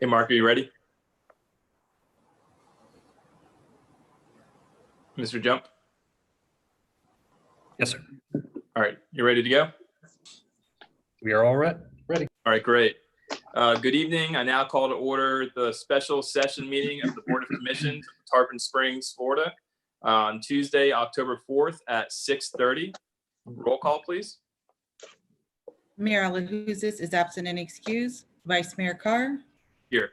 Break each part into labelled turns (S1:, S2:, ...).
S1: Hey, Mark, are you ready? Mr. Jump?
S2: Yes, sir.
S1: All right, you ready to go?
S2: We are all ready.
S1: All right, great. Good evening. I now call to order the special session meeting of the Board of Commissions of Tarpon Springs, Florida on Tuesday, October 4th at 6:30. Roll call, please.
S3: Mayor Alahouzes is absent and excused. Vice Mayor Carr.
S1: Here.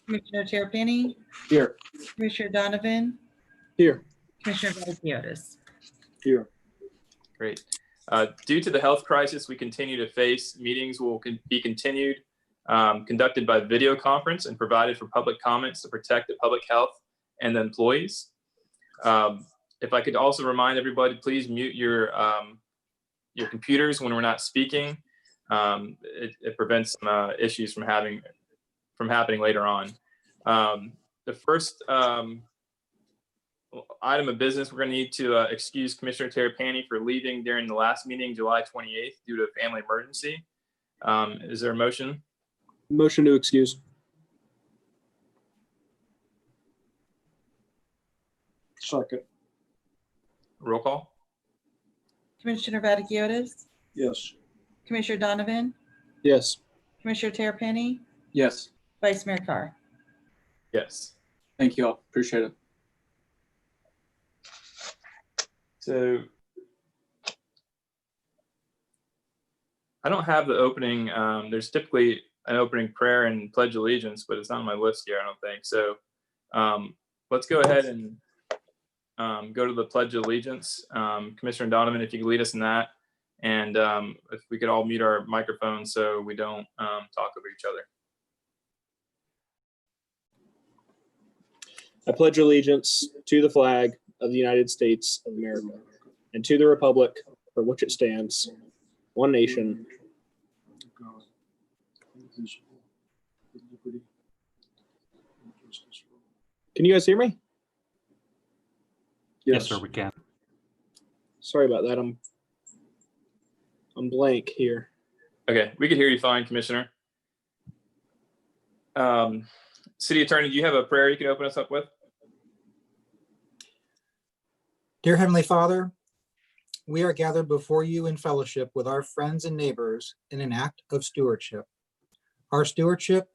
S3: Commissioner Terrapini.
S4: Here.
S3: Commissioner Donovan.
S4: Here.
S3: Commissioner Valiciotis.
S4: Here.
S1: Great. Due to the health crisis we continue to face, meetings will be continued, conducted by video conference and provided for public comments to protect the public health and the employees. If I could also remind everybody, please mute your computers when we're not speaking. It prevents some issues from happening later on. The first item of business, we're going to need to excuse Commissioner Terrapini for leaving during the last meeting, July 28th, due to a family emergency. Is there a motion?
S4: Motion to excuse. Second.
S1: Roll call.
S3: Commissioner Valiciotis.
S4: Yes.
S3: Commissioner Donovan.
S4: Yes.
S3: Commissioner Terrapini.
S4: Yes.
S3: Vice Mayor Carr.
S1: Yes.
S4: Thank you all. Appreciate it.
S1: So I don't have the opening. There's typically an opening prayer and pledge allegiance, but it's not on my list here, I don't think. So let's go ahead and go to the pledge of allegiance. Commissioner Donovan, if you could lead us in that. And if we could all mute our microphones so we don't talk over each other.
S4: I pledge allegiance to the flag of the United States of America and to the republic for which it stands, one nation. Can you guys hear me?
S2: Yes, sir, we can.
S4: Sorry about that. I'm blank here.
S1: Okay, we could hear you fine, Commissioner. City Attorney, do you have a prayer you can open us up with?
S5: Dear Heavenly Father, we are gathered before you in fellowship with our friends and neighbors in an act of stewardship. Our stewardship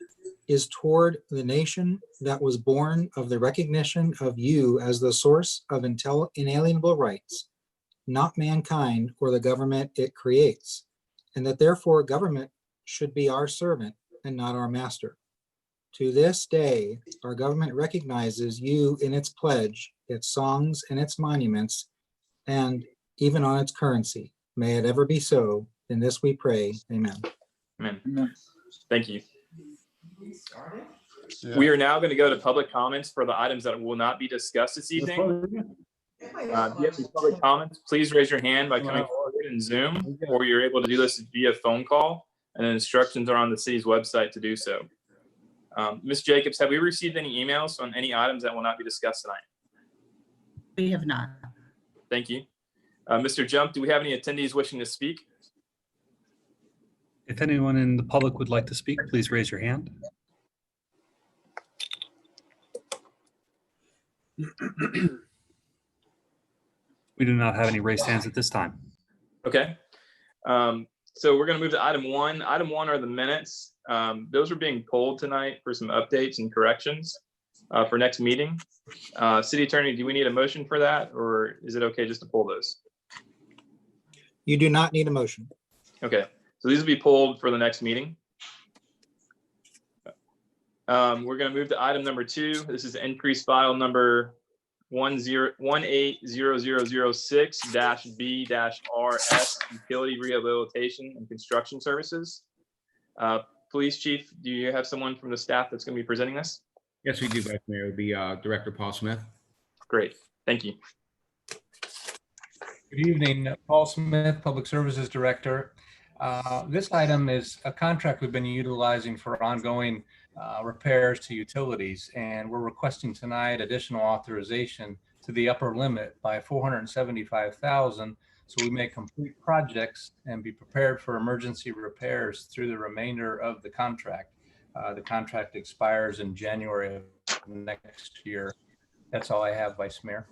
S5: is toward the nation that was born of the recognition of you as the source of inalienable rights, not mankind or the government it creates, and that therefore government should be our servant and not our master. To this day, our government recognizes you in its pledge, its songs, and its monuments, and even on its currency. May it ever be so. In this we pray. Amen.
S1: Amen. Thank you. We are now going to go to public comments for the items that will not be discussed this evening. If you have any public comments, please raise your hand by coming forward in Zoom, or you're able to do this via phone call, and the instructions are on the city's website to do so. Ms. Jacobs, have we received any emails on any items that will not be discussed tonight?
S3: We have not.
S1: Thank you. Mr. Jump, do we have any attendees wishing to speak?
S2: If anyone in the public would like to speak, please raise your hand. We do not have any raised hands at this time.
S1: Okay. So we're going to move to item one. Item one are the minutes. Those are being pulled tonight for some updates and corrections for next meeting. City Attorney, do we need a motion for that, or is it okay just to pull those?
S5: You do not need a motion.
S1: Okay, so these will be pulled for the next meeting. We're going to move to item number 2. This is increase file number 180006-B-RS Utility Rehabilitation and Construction Services. Police Chief, do you have someone from the staff that's going to be presenting this?
S6: Yes, we do, Vice Mayor. It would be Director Paul Smith.
S1: Great, thank you.
S7: Good evening, Paul Smith, Public Services Director. This item is a contract we've been utilizing for ongoing repairs to utilities, and we're requesting tonight additional authorization to the upper limit by $475,000, so we may complete projects and be prepared for emergency repairs through the remainder of the contract. The contract expires in January of next year. That's all I have, Vice Mayor.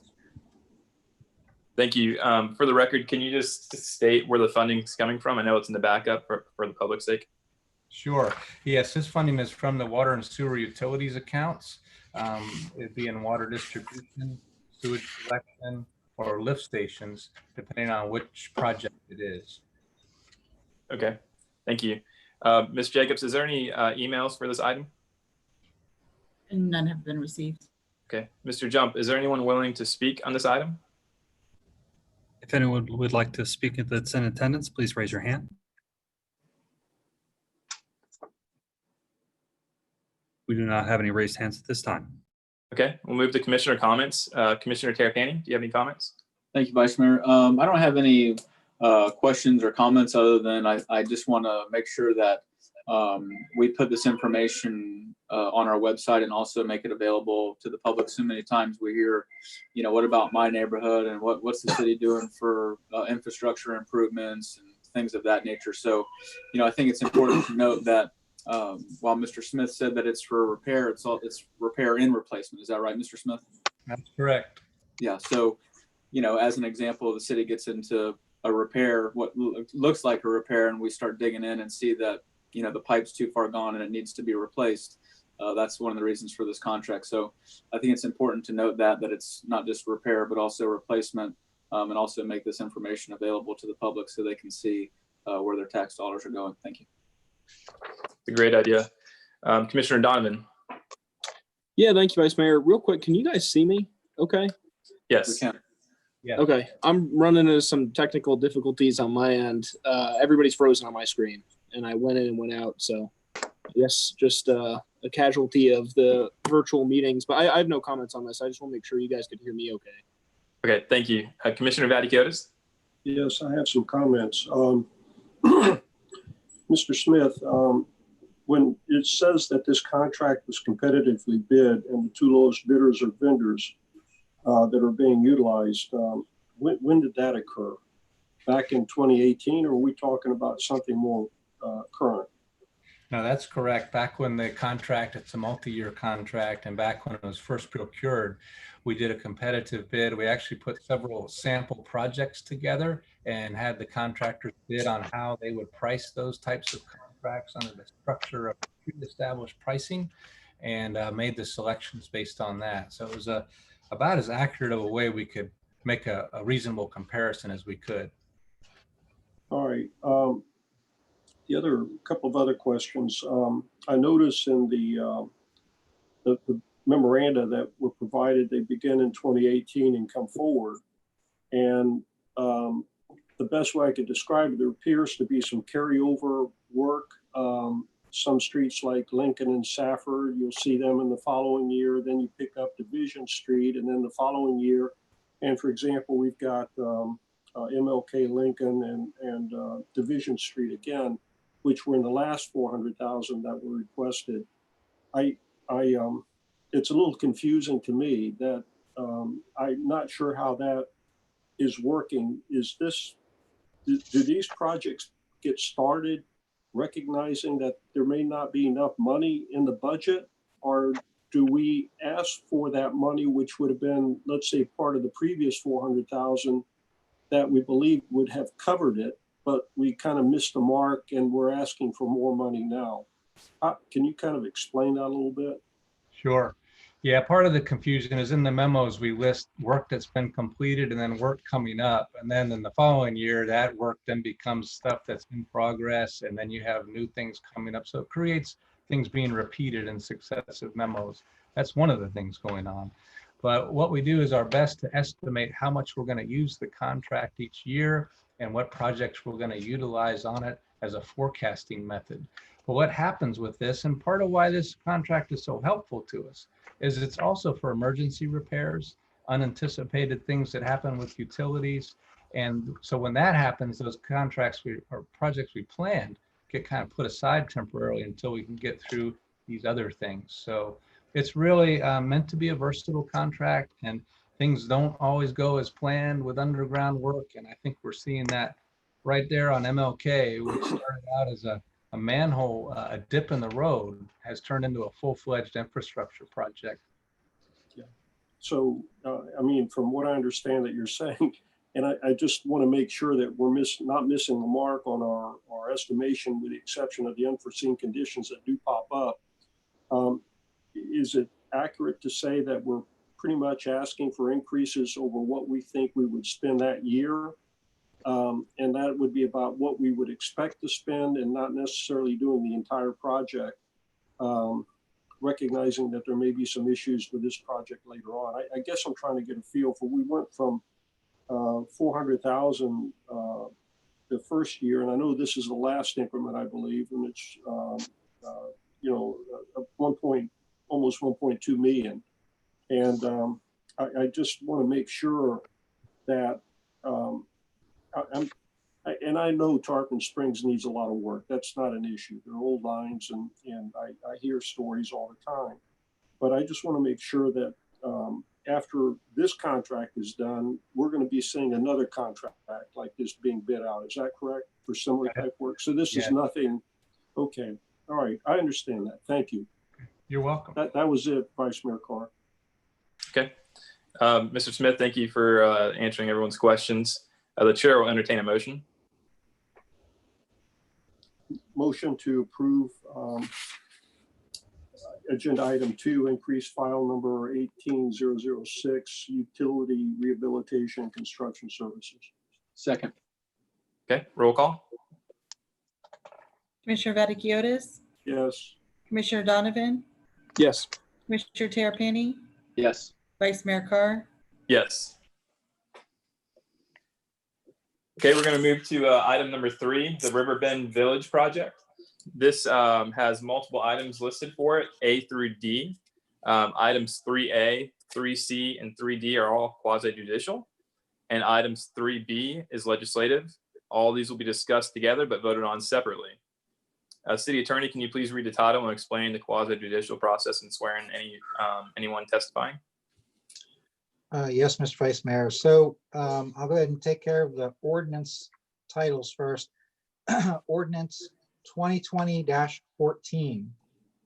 S1: Thank you. For the record, can you just state where the funding is coming from? I know it's in the backup for the public's sake.
S7: Sure. Yes, this funding is from the water and sewer utilities accounts. It'd be in water distribution, sewage collection, or lift stations, depending on which project it is.
S1: Okay, thank you. Ms. Jacobs, is there any emails for this item?
S3: None have been received.
S1: Okay, Mr. Jump, is there anyone willing to speak on this item?
S2: If anyone would like to speak that's in attendance, please raise your hand. We do not have any raised hands at this time.
S1: Okay, we'll move to commissioner comments. Commissioner Terrapini, do you have any comments?
S8: Thank you, Vice Mayor. I don't have any questions or comments other than I just want to make sure that we put this information on our website and also make it available to the public. So many times we hear, you know, what about my neighborhood and what's the city doing for infrastructure improvements and things of that nature. So, you know, I think it's important to note that while Mr. Smith said that it's for repair, it's repair and replacement. Is that right, Mr. Smith?
S7: That's correct.
S8: Yeah. So, you know, as an example, the city gets into a repair, what looks like a repair, and we start digging in and see that, you know, the pipe's too far gone and it needs to be replaced. That's one of the reasons for this contract. So I think it's important to note that it's not just repair, but also replacement, and also make this information available to the public so they can see where their tax dollars are going. Thank you.
S1: It's a great idea. Commissioner Donovan.
S4: Yeah, thank you, Vice Mayor. Real quick, can you guys see me? Okay.
S8: We
S1: Yes.
S8: can.
S7: Yeah.
S4: Okay. I'm running into some technical difficulties on my end. Everybody's frozen on my screen, and I went in and went out. So I guess just a casualty of the virtual meetings. But I have no comments on this. I just want to make sure you guys could hear me okay.
S1: Okay, thank you. Commissioner Vaticiotis.
S9: Yes, I have some comments. Mr. Smith, when it says that this contract was competitively bid and the two lowest bidders are vendors that are being utilized, when did that occur? Back in 2018, or are we talking about something more current?
S7: No, that's correct. Back when the contract, it's a multi-year contract, and back when it was first procured, we did a competitive bid. We actually put several sample projects together and had the contractors bid on how they would price those types of contracts under the structure of pre-established pricing, and made the selections based on that. So it was about as accurate of a way we could make a reasonable comparison as we could.
S9: All right. The other couple of other questions. I noticed in the memoranda that were provided, they begin in 2018 and come forward. And the best way I could describe it, there appears to be some carryover work. Some streets like Lincoln and Safford, you'll see them in the following year. Then you pick up Division Street, and then the following year. And for example, we've got MLK Lincoln and Division Street again, which were in the last 400,000 that were requested. It's a little confusing to me that I'm not sure how that is working. Do these projects get started recognizing that there may not be enough money in the budget, or do we ask for that money, which would have been, let's say, part of the previous 400,000 that we believe would have covered it, but we kind of missed the mark and we're asking for more money now? Can you kind of explain that a little bit?
S7: Sure. Yeah, part of the confusion is in the memos, we list work that's been completed and then work coming up. And then in the following year, that work then becomes stuff that's in progress. And then you have new things coming up. So it creates things being repeated in successive memos. That's one of the things going on. But what we do is our best to estimate how much we're going to use the contract each year and what projects we're going to utilize on it as a forecasting method. But what happens with this, and part of why this contract is so helpful to us, is it's also for emergency repairs, unanticipated things that happen with utilities. And so when that happens, those contracts or projects we planned get kind of put aside temporarily until we can get through these other things. So it's really meant to be a versatile contract, and things don't always go as planned with underground work. And I think we're seeing that right there on MLK, which started out as a a manhole, a dip in the road has turned into a full-fledged infrastructure project.
S9: So, I mean, from what I understand that you're saying, and I just want to make sure that we're not missing the mark on our estimation, with the exception of the unforeseen conditions that do pop up. Is it accurate to say that we're pretty much asking for increases over what we think we would spend that year? And that would be about what we would expect to spend and not necessarily doing the entire project, recognizing that there may be some issues with this project later on. I guess I'm trying to get a feel for, we went from 400,000 the first year, and I know this is the last increment, I believe, and it's you know, almost 1.2 million. And I just want to make sure that and I know Tarpon Springs needs a lot of work. That's not an issue. They're old lines, and I hear stories all the time. But I just want to make sure that after this contract is done, we're going to be seeing another contract like this being bid out. Is that correct, for similar type work? So this is nothing. Okay. All right. I understand that. Thank you.
S7: You're welcome.
S9: That was it, Vice Mayor Carr.
S1: Okay. Mr. Smith, thank you for answering everyone's questions. The chair will entertain a motion.
S9: Motion to approve agenda item 2, increase file number 18006, utility rehabilitation construction services.
S8: Second.
S1: Okay, roll call.
S3: Commissioner Vaticiotis,
S9: Yes.
S3: Commissioner Donovan,
S4: Yes.
S3: Commissioner Terrapini,
S8: Yes.
S3: Vice Mayor Carr.
S1: Yes. Okay, we're going to move to item number 3, the Riverbend Village project. This has multiple items listed for it, A through D. Items 3A, 3C, and 3D are all quasi-judicial, and items 3B is legislative. All these will be discussed together but voted on separately. City Attorney, can you please read the title and explain the quasi-judicial process and swear in anyone testifying?
S5: Yes, Mr. Vice Mayor. So I'll go ahead and take care of the ordinance titles first. Ordinance 2020-14,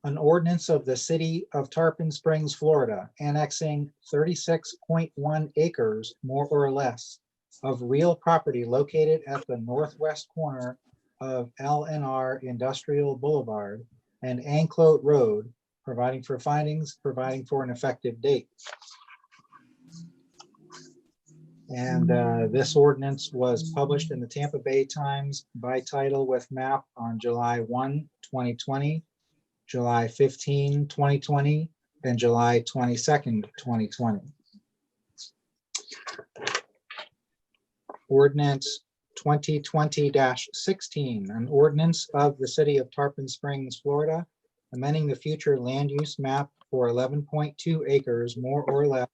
S5: an ordinance of the City of Tarpon Springs, Florida, annexing 36.1 acres, more or less, of real property located at the northwest corner of L&R Industrial Boulevard and Anclote Road, providing for findings, providing for an effective date. And this ordinance was published in the Tampa Bay Times by title with map on July 1, 2020, July 15, 2020, and July 22nd, 2020. Ordinance 2020-16, an ordinance of the City of Tarpon Springs, Florida, amending the future land use map for 11.2 acres, more or less,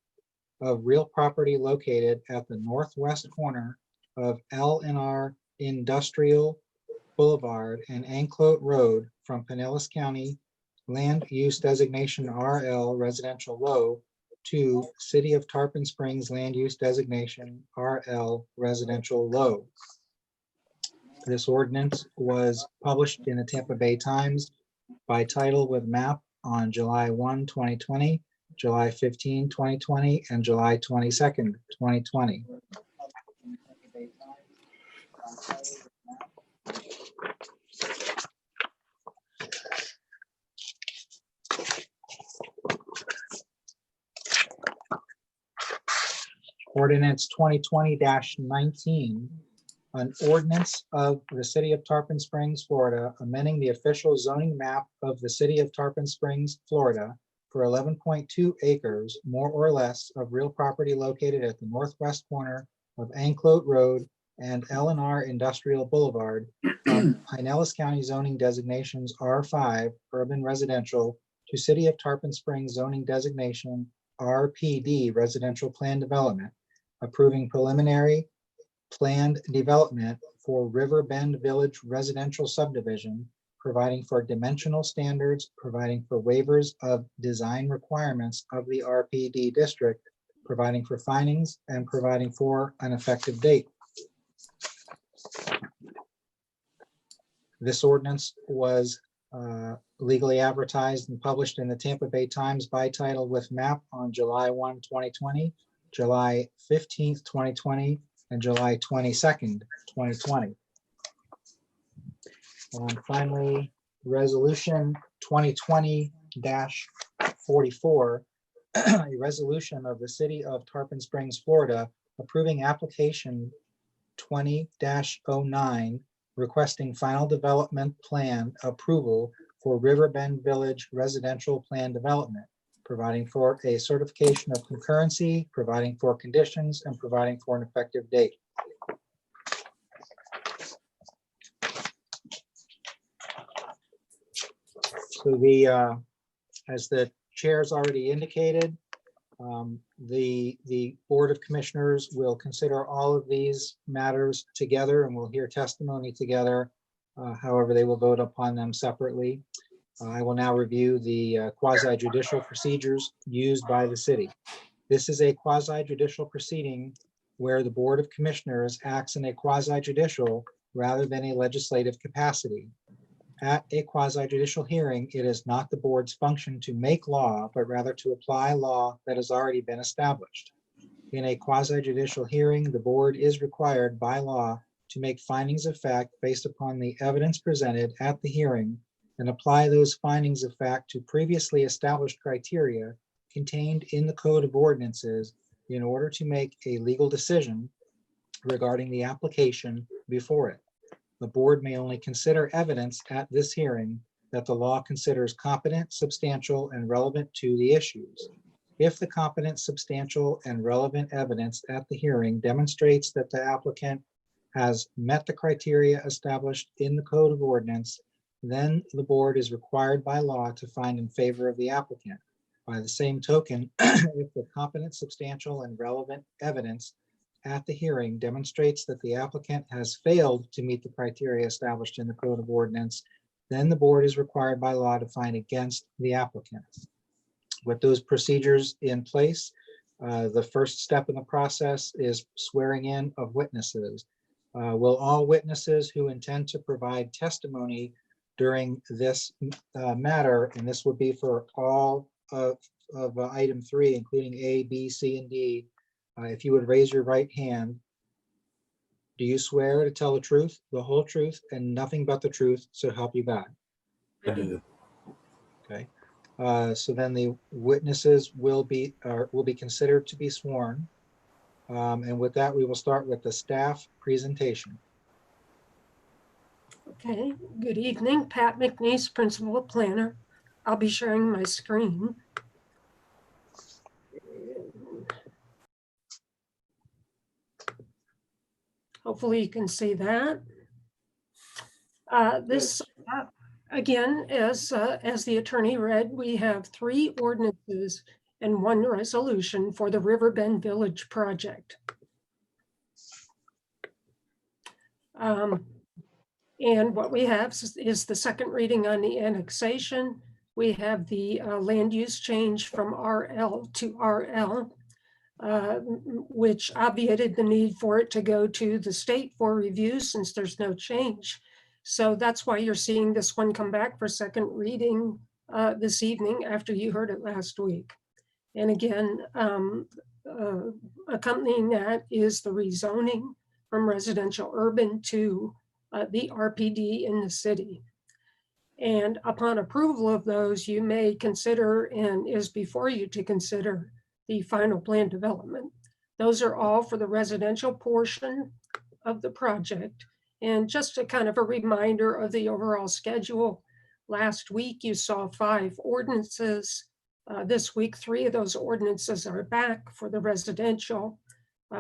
S5: of real property located at the northwest corner of L&R Industrial Boulevard and Anclote Road from Pinellas County Land Use Designation RL Residential Low to City of Tarpon Springs Land Use Designation RL Residential Low. This ordinance was published in the Tampa Bay Times by title with map on July 1, 2020, July 15, 2020, and July 22nd, 2020. Ordinance 2020-19, an ordinance of the City of Tarpon Springs, Florida, amending the official zoning map of the City of Tarpon Springs, Florida, for 11.2 acres, more or less, of real property located at the northwest corner of Anclote Road and L&R Industrial Boulevard from Pinellas County zoning designations R5 urban residential to City of Tarpon Springs zoning designation RPD residential plan development, approving preliminary planned development for Riverbend Village residential subdivision, providing for dimensional standards, providing for waivers of design requirements of the RPD district, providing for findings, and providing for an effective date. This ordinance was legally advertised and published in the Tampa Bay Times by title with map on July 1, 2020, July 15th, 2020, and July 22nd, 2020. And finally, Resolution 2020-44, a resolution of the City of Tarpon Springs, Florida, approving application 20-09, requesting final development plan approval for Riverbend Village residential plan development, providing for a certification of concurrency, providing for conditions, and providing for an effective date. So as the chair's already indicated, the Board of Commissioners will consider all of these matters together and will hear testimony together. However, they will vote upon them separately. I will now review the quasi-judicial procedures used by the city. This is a quasi-judicial proceeding where the Board of Commissioners acts in a quasi-judicial rather than a legislative capacity. At a quasi-judicial hearing, it is not the board's function to make law, but rather to apply law that has already been established. In a quasi-judicial hearing, the board is required by law to make findings of fact based upon the evidence presented at the hearing and apply those findings of fact to previously established criteria contained in the Code of Ordinances in order to make a legal decision regarding the application before it. The board may only consider evidence at this hearing that the law considers competent, substantial, and relevant to the issues. If the competent, substantial, and relevant evidence at the hearing demonstrates that the applicant has met the criteria established in the Code of Ordinance, then the board is required by law to find in favor of the applicant. By the same token, if the competent, substantial, and relevant evidence at the hearing demonstrates that the applicant has failed to meet the criteria established in the Code of Ordinance, then the board is required by law to find against the applicant. With those procedures in place, the first step in the process is swearing in of witnesses. Will all witnesses who intend to provide testimony during this matter, and this would be for all of item 3, including A, B, C, and D, if you would raise your right hand. Do you swear to tell the truth, the whole truth, and nothing but the truth, so help you God?
S10: I do.
S5: Okay. So then the witnesses will be considered to be sworn. And with that, we will start with the staff presentation.
S11: Okay, good evening. Pat McNeese, Principal Planner. I'll be sharing my screen. Hopefully you can see that. Again, as the attorney read, we have 3 ordinances and 1 resolution for the Riverbend Village project. And what we have is the second reading on the annexation. We have the land use change from RL to RL, which obviated the need for it to go to the state for review since there's no change. So that's why you're seeing this one come back for second reading this evening after you heard it last week. And again, accompanying that is the rezoning from residential urban to the RPD in the city. And upon approval of those, you may consider, and is before you to consider, the final plan development. Those are all for the residential portion of the project. And just a kind of a reminder of the overall schedule. Last week, you saw 5 ordinances. This week, 3 of those ordinances are back for the residential.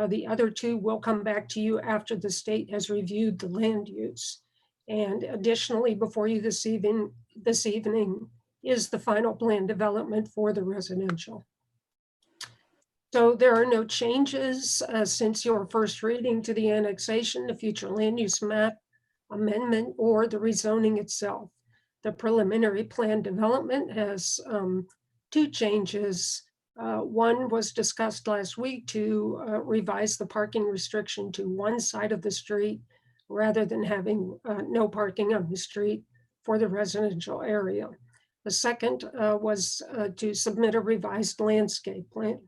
S11: The other 2 will come back to you after the state has reviewed the land use. And additionally, before you this evening is the final plan development for the residential. So there are no changes since your first reading to the annexation, the future land use map amendment, or the rezoning itself. The preliminary plan development has 2 changes. One was discussed last week to revise the parking restriction to one side of the street, rather than having no parking on the street for the residential area. The second was to submit a revised landscape plan.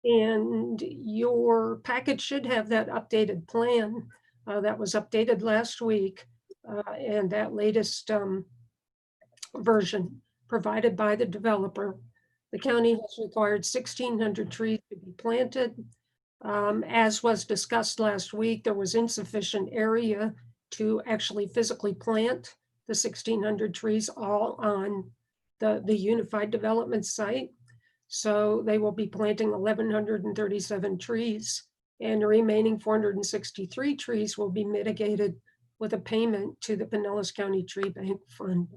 S11: And your package should have that updated plan that was updated last week, and that latest version provided by the developer. The county has required 1,600 trees to be planted. As was discussed last week, there was insufficient area to actually physically plant the 1,600 trees all on the unified development site. So they will be planting 1,137 trees, and the remaining 463 trees will be mitigated with a payment to the Pinellas County Tree Bank Fund.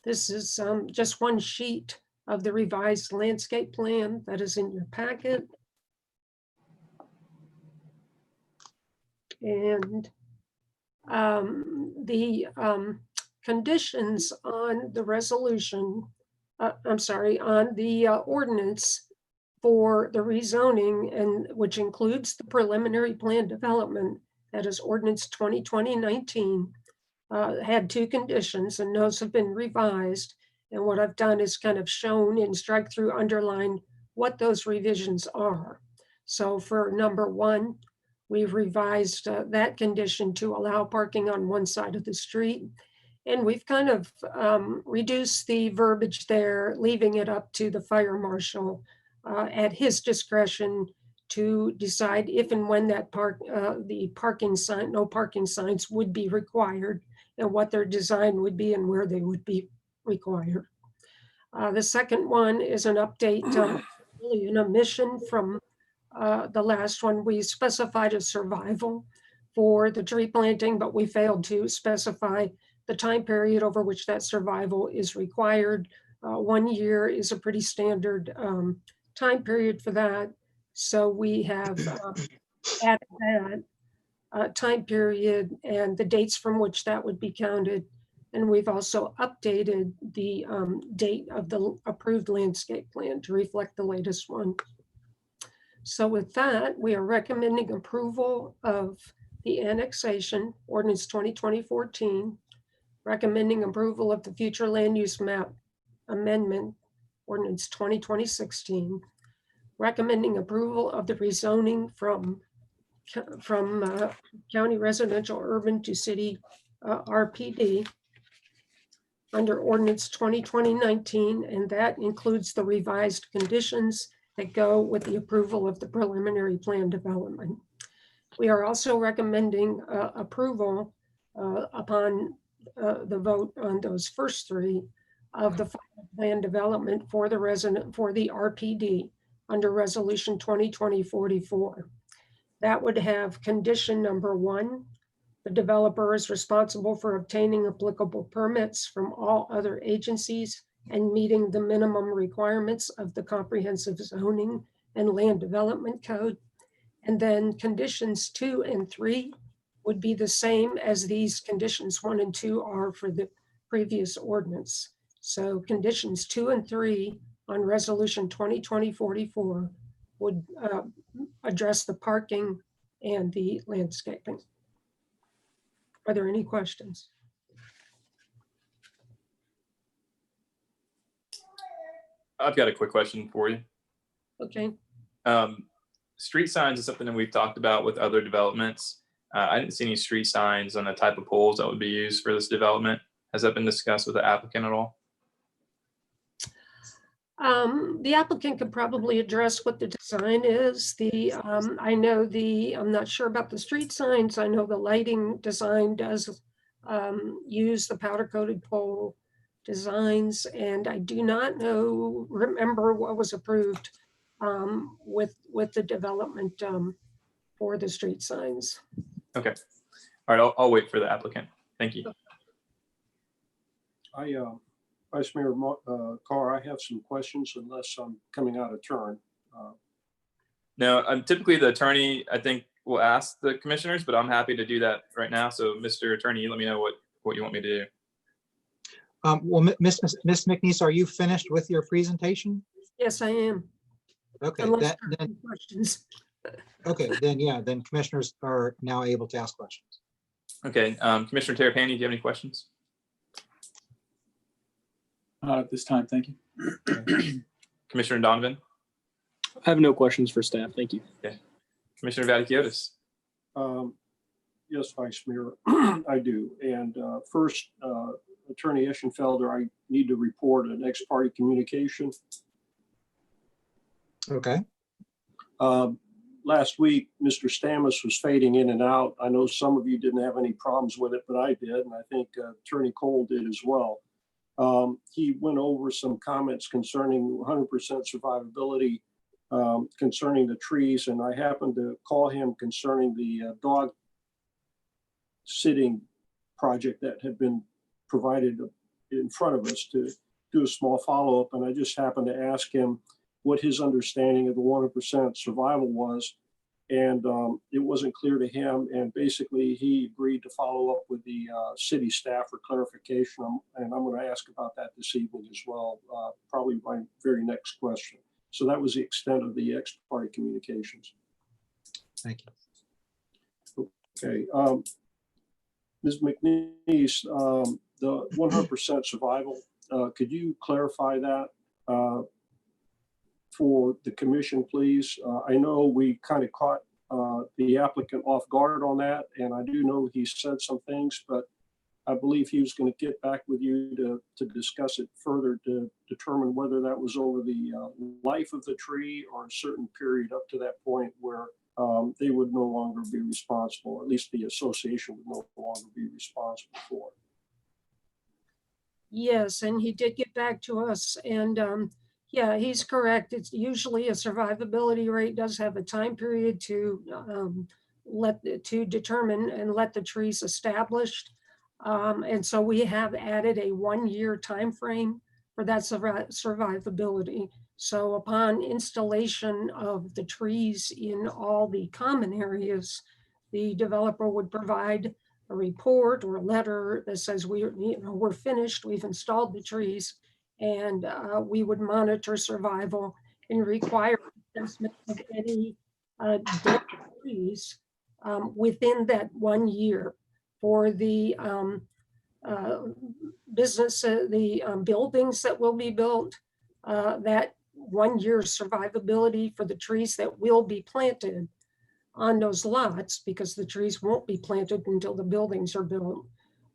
S11: This is just one sheet of the revised landscape plan that is in your packet. And the conditions on the resolution, on the ordinance for the rezoning, and which includes the preliminary plan development, that is ordinance 2020-19, had two conditions, and those have been revised. And what I've done is kind of shown in strike through underline what those revisions are. So for number one, we've revised that condition to allow parking on one side of the street. And we've kind of reduced the verbiage there, leaving it up to the fire marshal at his discretion to decide if and when that the parking sign, no parking signs would be required, and what their design would be and where they would be required. The second one is an update, really an omission from the last one. We specified a survival for the tree planting, but we failed to specify the time period over which that survival is required. 1 year is a pretty standard time period for that. So we have added that time period and the dates from which that would be counted. And we've also updated the date of the approved landscape plan to reflect the latest one. So with that, we are recommending approval of the annexation, ordinance 2020-14, recommending approval of the future land use map amendment, ordinance 2020-16, recommending approval of the rezoning from county residential urban to city RPD under ordinance 2020-19, and that includes the revised conditions that go with the approval of the preliminary plan development. We are also recommending approval upon the vote on those first three of the final plan development for the RPD under resolution 2020-44. That would have condition number one: the developer is responsible for obtaining applicable permits from all other agencies and meeting the minimum requirements of the comprehensive zoning and land development code. And then conditions 2 and 3 would be the same as these conditions 1 and 2 are for the previous ordinance. So conditions 2 and 3 on resolution 2020-44 would address the parking and the landscaping. Are there any questions?
S1: I've got a quick question for you.
S11: Okay.
S1: Street signs is something that we've talked about with other developments. I didn't see any street signs on the type of poles that would be used for this development. Has that been discussed with the applicant at all?
S11: The applicant could probably address what the design is. I'm not sure about the street signs. I know the lighting design does use the powder coated pole designs, and I do not remember what was approved with the development for the street signs.
S1: Okay. All right, I'll wait for the applicant. Thank you.
S9: Vice Mayor Carr, I have some questions unless I'm coming out of turn.
S1: No, typically the attorney, I think, will ask the commissioners, but I'm happy to do that right now. So Mr. Attorney, you let me know what you want me to do.
S5: Well, Ms. McNeese, are you finished with your presentation?
S11: Yes, I am.
S5: Okay,
S11: Unless
S5: that,
S11: there are any questions.
S5: Okay, then, yeah, then commissioners are now able to ask questions.
S1: Okay, Commissioner Terrapini, do you have any questions?
S8: Not at this time, thank you.
S1: Commissioner Donovan,
S4: I have no questions for staff. Thank you.
S1: Commissioner Vaticiotis.
S9: Yes, Vice Mayor, I do. And first, Attorney Eschenfelder, I need to report an ex-party communication.
S5: Okay,
S9: Last week, Mr. Stamus was fading in and out. I know some of you didn't have any problems with it, but I did, and I think Attorney Cole did as well. He went over some comments concerning 100% survivability, concerning the trees, and I happened to call him concerning the dog sitting project that had been provided in front of us to do a small follow-up. And I just happened to ask him what his understanding of the 100% survival was. And it wasn't clear to him. And basically he agreed to follow up with the city staff for clarification. And I'm going to ask about that this evening as well, probably my very next question. So that was the extent of the ex-party communications.
S5: thank you.
S9: Okay. Ms. McNeese, the 100% survival, could you clarify that for the commission, please? I know we kind of caught the applicant off guard on that, and I do know he said some things, but I believe he was going to get back with you to discuss it further to determine whether that was over the life of the tree or a certain period up to that point where they would no longer be responsible, or at least the association would no longer be responsible for.
S11: Yes, and he did get back to us, and yeah, he's correct. It's usually a survivability rate does have a time period to determine and let the trees established. And so we have added a 1-year time frame for that survivability. So upon installation of the trees in all the common areas, the developer would provide a report or a letter that says we're finished, we've installed the trees, and we would monitor survival and require assessment of any dead trees within that 1 year for the business, the buildings that will be built, that 1 year survivability for the trees that will be planted on those lots, because the trees won't be planted until the buildings are built.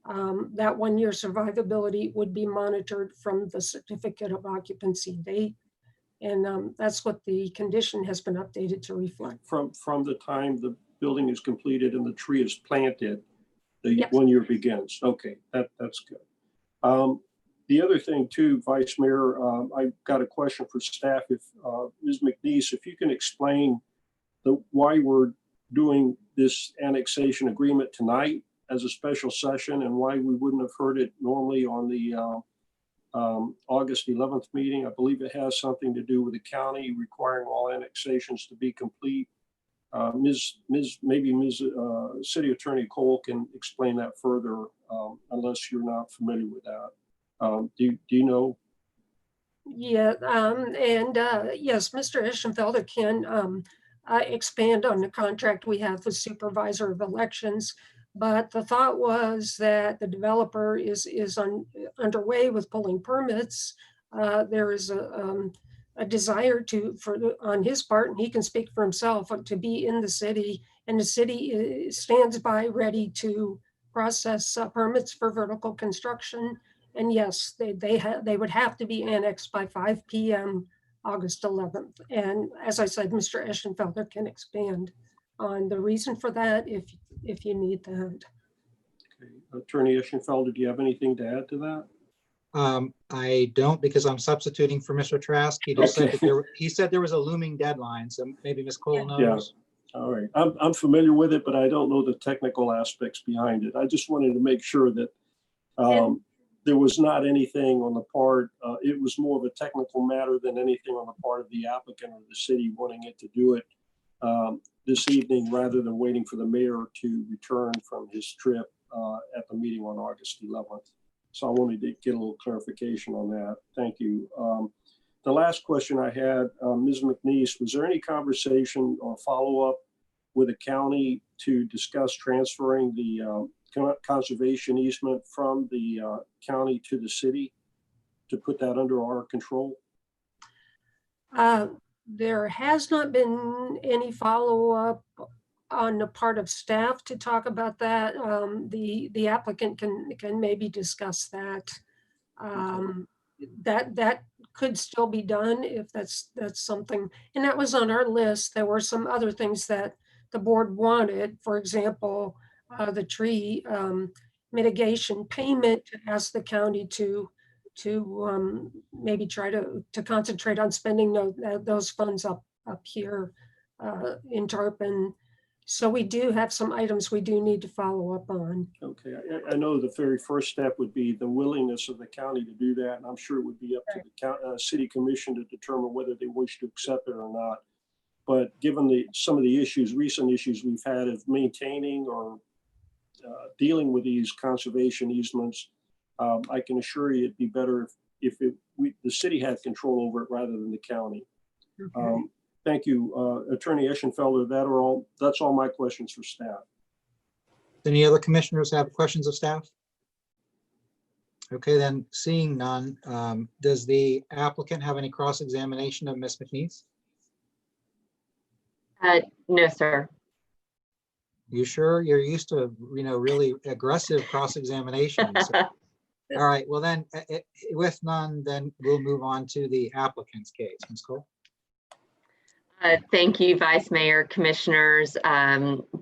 S11: That 1 year survivability would be monitored from the certificate of occupancy date. And that's what the condition has been updated to reflect.
S9: From the time the building is completed and the tree is planted, the
S11: Yes.
S9: 1 year begins. Okay, that's good. The other thing too, Vice Mayor, I've got a question for staff. If Ms. McNeese, if you can explain why we're doing this annexation agreement tonight as a special session and why we wouldn't have heard it normally on the August 11th meeting. I believe it has something to do with the county requiring all annexations to be complete. Maybe Ms. City Attorney Cole can explain that further, unless you're not familiar with that. Do you know?
S11: Yeah, yes, Mr. Eschenfelder can expand on the contract we have with Supervisor of Elections. But the thought was that the developer is underway with pulling permits. There is a desire on his part, and he can speak for himself, to be in the city, and the city stands by ready to process permits for vertical construction. And yes, they would have to be annexed by 5 p.m. August 11th. And as I said, Mr. Eschenfelder can expand on the reason for that if you need that.
S9: Okay. Attorney Eschenfelder, do you have anything to add to that?
S5: I don't, because I'm substituting for Mr. Trask. He just said that he said there was a looming deadline, so maybe Ms. Cole knows.
S9: Yeah. All right. I'm familiar with it, but I don't know the technical aspects behind it. I just wanted to make sure that there was not anything on the part, it was more of a technical matter than anything on the part of the applicant or the city wanting it to do it this evening rather than waiting for the mayor to return from his trip at the meeting on August 11th. So I wanted to get a little clarification on that. Thank you. the last question I had, Ms. McNeese, was there any conversation or follow-up with the county to discuss transferring the conservation easement from the county to the city to put that under our control?
S11: There has not been any follow-up on the part of staff to talk about that. The applicant can maybe discuss that. That could still be done if that's something, and that was on our list. There were some other things that the board wanted, for example, the tree mitigation payment, to ask the county to maybe try to concentrate on spending those funds up here in Tarpon. So we do have some items we do need to follow up on.
S9: Okay, I know the very first step would be the willingness of the county to do that, and I'm sure it would be up to the city commission to determine whether they wish to accept it or not. But given some of the recent issues we've had of maintaining or dealing with these conservation easements, I can assure you it'd be better if the city had control over it rather than the county.
S11: Okay.
S9: Thank you, Attorney Eschenfelder. That's all my questions for staff.
S5: Any other commissioners have questions of staff? Okay, then seeing none, does the applicant have any cross-examination of Ms. McNeese?
S10: No, sir.
S5: You sure? You're used to, really aggressive cross-examination. All right, well then, with none, then we'll move on to the applicant's case. Ms. Cole?
S10: Thank you, Vice Mayor, Commissioners.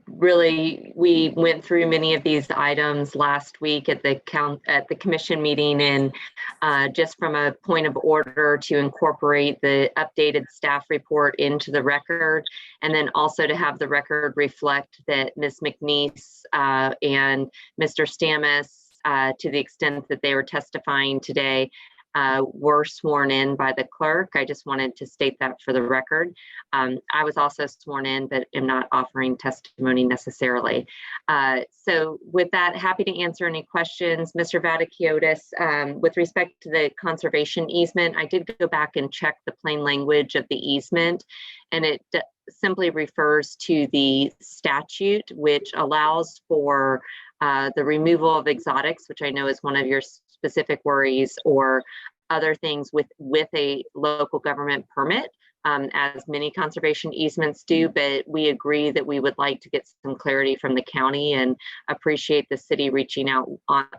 S10: Really, we went through many of these items last week at the commission meeting, and just from a point of order to incorporate the updated staff report into the record, and then also to have the record reflect that Ms. McNeese and Mr. Stamus, to the extent that they were testifying today, were sworn in by the clerk. I just wanted to state that for the record. I was also sworn in, but am not offering testimony necessarily. So with that, happy to answer any questions. Mr. Vaticiotis, with respect to the conservation easement, I did go back and check the plain language of the easement, and it simply refers to the statute, which allows for the removal of exotics, which I know is one of your specific worries, or other things with a local government permit, as many conservation easements do. But we agree that we would like to get some clarity from the county, and appreciate the city reaching out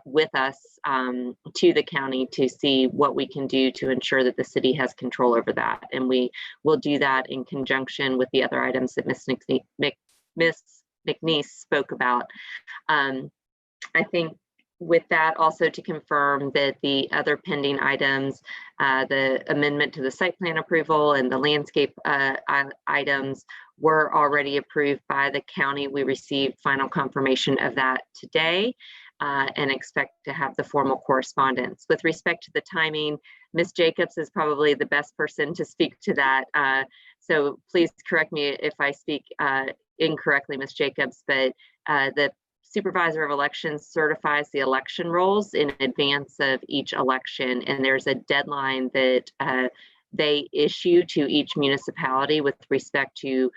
S10: with us to the county to see what we can do to ensure that the city has control over that. And we will do that in conjunction with the other items that Ms. McNeese spoke about. I think with that, also to confirm that the other pending items, the amendment to the site plan approval and the landscape items, were already approved by the county. We received final confirmation of that today, and expect to have the formal correspondence. With respect to the timing, Ms. Jacobs is probably the best person to speak to that. So please correct me if I speak incorrectly, Ms. Jacobs, but the Supervisor of Elections certifies the election rolls in advance of each election, and there's a deadline that they issue to each municipality with respect to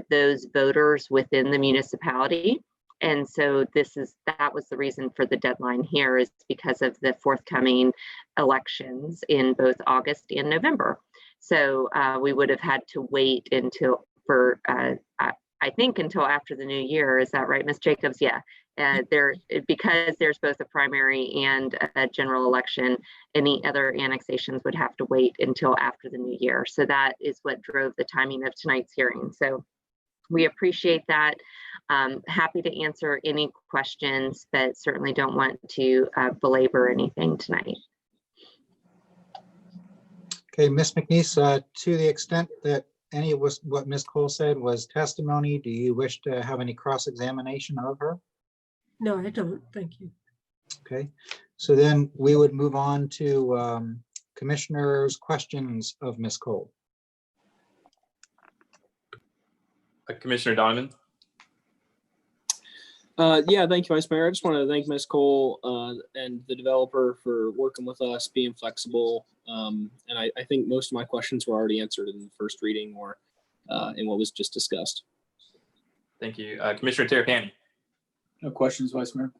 S10: those voters within the municipality. And so that was the reason for the deadline here, is because of the forthcoming elections in both August and November. So we would have had to wait until I think until after the new year. Is that right, Ms. Jacobs? Yeah. Because there's both a primary and a general election, any other annexations would have to wait until after the new year. So that is what drove the timing of tonight's hearing. So we appreciate that. Happy to answer any questions, but certainly don't want to belabor anything tonight.
S5: Okay, Ms. McNeese, to the extent that any of what Ms. Cole said was testimony, do you wish to have any cross-examination of her?
S11: No, I don't. Thank you.
S5: Okay, so then we would move on to commissioners' questions of Ms. Cole.
S1: Commissioner Donovan.
S4: Yeah, thank you, Vice Mayor. I just want to thank Ms. Cole and the developer for working with us, being flexible, And I think most of my questions were already answered in the first reading or in what was just discussed.
S1: Thank you. Commissioner Terrapini.
S8: No questions, Vice Mayor.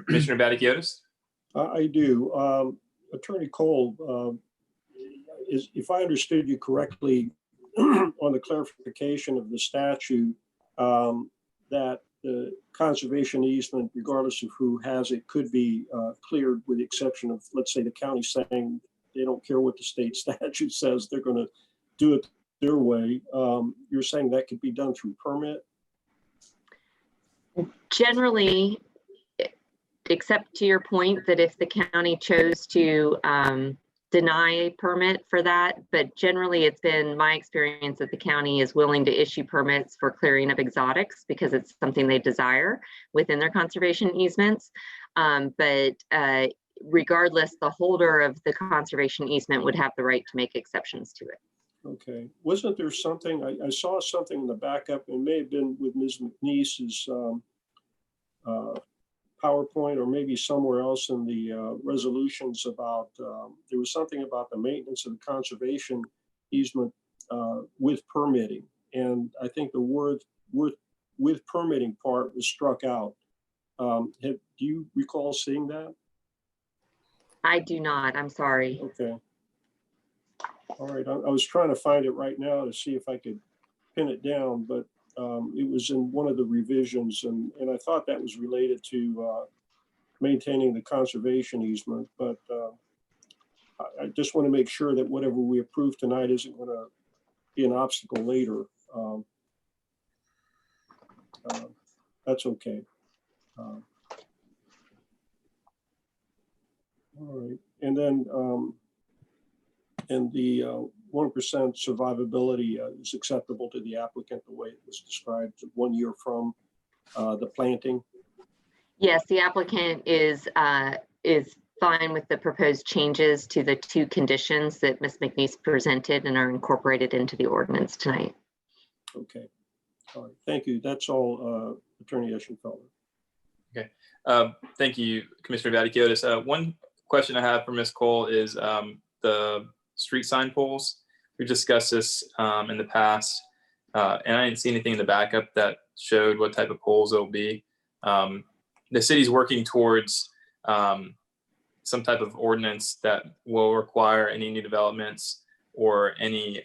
S1: Commissioner Batakiotis.
S9: I do. Attorney Cole, if I understood you correctly on the clarification of the statute, that the conservation easement, regardless of who has it, could be cleared with the exception of, let's say, the county saying they don't care what the state statute says, they're going to do it their way. You're saying that could be done through permit?
S10: Generally, except to your point that if the county chose to deny a permit for that, but generally it's been my experience that the county is willing to issue permits for clearing of exotics because it's something they desire within their conservation easements. But regardless, the holder of the conservation easement would have the right to make exceptions to it.
S9: Okay. Wasn't there something, I saw something in the backup, it may have been with Ms. McNeese's PowerPoint or maybe somewhere else in the resolutions about, there was something about the maintenance of the conservation easement with permitting. And I think the word with permitting part was struck out. Do you recall seeing that?
S10: I do not, I'm sorry.
S9: Okay. All right, I was trying to find it right now to see if I could pin it down, but it was in one of the revisions, and I thought that was related to maintaining the conservation easement. But I just want to make sure that whatever we approve tonight isn't going to be an obstacle later. That's okay. All right, and then. And the 1% survivability is acceptable to the applicant the way it was described 1 year from the planting?
S10: Yes, the applicant is fine with the proposed changes to the 2 conditions that Ms. McNeese presented and are incorporated into the ordinance tonight.
S9: Okay. All right. Thank you. That's all, Attorney Eschenfelder.
S1: Okay. Thank you, Commissioner Vaticiotis. One question I have for Ms. Cole is the street sign poles. We discussed this in the past, and I didn't see anything in the backup that showed what type of poles it'll be. The city's working towards some type of ordinance that will require any new developments or any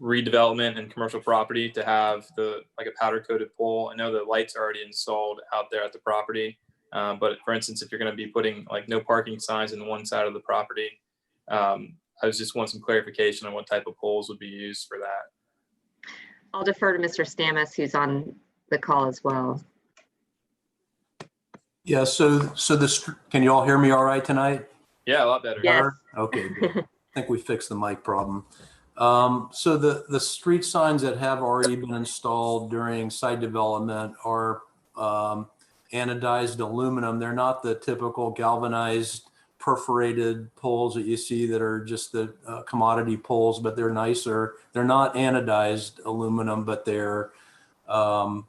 S1: redevelopment in commercial property to have like a powder coated pole. I know the lights are already installed out there at the property. But for instance, if you're going to be putting like no parking signs in one side of the property, I was just want some clarification on what type of poles would be used for that.
S10: I'll defer to Mr. Stamus, who's on the call as well.
S12: Yeah, so can you all hear me all right tonight?
S1: Yeah, a lot better.
S10: Yes.
S12: Okay, good. I think we fixed the mic problem. So the street signs that have already been installed during site development are anodized aluminum. They're not the typical galvanized perforated poles that you see that are just the commodity poles, but they're nicer. They're not anodized aluminum, but they're a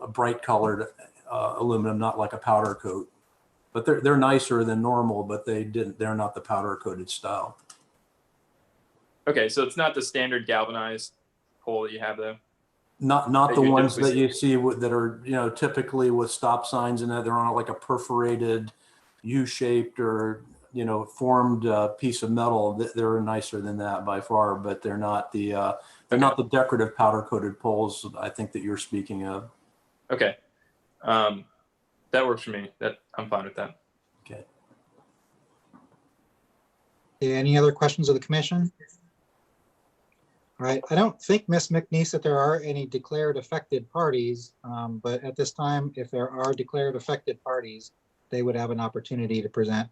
S12: bright colored aluminum, not like a powder coat. But they're nicer than normal, but they're not the powder coated style.
S1: Okay, so it's not the standard galvanized pole that you have though?
S12: Not the ones that you see that are, typically with stop signs and that they're on like a perforated U-shaped or, formed piece of metal. They're nicer than that by far, but they're not the decorative powder coated poles I think that you're speaking of.
S1: Okay. That works for me. I'm fine with that.
S12: Okay.
S5: Any other questions of the commission? All right, I don't think, Ms. McNeese, that there are any declared affected parties, but at this time, if there are declared affected parties, they would have an opportunity to present.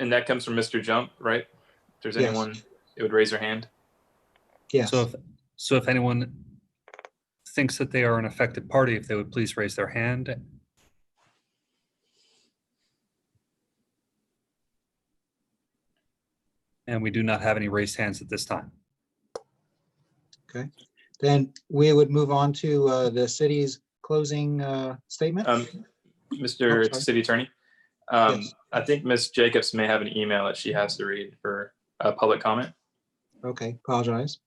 S1: And that comes from Mr. Jump, right? If there's
S5: Yes.
S1: anyone, it would raise their hand.
S5: Yes.
S2: So if anyone thinks that they are an affected party, if they would please raise their hand. And we do not have any raised hands at this time.
S5: Okay, then we would move on to the city's closing statement.
S1: Mr.
S5: sorry.
S1: City Attorney.
S5: Yes.
S1: I think Ms. Jacobs may have an email that she has to read for public comment.
S5: Okay, apologize.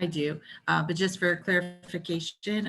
S3: I do, but just for clarification,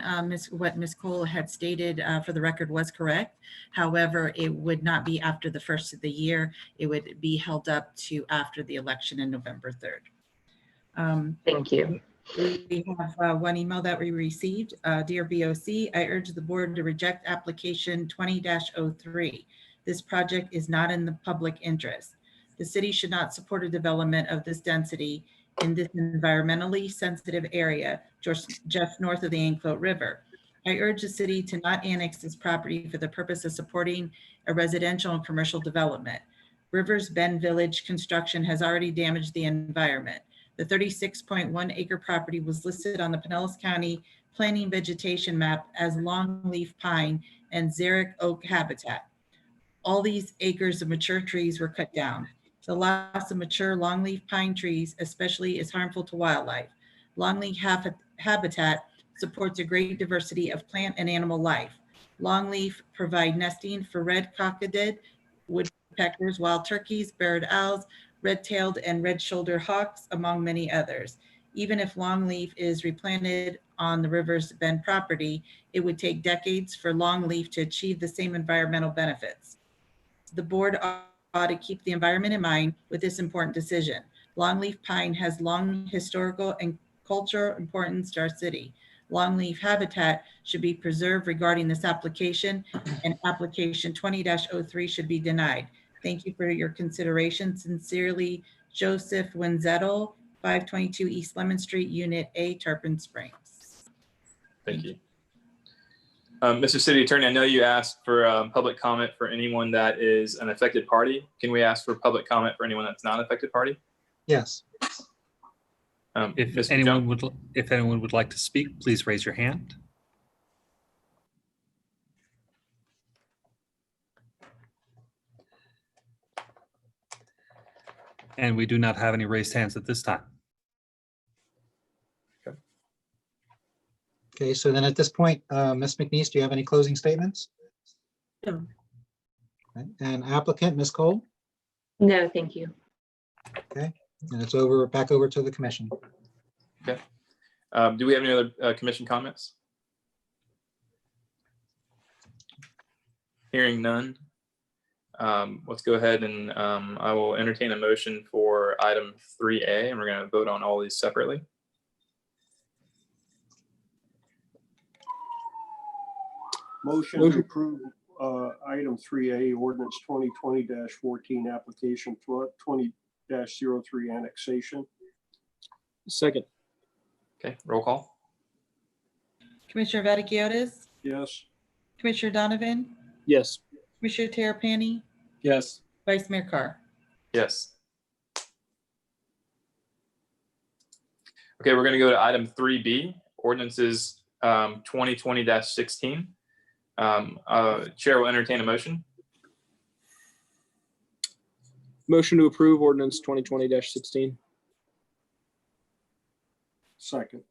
S3: what Ms. Cole had stated for the record was correct. However, it would not be after the first of the year. It would be held up to after the election in November 3rd.
S10: Thank you.
S3: We have one email that we received. Dear BOC, I urge the board to reject application 20-03. This project is not in the public interest. The city should not support a development of this density in this environmentally sensitive area just north of the Anclote River. I urge the city to not annex this property for the purpose of supporting a residential and commercial development. Rivers Bend Village construction has already damaged the environment. The 36.1 acre property was listed on the Pinellas County Planning Vegetation Map as longleaf pine and xeric oak habitat. All these acres of mature trees were cut down. The loss of mature longleaf pine trees especially is harmful to wildlife. Longleaf habitat supports a great diversity of plant and animal life. Longleaf provide nesting for red-cockaded woodpeckers, wild turkeys, barred owls, red-tailed and red-shouldered hawks, among many others. Even if longleaf is replanted on the Rivers Bend property, it would take decades for longleaf to achieve the same environmental benefits. The board ought to keep the environment in mind with this important decision. Longleaf pine has long historical and cultural importance to our city. Longleaf habitat should be preserved regarding this application, and application 20-03 should be denied. Thank you for your consideration. Sincerely, Joseph Wenzettel, 522 East Lemon Street, Unit A, Tarpon Springs.
S1: Thank you. Mr. City Attorney, I know you asked for public comment for anyone that is an affected party. Can we ask for public comment for anyone that's not an affected party?
S5: Yes.
S2: If
S1: Mr.
S2: anyone
S1: Jones?
S2: would like to speak, please raise your hand. And we do not have any raised hands at this time.
S5: Okay, so then at this point, Ms. McNeese, do you have any closing statements?
S11: No.
S5: Okay, and applicant, Ms. Cole?
S10: No, thank you.
S5: Okay, and it's back over to the commission.
S1: Okay. Do we have any other commission comments? Hearing none. Let's go ahead and I will entertain a motion for item 3A, and we're going to vote on all these separately.
S9: Motion to approve item 3A, ordinance 2020-14, application 20-03 annexation.
S4: Second.
S1: Okay, roll call.
S3: Commissioner Vaticiotis,
S9: Yes.
S3: Commissioner Donovan,
S4: Yes.
S3: Commissioner Terrapini,
S8: Yes.
S3: Vice Mayor Carr.
S1: Yes. Okay, we're going to go to item 3B, ordinances 2020-16. Chair will entertain a motion.
S4: Motion to approve ordinance 2020-16.
S9: Second.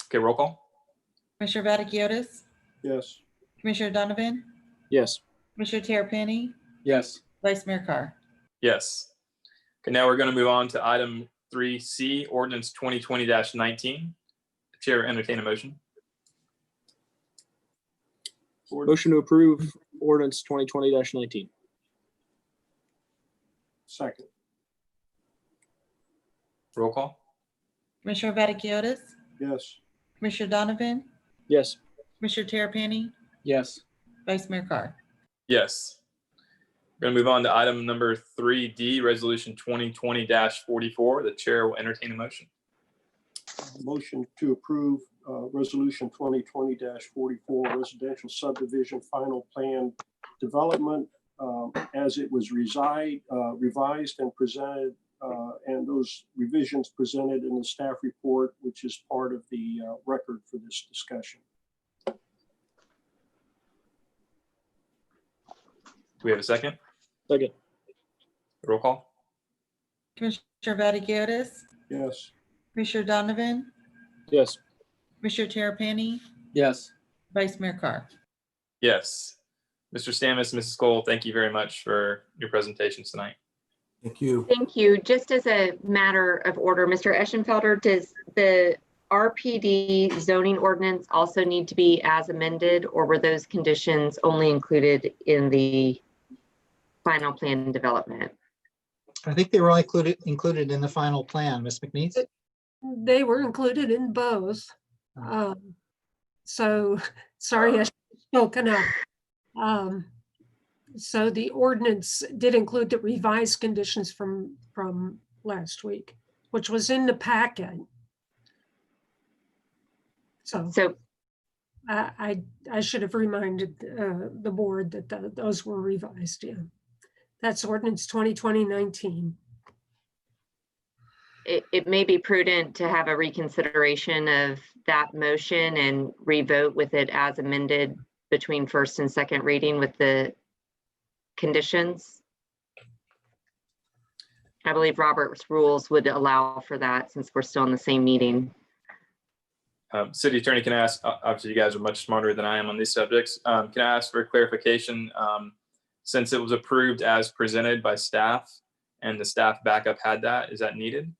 S1: Okay, roll call.
S3: Commissioner Vaticiotis,
S9: Yes.
S3: Commissioner Donovan,
S4: Yes.
S3: Commissioner Terrapini,
S8: Yes.
S3: Vice Mayor Carr.
S1: Yes. Okay, now we're going to move on to item 3C, ordinance 2020-19. The chair will entertain a motion.
S4: Motion to approve ordinance 2020-19.
S9: Second.
S1: Roll call.
S3: Commissioner Vaticiotis,
S9: Yes.
S3: Commissioner Donovan,
S4: Yes.
S3: Commissioner Terrapini,
S8: Yes.
S3: Vice Mayor Carr.
S1: Yes. We're going to move on to item number 3D, resolution 2020-44. The chair will entertain a motion.
S9: Motion to approve resolution 2020-44, residential subdivision final plan development as it was revised and presented, and those revisions presented in the staff report, which is part of the record for this discussion.
S1: Do we have a second?
S4: Second.
S1: Roll call.
S3: Commissioner Vaticiotis,
S9: Yes.
S3: Commissioner Donovan,
S4: Yes.
S3: Commissioner Terrapini,
S8: Yes.
S3: Vice Mayor Carr.
S1: Yes. Mr. Stamus, Mrs. Cole, thank you very much for your presentations tonight.
S12: Thank you.
S10: Thank you. Just as a matter of order, Mr. Eschenfelder, does the RPD zoning ordinance also need to be as amended, or were those conditions only included in the final plan development?
S5: I think they were only included in the final plan, Ms. McNeese.
S11: They were included in both. So, sorry, I should have spoken up. So the ordinance did include the revised conditions from last week, which was in the packet. So I should have reminded the board that those were revised. Yeah, that's ordinance 2020-19.
S10: It may be prudent to have a reconsideration of that motion and revote with it as amended between first and second reading with the conditions. I believe Robert's rules would allow for that since we're still in the same meeting.
S1: City Attorney, can I ask, obviously you guys are much smarter than I am on these subjects. Can I ask for clarification? Since it was approved as presented by staff and the staff backup had that, is that needed?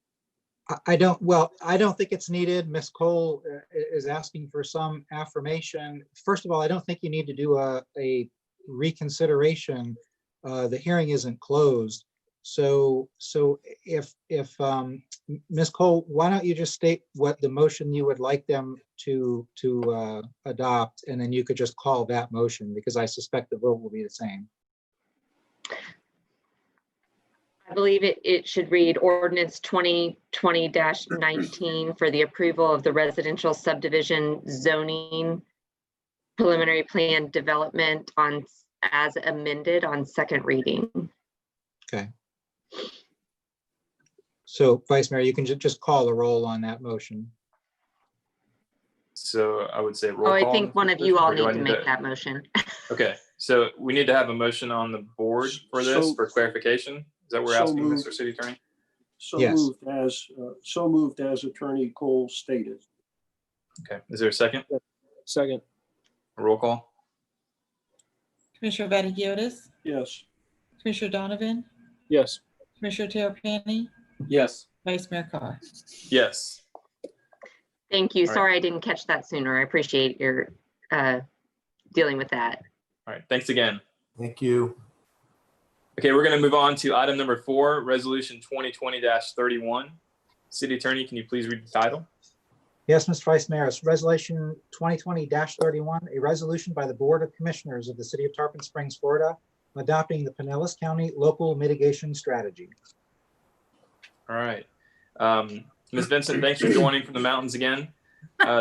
S5: I don't think it's needed. Ms. Cole is asking for some affirmation. First of all, I don't think you need to do a reconsideration. The hearing isn't closed. So if Ms. Cole, why don't you just state what the motion you would like them to adopt, and then you could just call that motion, because I suspect the vote will be the same.
S10: I believe it should read ordinance 2020-19 for the approval of the residential subdivision zoning preliminary plan development as amended on second reading.
S5: Okay. So Vice Mayor, you can just call the roll on that motion.
S1: So I would say roll
S10: Oh,
S1: call.
S10: I think one of you all need to make that motion.
S1: Okay, so we need to have a motion on the board for this for clarification. Is that what we're asking, Mr. City Attorney?
S5: Yes.
S9: So moved as Attorney Cole stated.
S1: Okay, is there a second?
S4: Second.
S1: A roll call?
S3: Commissioner Vaticiotis,
S9: Yes.
S3: Commissioner Donovan,
S4: Yes.
S3: Commissioner Terrapini,
S8: Yes.
S3: Vice Mayor Carr.
S1: Yes.
S10: Thank you.
S1: All right.
S10: Sorry I didn't catch that sooner. I appreciate your dealing with that.
S1: All right, thanks again.
S12: Thank you.
S1: Okay, we're going to move on to item number 4, Resolution 2020-31. City Attorney, can you please read the title?
S5: Yes, Mr. Vice Mayor, it's Resolution 2020-31, a resolution by the Board of Commissioners of the City of Tarpon Springs, Florida, adopting the Pinellas County Local Mitigation Strategy.
S1: All right. Ms. Vincent, thanks for joining from the mountains again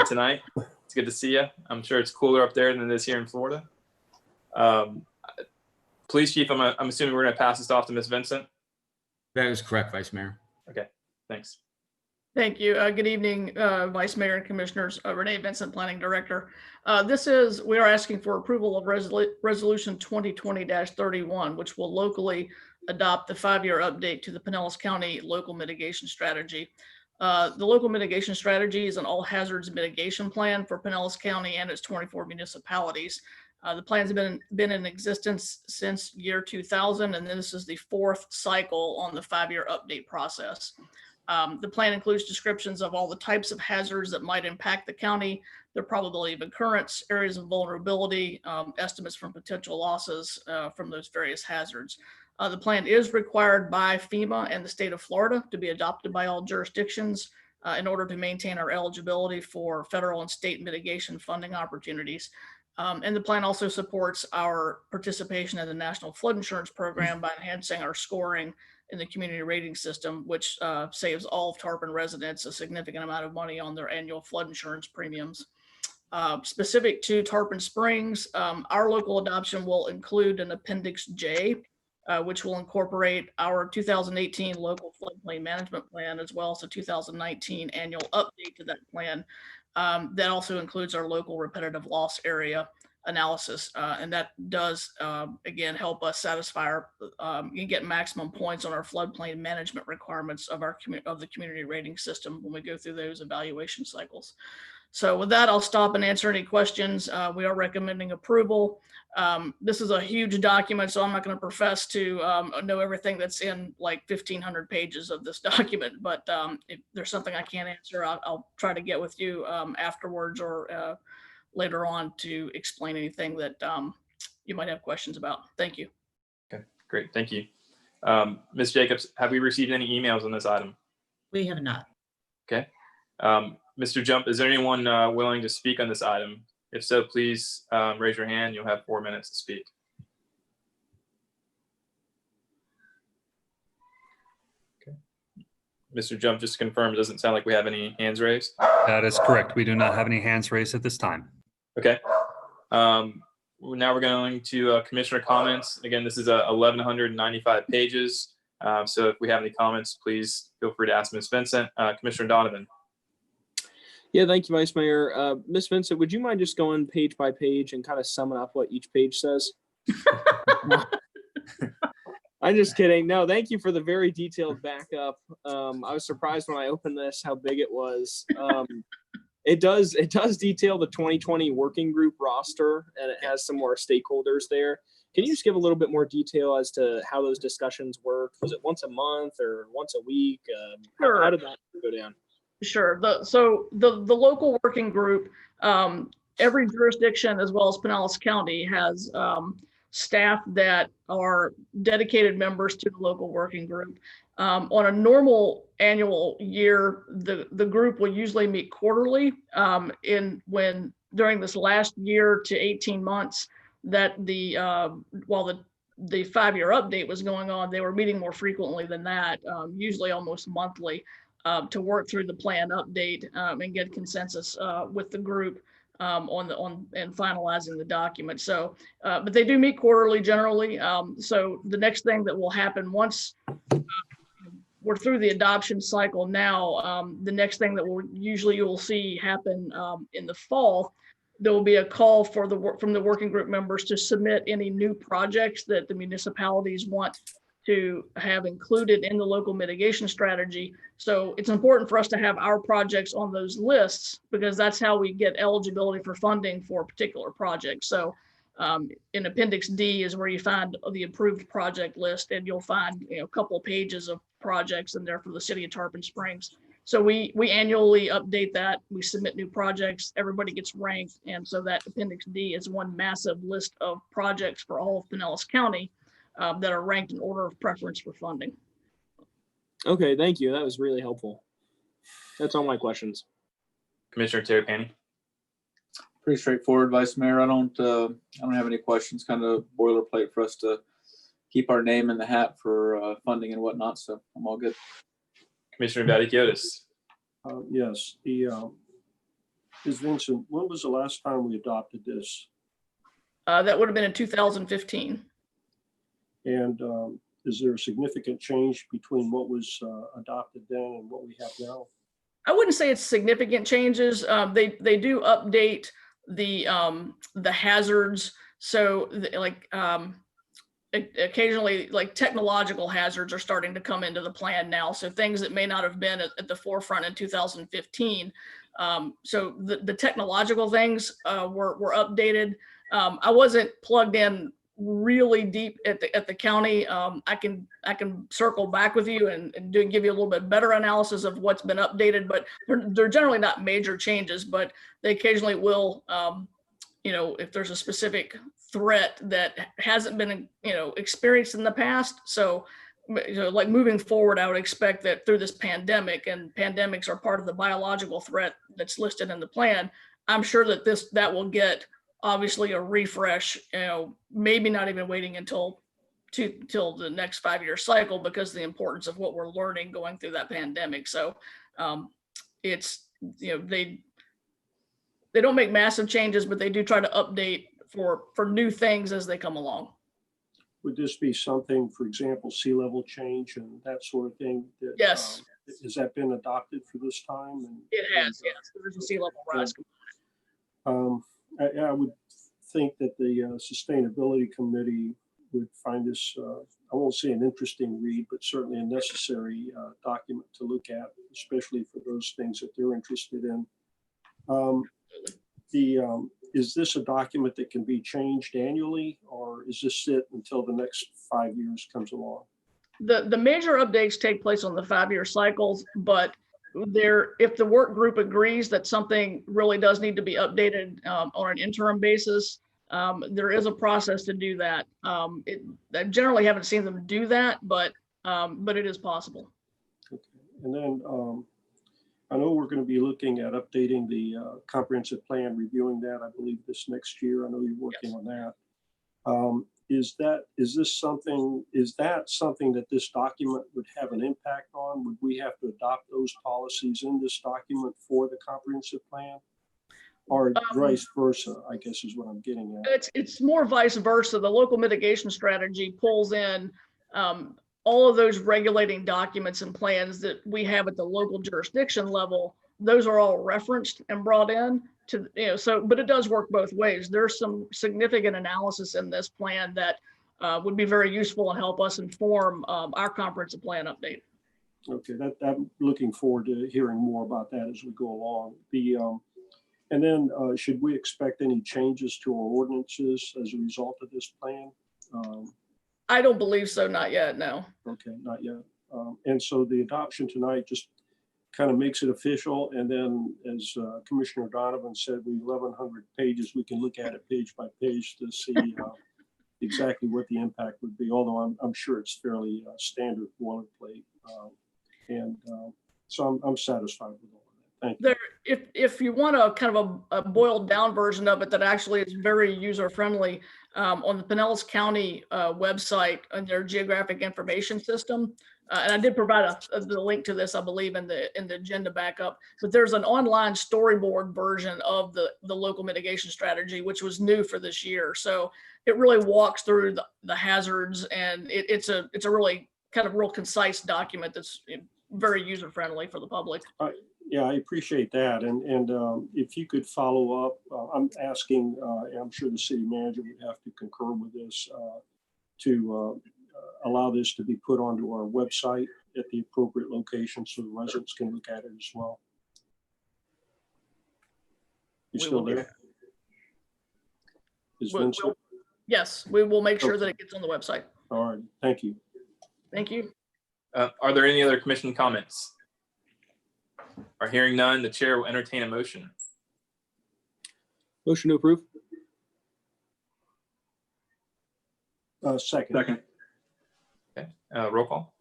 S1: tonight. It's good to see you. I'm sure it's cooler up there than it is here in Florida. Police Chief, I'm assuming we're going to pass this off to Ms. Vincent.
S6: That is correct, Vice Mayor.
S1: Okay, thanks.
S13: Thank you. Good evening, Vice Mayor and Commissioners. Renee Vincent, Planning Director. We are asking for approval of Resolution 2020-31, which will locally adopt the 5-year update to the Pinellas County Local Mitigation Strategy. The Local Mitigation Strategy is an all hazards mitigation plan for Pinellas County and its 24 municipalities. The plan's been in existence since year 2000, and this is the 4th cycle on the 5-year update process. The plan includes descriptions of all the types of hazards that might impact the county, their probability of occurrence, areas of vulnerability, estimates from potential losses from those various hazards. The plan is required by FEMA and the state of Florida to be adopted by all jurisdictions in order to maintain our eligibility for federal and state mitigation funding opportunities. And the plan also supports our participation in the National Flood Insurance Program by enhancing our scoring in the community rating system, which saves all of Tarpon residents a significant amount of money on their annual flood insurance premiums. Specific to Tarpon Springs, our local adoption will include an Appendix J, which will incorporate our 2018 local floodplain management plan, as well as the 2019 annual update to that plan. That also includes our local repetitive loss area analysis, and that does again help us satisfy our and get maximum points on our floodplain management requirements of the community rating system when we go through those evaluation cycles. So with that, I'll stop and answer any questions. We are recommending approval. This is a huge document, so I'm not going to profess to know everything that's in like 1,500 pages of this document, but if there's something I can't answer, I'll try to get with you afterwards or later on to explain anything that you might have questions about. Thank you.
S1: Okay, great. Thank you. Ms. Jacobs, have we received any emails on this item?
S3: We have not.
S1: Okay. Mr. Jump, is there anyone willing to speak on this item? If so, please raise your hand. You'll have 4 minutes to speak. Okay. Mr. Jump, just to confirm, it doesn't sound like we have any hands raised.
S2: That is correct. We do not have any hands raised at this time.
S1: Okay. Now we're going to commissioner comments. Again, this is 1,195 pages. So if we have any comments, please feel free to ask Ms. Vincent. Commissioner Donovan.
S4: Yeah, thank you, Vice Mayor. Ms. Vincent, would you mind just going page by page and kind of summing up what each page says? I'm just kidding. No, thank you for the very detailed backup. I was surprised when I opened this how big it was. It does detail the 2020 working group roster, and it has some more stakeholders there. Can you just give a little bit more detail as to how those discussions work? Was it once a month or once a week?
S13: Sure.
S4: How did that go down?
S13: Sure. So the local working group, every jurisdiction as well as Pinellas County has staff that are dedicated members to the local working group. On a normal annual year, the group will usually meet quarterly. During this last year to 18 months that while the 5-year update was going on, they were meeting more frequently than that, usually almost monthly. To work through the plan update and get consensus with the group and finalizing the document. So, but they do meet quarterly generally. So the next thing that will happen once we're through the adoption cycle now, the next thing that you will see happen in the fall, there will be a call from the working group members to submit any new projects that the municipalities want to have included in the local mitigation strategy. So it's important for us to have our projects on those lists because that's how we get eligibility for funding for a particular project. So in Appendix D is where you find the approved project list, and you'll find a couple of pages of projects in there for the city of Tarpon Springs. So we annually update that. We submit new projects, everybody gets ranked. And so that Appendix D is one massive list of projects for all of Pinellas County that are ranked in order of preference for funding.
S4: Okay, thank you. That was really helpful. That's all my questions.
S1: Commissioner Terry Paney.
S8: Pretty straightforward, Vice Mayor. I don't have any questions. Kind of boilerplate for us to keep our name in the hat for funding and whatnot. So I'm all good.
S1: Commissioner Vaticiotis.
S9: Yes, Ms. Vincent, when was the last time we adopted this?
S13: That would have been in 2015.
S9: And is there a significant change between what was adopted then and what we have now?
S13: I wouldn't say it's significant changes. They do update the hazards. So occasionally like technological hazards are starting to come into the plan now. So things that may not have been at the forefront in 2015. So the technological things were updated. I wasn't plugged in really deep at the county. I can circle back with you and give you a little bit better analysis of what's been updated, but they're generally not major changes, but they occasionally will, if there's a specific threat that hasn't been, experienced in the past. So, like moving forward, I would expect that through this pandemic, and pandemics are part of the biological threat that's listed in the plan, I'm sure that that will get obviously a refresh, maybe not even waiting until the next 5-year cycle because of the importance of what we're learning going through that pandemic. So it's, they don't make massive changes, but they do try to update for new things as they come along.
S9: Would this be something, for example, sea level change and that sort of thing?
S13: Yes.
S9: Has that been adopted for this time?
S13: It has, yes. There's a sea level rise component.
S9: I would think that the Sustainability Committee would find this, I won't say an interesting read, but certainly a necessary document to look at, especially for those things that they're interested in. Is this a document that can be changed annually, or is this it until the next 5 years comes along?
S13: The major updates take place on the 5-year cycles, but if the work group agrees that something really does need to be updated on an interim basis, there is a process to do that. I generally haven't seen them do that, but it is possible.
S9: Okay. And then I know we're going to be looking at updating the comprehensive plan, reviewing that, I believe, this next year. I know you're working on that. Is that something that this document would have an impact on? Would we have to adopt those policies in this document for the comprehensive plan? Or vice versa, I guess is what I'm getting at.
S13: It's more vice versa. The local mitigation strategy pulls in all of those regulating documents and plans that we have at the local jurisdiction level. Those are all referenced and brought in to, but it does work both ways. There's some significant analysis in this plan that would be very useful and help us inform our comprehensive plan update.
S9: Okay, I'm looking forward to hearing more about that as we go along. And then should we expect any changes to our ordinances as a result of this plan?
S13: I don't believe so, not yet, no.
S9: Okay, not yet. And so the adoption tonight just kind of makes it official. And then as Commissioner Donovan said, we 1,100 pages, we can look at it page by page to see exactly what the impact would be, although I'm sure it's fairly standard boilerplate. So I'm satisfied with all of that. Thank you.
S13: If you want a kind of a boiled down version of it that actually is very user friendly, on the Pinellas County website on their geographic information system, and I did provide the link to this, I believe, in the agenda backup. But there's an online storyboard version of the local mitigation strategy, which was new for this year. So it really walks through the hazards, and it's a really kind of real concise document that's very user friendly for the public.
S9: Yeah, I appreciate that. And if you could follow up, I'm asking, and I'm sure the city manager would have to concur with this, to allow this to be put onto our website at the appropriate location so the residents can look at it as well. You still there? Is Vincent?
S13: Yes, we will make sure that it gets on the website.
S9: All right, thank you.
S13: Thank you.
S1: Are there any other commission comments? Are hearing none, the chair will entertain a motion.
S4: Motion to approve.
S9: Second.
S1: Okay, roll call.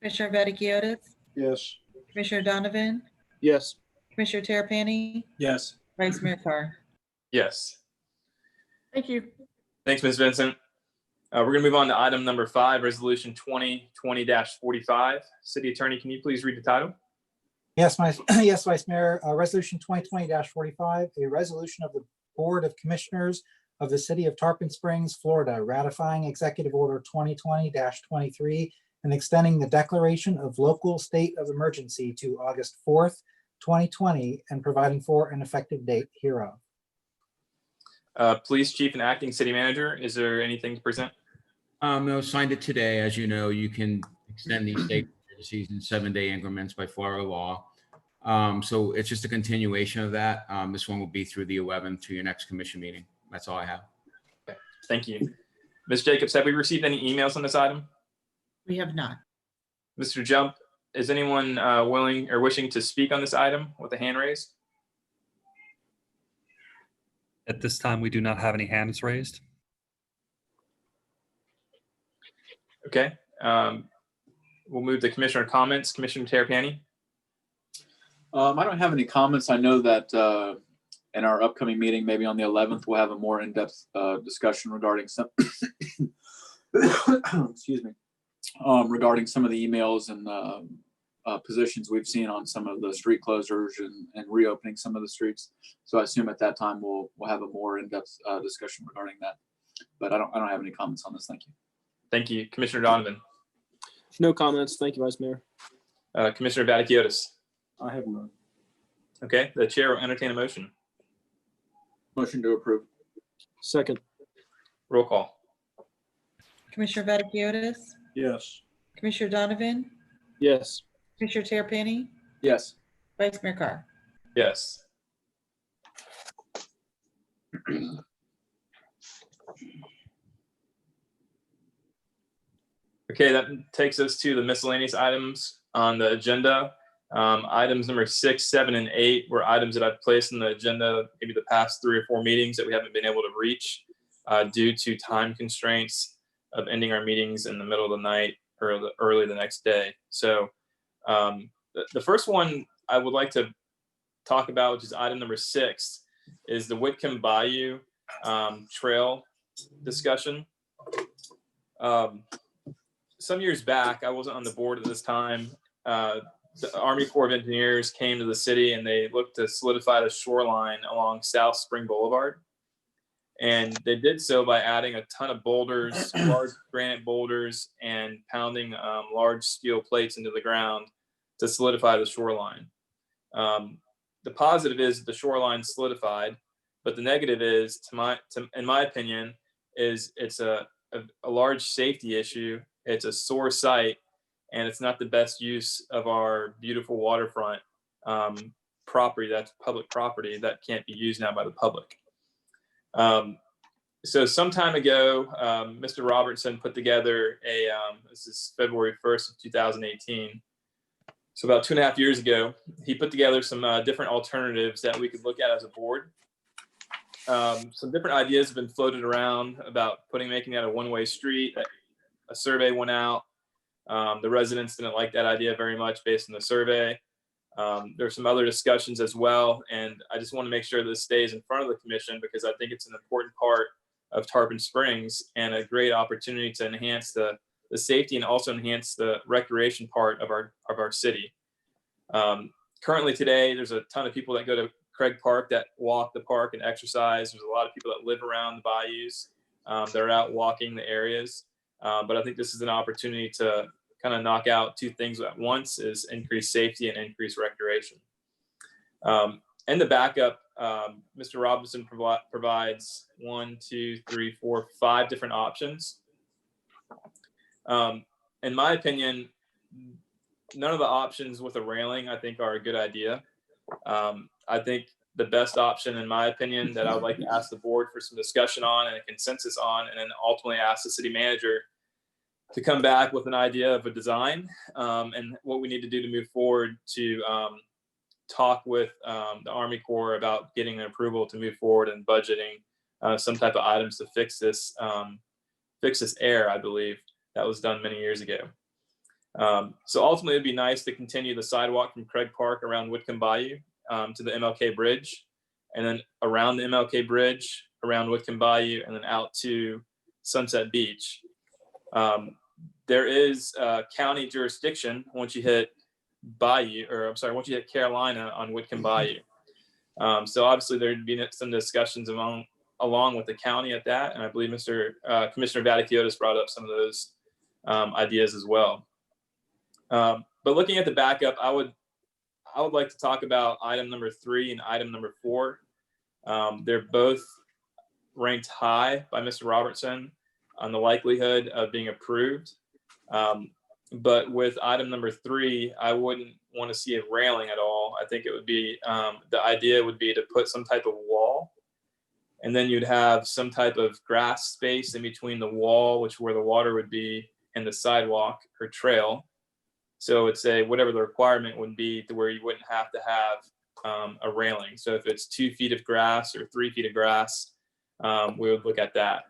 S3: Commissioner Vaticiotis,
S9: Yes.
S3: Commissioner Donovan,
S4: Yes.
S3: Commissioner Terrapini,
S6: Yes.
S3: Vice Mayor Carr.
S1: Yes.
S13: Thank you.
S1: Thanks, Ms. Vincent. We're going to move on to item number 5, Resolution 2020-45. City Attorney, can you please read the title?
S5: Yes, yes, Vice Mayor. Resolution 2020-45, a resolution of the Board of Commissioners of the City of Tarpon Springs, Florida, ratifying Executive Order 2020-23 and extending the declaration of local state of emergency to August 4th, 2020, and providing for an effective date hereof.
S1: Police Chief and Acting City Manager, is there anything to present?
S6: No, signed it today. As you know, you can extend these state emergencies in 7-day increments by Florida law. So it's just a continuation of that. This one will be through the 11th to your next commission meeting. That's all I have.
S1: Okay, thank you. Ms. Jacobs, have we received any emails on this item?
S3: We have not.
S1: Mr. Jump, is anyone willing or wishing to speak on this item with a hand raised?
S2: At this time, we do not have any hands raised.
S1: Okay. We'll move to commissioner comments. Commissioner Terrapini.
S8: I don't have any comments. I know that in our upcoming meeting, maybe on the 11th, we'll have a more in-depth discussion regarding some, excuse me, regarding some of the emails and positions we've seen on some of the street closures and reopening some of the streets. So I assume at that time we'll have a more in-depth discussion regarding that. But I don't have any comments on this. Thank you.
S1: Thank you. Commissioner Donovan.
S4: No comments. Thank you, Vice Mayor.
S1: Commissioner Vaticiotis.
S9: I have none.
S1: Okay, the chair will entertain a motion.
S8: Motion to approve.
S4: Second.
S1: Roll call.
S3: Commissioner Vaticiotis,
S9: Yes.
S3: Commissioner Donovan,
S4: Yes.
S3: Commissioner Terrapini,
S8: Yes.
S3: Vice Mayor Carr.
S1: Yes. Okay, that takes us to the miscellaneous items on the agenda. Items number 6, 7, and 8 were items that I've placed on the agenda maybe the past 3 or 4 meetings that we haven't been able to reach due to time constraints of ending our meetings in the middle of the night or early the next day. So the first one I would like to talk about, which is item number 6, is the Whitcomb Bayou trail discussion. Some years back, I wasn't on the board at this time. The Army Corps of Engineers came to the city and they looked to solidify the shoreline along South Spring Boulevard. And they did so by adding a ton of boulders, large granite boulders, and pounding large steel plates into the ground to solidify the shoreline. The positive is the shoreline solidified, but the negative is, in my opinion, is it's a large safety issue. It's a sore site, and it's not the best use of our beautiful waterfront property. That's public property that can't be used now by the public. So some time ago, Mr. Robertson put together this is February 1st of 2018. So about 2.5 years ago, he put together some different alternatives that we could look at as a board. Some different ideas have been floated around about making that a one-way street. A survey went out. The residents didn't like that idea very much based on the survey. There's some other discussions as well, and I just want to make sure this stays in front of the commission because I think it's an important part of Tarpon Springs and a great opportunity to enhance the safety and also enhance the recreation part of our city. Currently today, there's a ton of people that go to Craig Park that walk the park and exercise. There's a lot of people that live around the bayous that are out walking the areas. But I think this is an opportunity to kind of knock out 2 things at once: is increased safety and increased recreation. In the backup, Mr. Robinson provides 1, 2, 3, 4, 5 different options. In my opinion, none of the options with a railing I think are a good idea. I think the best option, in my opinion, that I would like to ask the board for some discussion on and a consensus on, and then ultimately ask the city manager to come back with an idea of a design and what we need to do to move forward to talk with the Army Corps about getting an approval to move forward and budgeting some type of items to fix this error, I believe, that was done many years ago. So ultimately, it'd be nice to continue the sidewalk from Craig Park around Whitcomb Bayou to the MLK Bridge, and then around the MLK Bridge, around Whitcomb Bayou, and then out to Sunset Beach. There is county jurisdiction once you hit Bayou, or I'm sorry, once you hit Carolina on Whitcomb Bayou. So obviously there'd be some discussions along with the county at that, and I believe Commissioner Vaticiotis brought up some of those ideas as well. But looking at the backup, I would like to talk about item number 3 and item number 4. They're both ranked high by Mr. Robertson on the likelihood of being approved. But with item number 3, I wouldn't want to see a railing at all. I think it would be, the idea would be to put some type of wall, and then you'd have some type of grass space in between the wall, which where the water would be, and the sidewalk or trail. So it's whatever the requirement would be to where you wouldn't have to have a railing. So if it's 2 feet of grass or 3 feet of grass, we would look at that.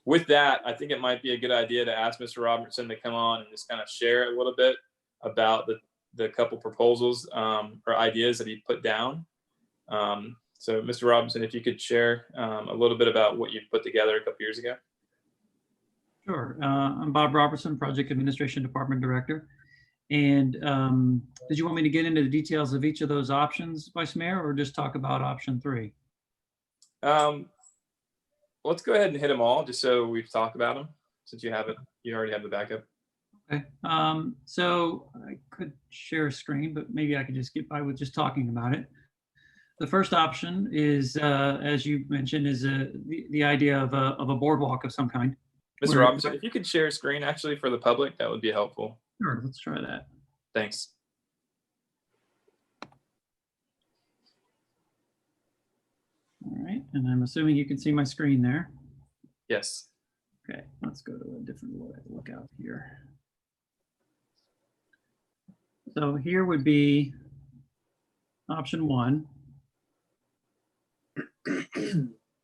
S1: With that, I think it might be a good idea to ask Mr. Robertson to come on and just kind of share a little bit about the couple proposals or ideas that he put down. So Mr. Robertson, if you could share a little bit about what you put together a couple years ago.
S14: Sure. I'm Bob Robertson, Project Administration Department Director. And did you want me to get into the details of each of those options, Vice Mayor, or just talk about option 3?
S1: Let's go ahead and hit them all, just so we've talked about them, since you already have the backup.
S14: Okay. So I could share a screen, but maybe I could just get by with just talking about it. The first option is, as you mentioned, is the idea of a boardwalk of some kind.
S1: Mr. Robinson, if you could share a screen actually for the public, that would be helpful.
S14: Sure, let's try that.
S1: Thanks.
S14: All right. and I'm assuming you can see my screen there.
S1: Yes.
S14: Okay, let's go to a different lookout here. So here would be option 1,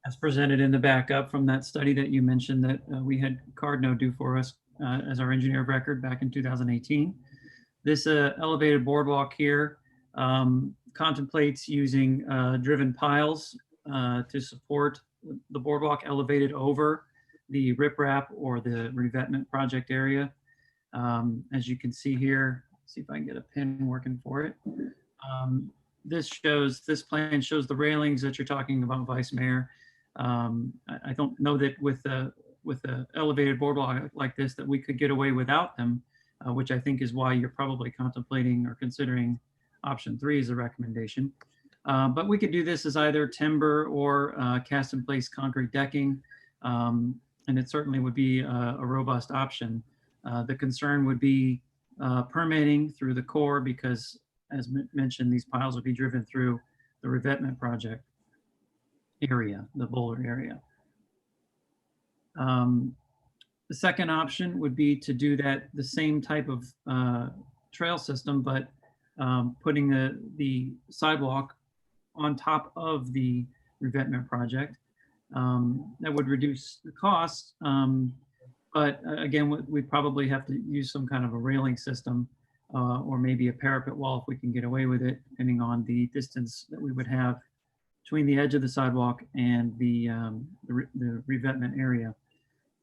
S14: as presented in the backup from that study that you mentioned that we had Cardno do for us as our engineer of record back in 2018. This elevated boardwalk here contemplates using driven piles to support the boardwalk elevated over the riprap or the revetment project area. As you can see here, see if I can get a pin working for it. This plan shows the railings that you're talking about, Vice Mayor. I don't know that with the elevated boardwalk like this that we could get away without them, which I think is why you're probably contemplating or considering option 3 as a recommendation. But we could do this as either timber or cast in place concrete decking. And it certainly would be a robust option. The concern would be permitting through the Corps because, as mentioned, these piles would be driven through the revetment project area, the boulder area. The second option would be to do that the same type of trail system, but putting the sidewalk on top of the revetment project. That would reduce the cost, but again, we'd probably have to use some kind of a railing system or maybe a parapet wall if we can get away with it, depending on the distance that we would have between the edge of the sidewalk and the revetment area.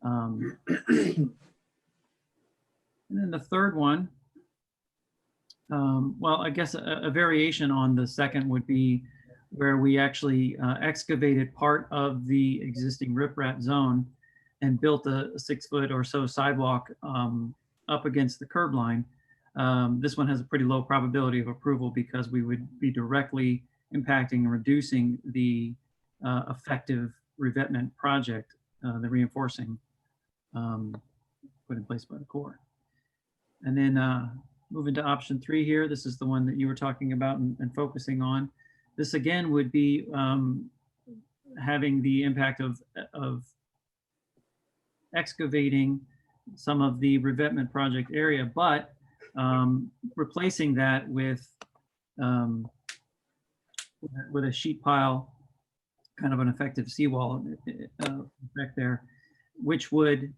S14: And then the third one, well, I guess a variation on the second would be where we actually excavated part of the existing riprap zone and built a 6-foot or so sidewalk up against the curb line. This one has a pretty low probability of approval because we would be directly impacting and reducing the effective revetment project, the reinforcing put in place by the Corps. And then moving to option 3 here, this is the one that you were talking about and focusing on. This again would be having the impact of excavating some of the revetment project area, but replacing that with a sheet pile, kind of an effective seawall effect there, which would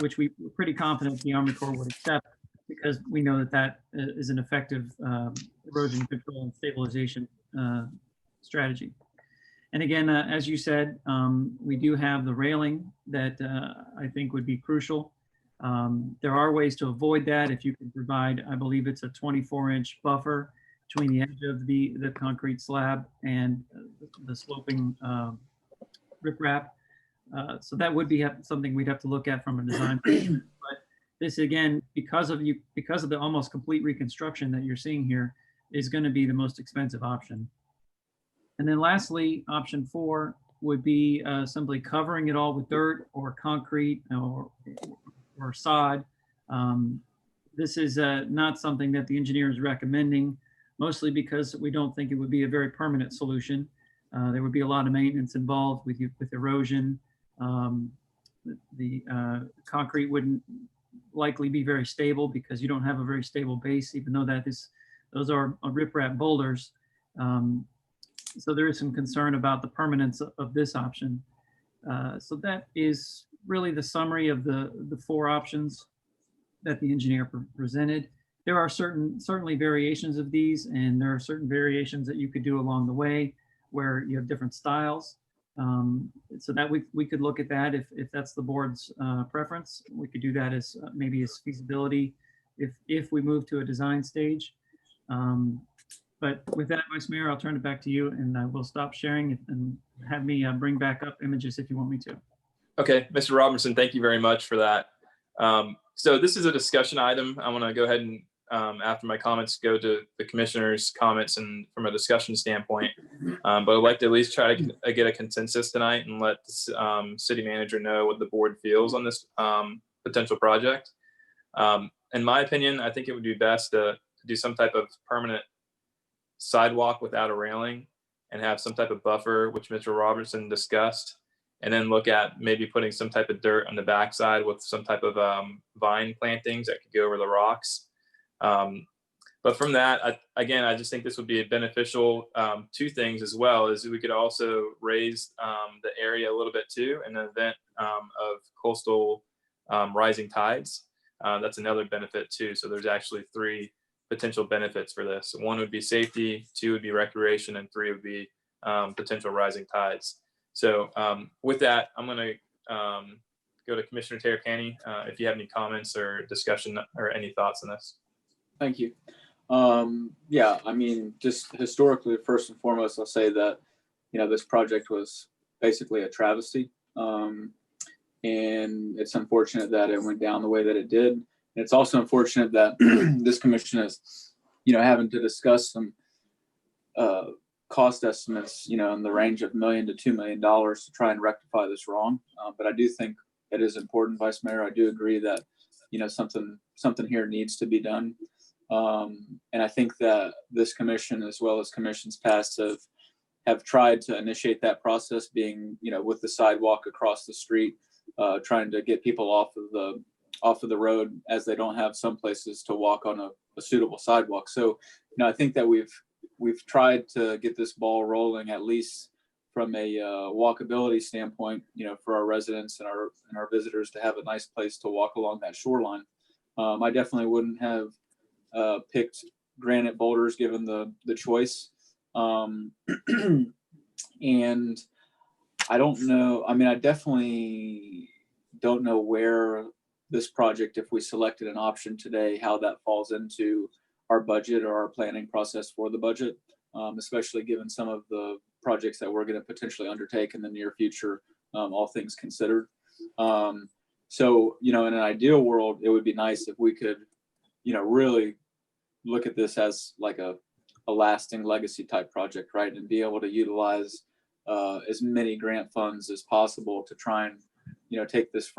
S14: which we're pretty confident the Army Corps would accept because we know that that is an effective erosion control and stabilization strategy. And again, as you said, we do have the railing that I think would be crucial. There are ways to avoid that if you can provide, I believe it's a 24-inch buffer between the edge of the concrete slab and the sloping riprap. So that would be something we'd have to look at from a design perspective. But this again, because of the almost complete reconstruction that you're seeing here, is going to be the most expensive option. And then lastly, option 4 would be simply covering it all with dirt or concrete or sod. This is not something that the engineer is recommending, mostly because we don't think it would be a very permanent solution. There would be a lot of maintenance involved with erosion. The concrete wouldn't likely be very stable because you don't have a very stable base, even though those are riprap boulders. So there is some concern about the permanence of this option. So that is really the summary of the 4 options that the engineer presented. There are certainly variations of these, and there are certain variations that you could do along the way where you have different styles. So that we could look at that if that's the board's preference. We could do that as maybe as feasibility if we move to a design stage. But with that, Vice Mayor, I'll turn it back to you, and I will stop sharing and have me bring back up images if you want me to.
S1: Okay, Mr. Robertson, thank you very much for that. So this is a discussion item. I want to go ahead and, after my comments, go to the commissioner's comments and from a discussion standpoint. But I'd like to at least try to get a consensus tonight and let the city manager know what the board feels on this potential project. In my opinion, I think it would be best to do some type of permanent sidewalk without a railing and have some type of buffer, which Mr. Robertson discussed, and then look at maybe putting some type of dirt on the backside with some type of vine plantings that could go over the rocks. But from that, again, I just think this would be beneficial. Two things as well is we could also raise the area a little bit too in the event of coastal rising tides. That's another benefit too. So there's actually 3 potential benefits for this. 1 would be safety, 2 would be recreation, and 3 would be potential rising tides. So with that, I'm going to go to Commissioner Terracani if you have any comments or discussion or any thoughts on this.
S8: Thank you. Yeah, I mean, just historically, first and foremost, I'll say that, this project was basically a travesty. And it's unfortunate that it went down the way that it did. And it's also unfortunate that this commission is, having to discuss some cost estimates, in the range of $1 million to $2 million to try and rectify this wrong. But I do think it is important, Vice Mayor. I do agree that, something here needs to be done. And I think that this commission, as well as commissions past, have tried to initiate that process, being, with the sidewalk across the street, trying to get people off of the road, as they don't have some places to walk on a suitable sidewalk. So, I think that we've tried to get this ball rolling, at least from a walkability standpoint, for our residents and our visitors to have a nice place to walk along that shoreline. I definitely wouldn't have picked granite boulders given the choice. And I don't know, I definitely don't know where this project, if we selected an option today, how that falls into our budget or our planning process for the budget, especially given some of the projects that we're going to potentially undertake in the near future, all things considered. So, in an ideal world, it would be nice if we could, really look at this as like a lasting legacy type project, right? And be able to utilize as many grant funds as possible to try and, take this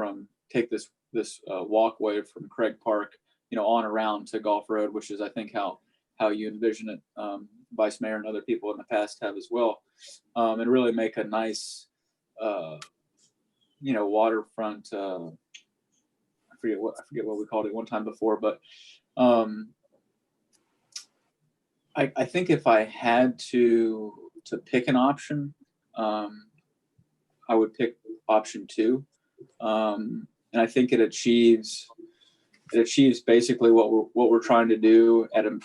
S8: walkway from Craig Park, on around to Golf Road, which is, I think, how you envision it, Vice Mayor and other people in the past have as well, and really make a nice, waterfront. I forget what we called it one time before, but I think if I had to pick an option, I would pick option 2, and I think it achieves basically what we're trying to do at a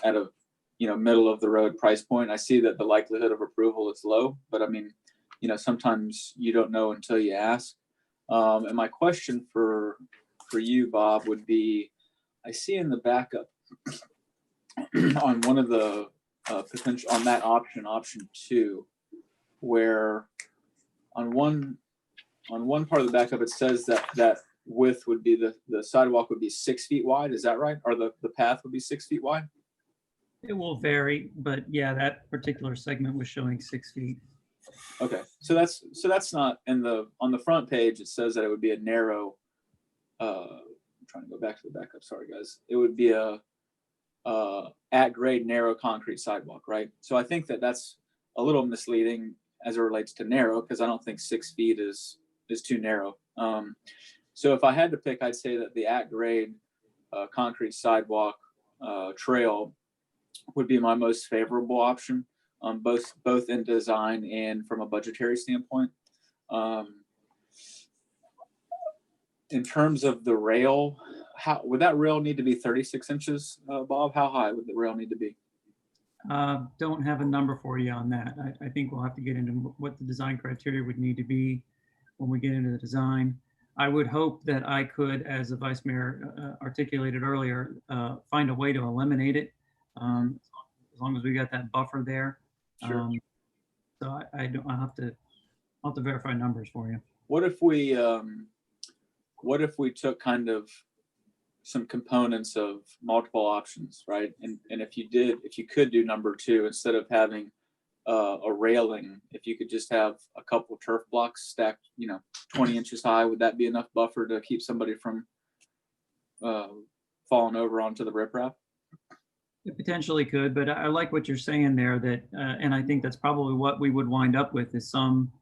S8: middle of the road price point. I see that the likelihood of approval is low, but sometimes you don't know until you ask. And my question for you, Bob, would be, I see in the backup on one of the potential, on that option 2, where on one part of the backup it says that width would be the sidewalk would be 6 feet wide. Is that right? Or the path would be 6 feet wide?
S14: It will vary, but yeah, that particular segment was showing 6 feet.
S8: Okay, so that's not on the front page. It says that it would be a narrow. I'm trying to go back to the backup. Sorry, guys. It would be a at grade narrow concrete sidewalk, right? So I think that that's a little misleading as it relates to narrow, because I don't think 6 feet is too narrow. So if I had to pick, I'd say that the at grade concrete sidewalk trail would be my most favorable option, both in design and from a budgetary standpoint. In terms of the rail, how would that rail need to be? 36 inches, Bob? How high would the rail need to be?
S14: Don't have a number for you on that. I think we'll have to get into what the design criteria would need to be when we get into the design. I would hope that I could, as the Vice Mayor articulated earlier, find a way to eliminate it, as long as we got that buffer there.
S8: Sure.
S14: So I'll have to verify numbers for you.
S8: What if we took kind of some components of multiple options, right? And if you could do number 2, instead of having a railing, if you could just have a couple turf blocks stacked, 20 inches high, would that be enough buffer to keep somebody from falling over onto the riprap?
S14: It potentially could, but I like what you're saying there that, and I think that's probably what we would wind up with is some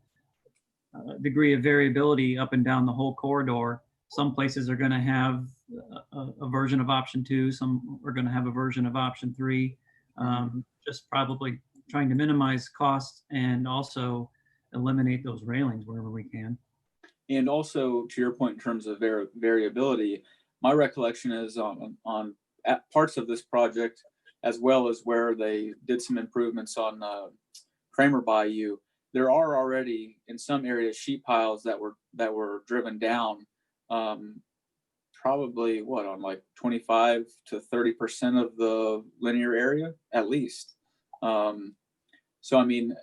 S14: degree of variability up and down the whole corridor. Some places are going to have a version of option 2, some are going to have a version of option 3, just probably trying to minimize costs and also eliminate those railings wherever we can.
S8: And also to your point in terms of variability, my recollection is on at parts of this project, as well as where they did some improvements on Kramer Bayou, there are already in some areas sheet piles that were driven down, probably on like 25 to 30% of the linear area at least. So I mean,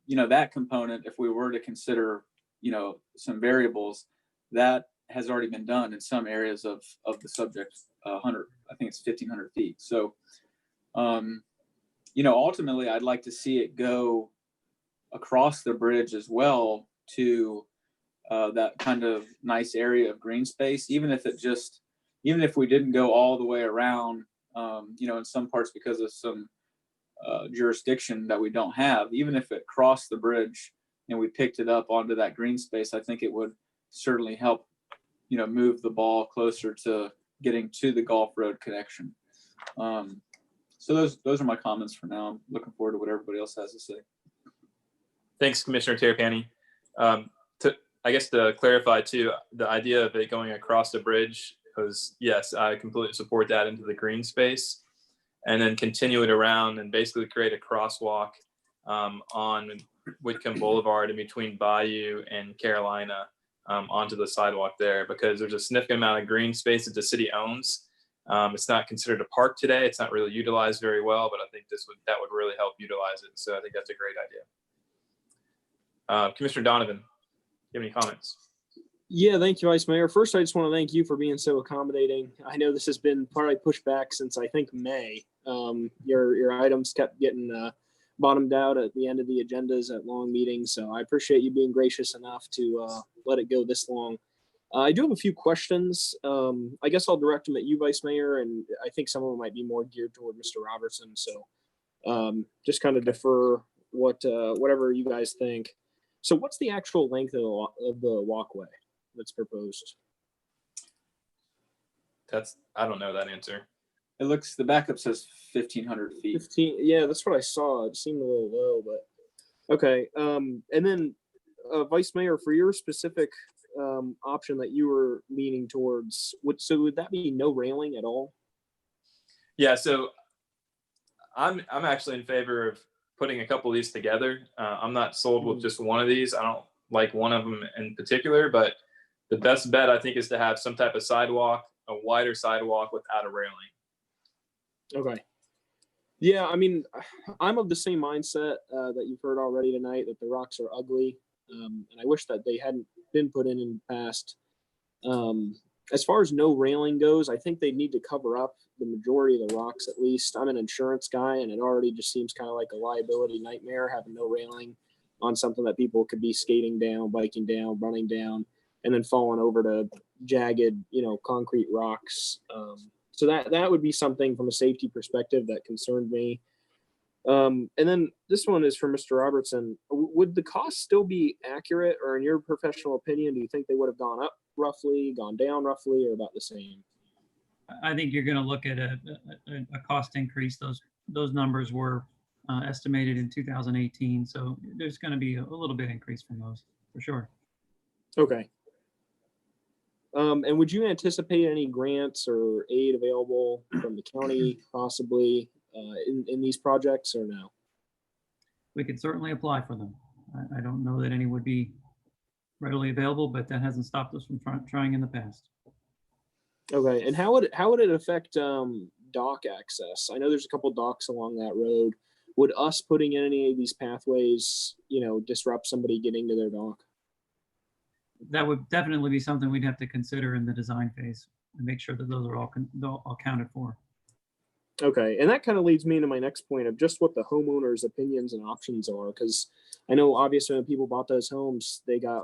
S8: that component, if we were to consider, some variables, that has already been done in some areas of the subject 100, I think it's 1,500 feet. So, ultimately, I'd like to see it go across the bridge as well to that kind of nice area of green space, even if we didn't go all the way around, in some parts because of some jurisdiction that we don't have, even if it crossed the bridge and we picked it up onto that green space, I think it would certainly help, move the ball closer to getting to the Gulf Road connection. So those are my comments for now. I'm looking forward to what everybody else has to say.
S1: Thanks, Commissioner Terrapini. I guess to clarify too, the idea of it going across the bridge was, yes, I completely support that into the green space, and then continue it around and basically create a crosswalk on Whitcomb Boulevard in between Bayou and Carolina onto the sidewalk there, because there's a significant amount of green space that the city owns. It's not considered a park today. It's not really utilized very well, but I think that would really help utilize it. So I think that's a great idea. Commissioner Donovan, do you have any comments?
S4: Yeah, thank you, Vice Mayor. First, I just want to thank you for being so accommodating. I know this has been probably pushed back since I think May. Your items kept getting bottomed out at the end of the agendas at long meetings, so I appreciate you being gracious enough to let it go this long. I do have a few questions. I guess I'll direct them at you, Vice Mayor, and I think some of them might be more geared toward Mr. Robertson. So just kind of defer whatever you guys think. So what's the actual length of the walkway that's proposed?
S1: I don't know that answer.
S8: The backup says 1,500 feet.
S4: 15, yeah, that's what I saw. It seemed a little low, but okay. And then Vice Mayor, for your specific option that you were leaning towards, would that be no railing at all?
S1: Yeah, so I'm actually in favor of putting a couple of these together. I'm not sold with just one of these. I don't like one of them in particular, but the best bet I think is to have some type of sidewalk, a wider sidewalk without a railing.
S4: Okay. Yeah, I mean, I'm of the same mindset that you've heard already tonight, that the rocks are ugly, and I wish that they hadn't been put in the past. As far as no railing goes, I think they need to cover up the majority of the rocks at least. I'm an insurance guy, and it already just seems kind of like a liability nightmare having no railing on something that people could be skating down, biking down, running down, and then falling over to jagged, concrete rocks. So that would be something from a safety perspective that concerned me. And then this one is for Mr. Robertson. Would the cost still be accurate, or in your professional opinion, do you think they would have gone up roughly, gone down roughly, or about the same?
S14: I think you're going to look at a cost increase. Those numbers were estimated in 2018, so there's going to be a little bit increase from those for sure.
S4: Okay. And would you anticipate any grants or aid available from the county possibly in these projects, or no?
S14: We could certainly apply for them. I don't know that any would be readily available, but that hasn't stopped us from trying in the past.
S4: Okay, and how would it affect dock access? I know there's a couple docks along that road. Would us putting in any of these pathways, disrupt somebody getting to their dock?
S14: That would definitely be something we'd have to consider in the design phase and make sure that those are all accounted for.
S4: Okay, and that kind of leads me to my next point of just what the homeowners' opinions and options are, because I know obviously when people bought those homes, they got,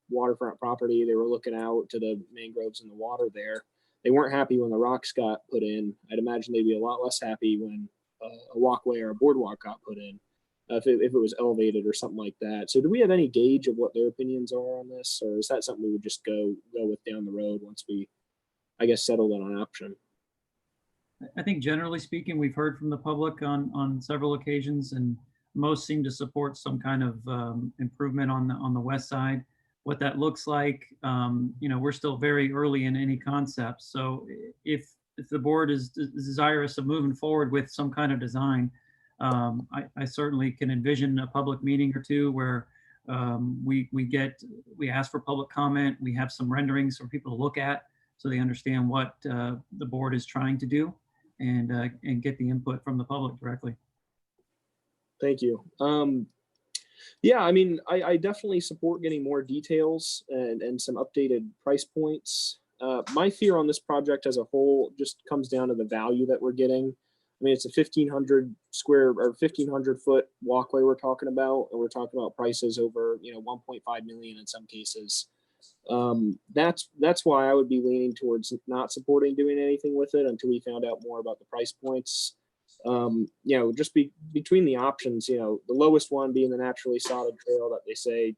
S4: waterfront property. They were looking out to the mangroves and the water there. they weren't happy when the rocks got put in. I'd imagine they'd be a lot less happy when a walkway or a boardwalk got put in, if it was elevated or something like that. So do we have any gauge of what their opinions are on this, or is that something we would just go with down the road once we, I guess, settled on an option?
S14: I think generally speaking, we've heard from the public on several occasions, and most seem to support some kind of improvement on the west side. What that looks like, we're still very early in any concept. So if the board is desirous of moving forward with some kind of design, I certainly can envision a public meeting or two where we ask for public comment. We have some renderings for people to look at so they understand what the board is trying to do, and get the input from the public directly.
S4: Thank you. Yeah, I mean, I definitely support getting more details and some updated price points. My fear on this project as a whole just comes down to the value that we're getting. I mean, it's a 1,500 foot walkway we're talking about, and we're talking about prices over, 1.5 million in some cases. That's why I would be leaning towards not supporting doing anything with it until we found out more about the price points. Just between the options, the lowest one being the naturally sodded trail that they say,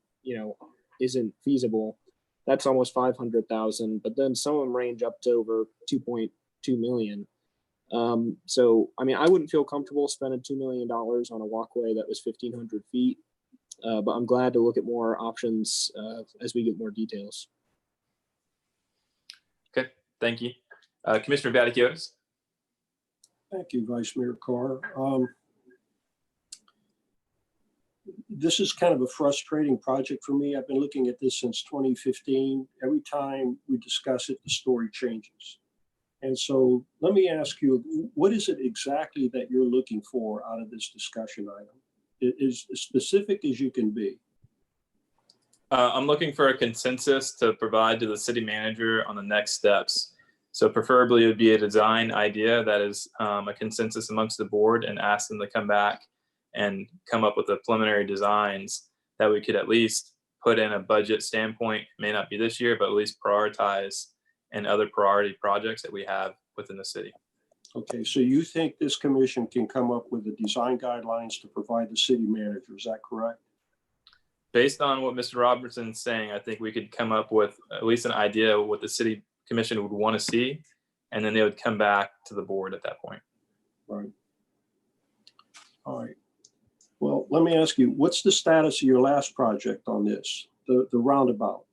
S4: isn't feasible. That's almost 500,000, but then some of them range up to over 2.2 million. So, I mean, I wouldn't feel comfortable spending $2 million on a walkway that was 1,500 feet. But I'm glad to look at more options as we get more details.
S1: Okay, thank you. Commissioner Vaticiotis.
S9: Thank you, Vice Mayor Carr. This is kind of a frustrating project for me. I've been looking at this since 2015. Every time we discuss it, the story changes. And so let me ask you, what is it exactly that you're looking for out of this discussion item? It is as specific as you can be.
S1: I'm looking for a consensus to provide to the city manager on the next steps. So preferably it would be a design idea that is a consensus amongst the board, and ask them to come back and come up with the preliminary designs that we could at least put in a budget standpoint. May not be this year, but at least prioritize and other priority projects that we have within the city.
S9: Okay, so you think this commission can come up with the design guidelines to provide the city manager, is that correct?
S1: Based on what Mr. Robertson's saying, I think we could come up with at least an idea of what the city commission would want to see, and then they would come back to the board at that point.
S9: Right. All right. Well, let me ask you, what's the status of your last project on this, the roundabout?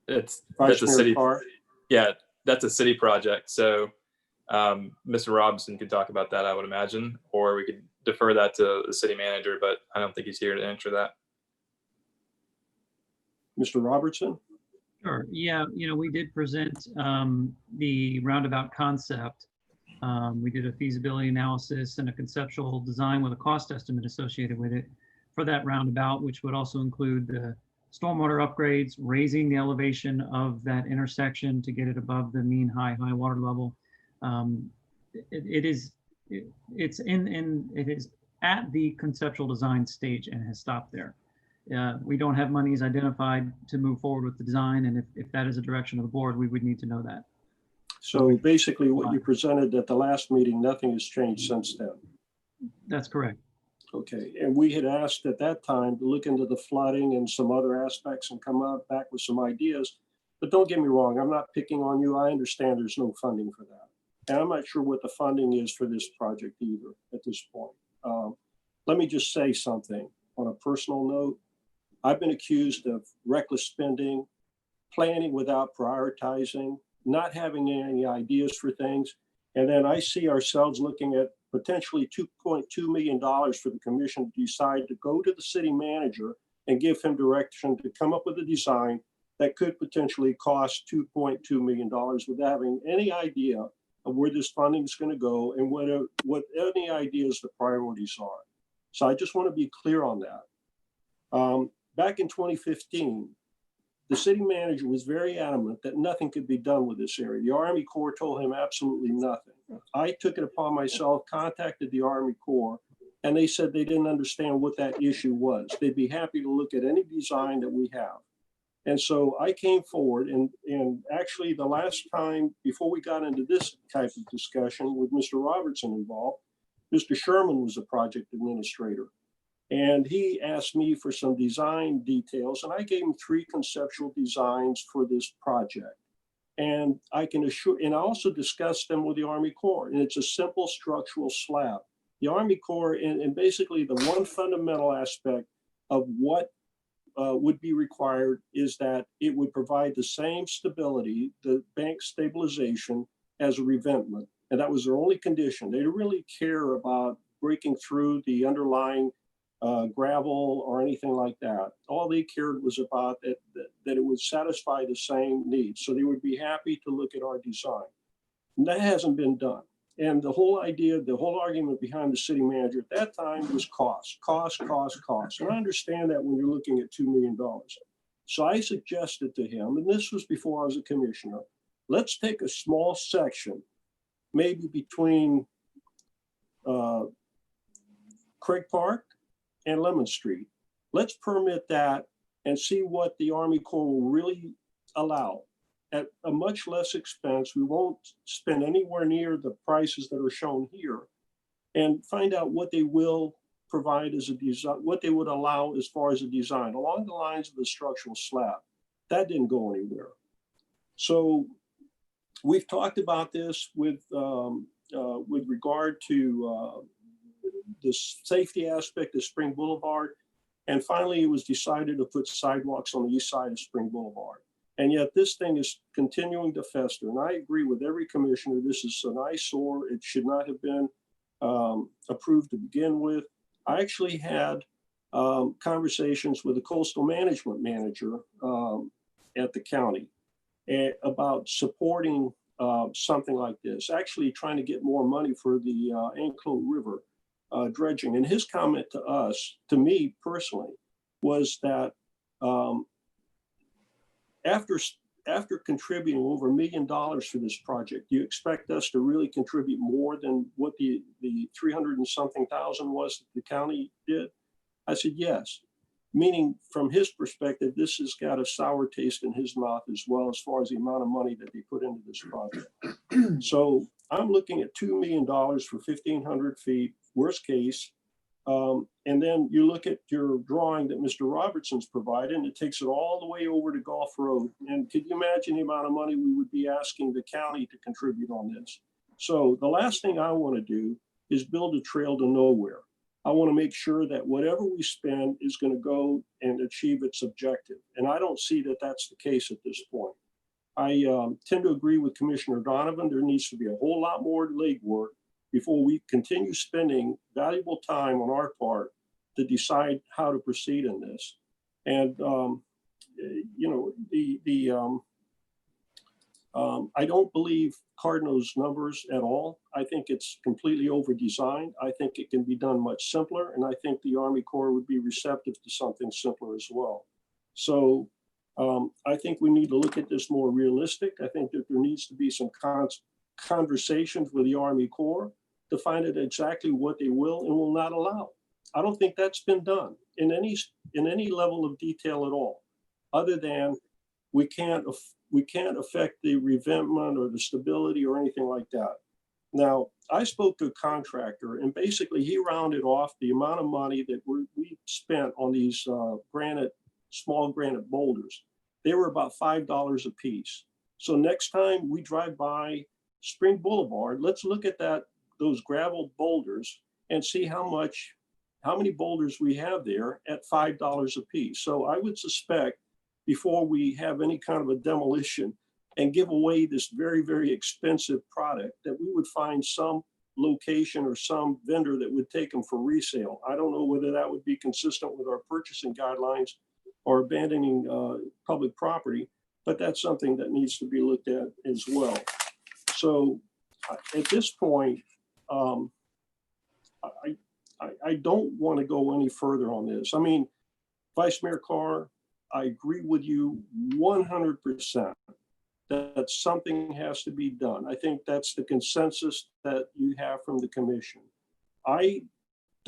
S1: That's a city. Yeah, that's a city project. So Mr. Robinson could talk about that, I would imagine, or we could defer that to the city manager, but I don't think he's here to answer that.
S9: Mr. Robertson?
S14: Sure. Yeah, we did present the roundabout concept. We did a feasibility analysis and a conceptual design with a cost estimate associated with it for that roundabout, which would also include the stormwater upgrades, raising the elevation of that intersection to get it above the mean high water level. It is at the conceptual design stage and has stopped there. We don't have monies identified to move forward with the design, and if that is a direction of the board, we would need to know that.
S9: So basically what you presented at the last meeting, nothing has changed since then.
S14: That's correct.
S9: Okay, and we had asked at that time to look into the flooding and some other aspects and come out back with some ideas. But don't get me wrong, I'm not picking on you. I understand there's no funding for that. And I'm not sure what the funding is for this project either at this point. Let me just say something on a personal note. I've been accused of reckless spending, planning without prioritizing, not having any ideas for things. And then I see ourselves looking at potentially $2.2 million for the commission to decide to go to the city manager and give him direction to come up with a design that could potentially cost $2.2 million without having any idea of where this funding is going to go and what any ideas the priorities are. So I just want to be clear on that. Back in 2015, the city manager was very adamant that nothing could be done with this area. The Army Corps told him absolutely nothing. I took it upon myself, contacted the Army Corps, And they said they didn't understand what that issue was. They'd be happy to look at any design that we have. And so I came forward, and actually the last time before we got into this type of discussion with Mr. Robertson involved, Mr. Sherman was a project administrator. And he asked me for some design details, and I gave him 3 conceptual designs for this project. And I can assure, and I also discussed them with the Army Corps, and it's a simple structural slab. The Army Corps, and basically the one fundamental aspect of what would be required is that it would provide the same stability, the bank stabilization, as a revetment. And that was their only condition. They didn't really care about breaking through the underlying gravel or anything like that. All they cared was about that it would satisfy the same needs. So they would be happy to look at our design. And that hasn't been done. And the whole idea, the whole argument behind the city manager at that time was cost. And I understand that when you're looking at $2 million. So I suggested to him, and this was before I was a commissioner, let's take a small section, maybe between Craig Park and Lemon Street. Let's permit that and see what the Army Corps will really allow at a much less expense. We won't spend anywhere near the prices that are shown here, and find out what they will provide as a design, what they would allow as far as a design along the lines of the structural slab. That didn't go anywhere. So we've talked about this with regard to the safety aspect of Spring Boulevard. And finally, it was decided to put sidewalks on the east side of Spring Boulevard. And yet this thing is continuing to fester. And I agree with every commissioner, this is an eyesore. It should not have been approved to begin with. I actually had conversations with the coastal management manager at the county about supporting something like this, actually trying to get more money for the Anclote River dredging. And his comment to us, to me personally, was that after contributing over $1 million for this project, do you expect us to really contribute more than what the 300 and something thousand was that the county did? I said, yes. Meaning from his perspective, this has got a sour taste in his mouth as well, as far as the amount of money that they put into this project. So I'm looking at $2 million for 1,500 feet, worst case. And then you look at your drawing that Mr. Robertson's provided, and it takes it all the way over to Gulf Road. And could you imagine the amount of money we would be asking the county to contribute on this? So the last thing I want to do is build a trail to nowhere. I want to make sure that whatever we spend is going to go and achieve its objective. And I don't see that that's the case at this point. I tend to agree with Commissioner Donovan. There needs to be a whole lot more legwork before we continue spending valuable time on our part to decide how to proceed in this. And, you know, I don't believe Cardinal's numbers at all. I think it's completely over-designed. I think it can be done much simpler, and I think the Army Corps would be receptive to something simpler as well. So I think we need to look at this more realistic. I think that there needs to be some conversations with the Army Corps to find out exactly what they will and will not allow. I don't think that's been done in any level of detail at all, other than we can't affect the revetment or the stability or anything like that. Now, I spoke to a contractor, and basically he rounded off the amount of money that we spent on these small granite boulders. They were about $5 a piece. So next time we drive by Spring Boulevard, let's look at those gravel boulders and see how many boulders we have there at $5 a piece. So I would suspect, before we have any kind of a demolition and give away this very, very expensive product, that we would find some location or some vendor that would take them for resale. I don't know whether that would be consistent with our purchasing guidelines or abandoning public property, but that's something that needs to be looked at as well. So at this point, I don't want to go any further on this. I mean, Vice Mayor Carr, I agree with you 100% that something has to be done. I think that's the consensus that you have from the commission. I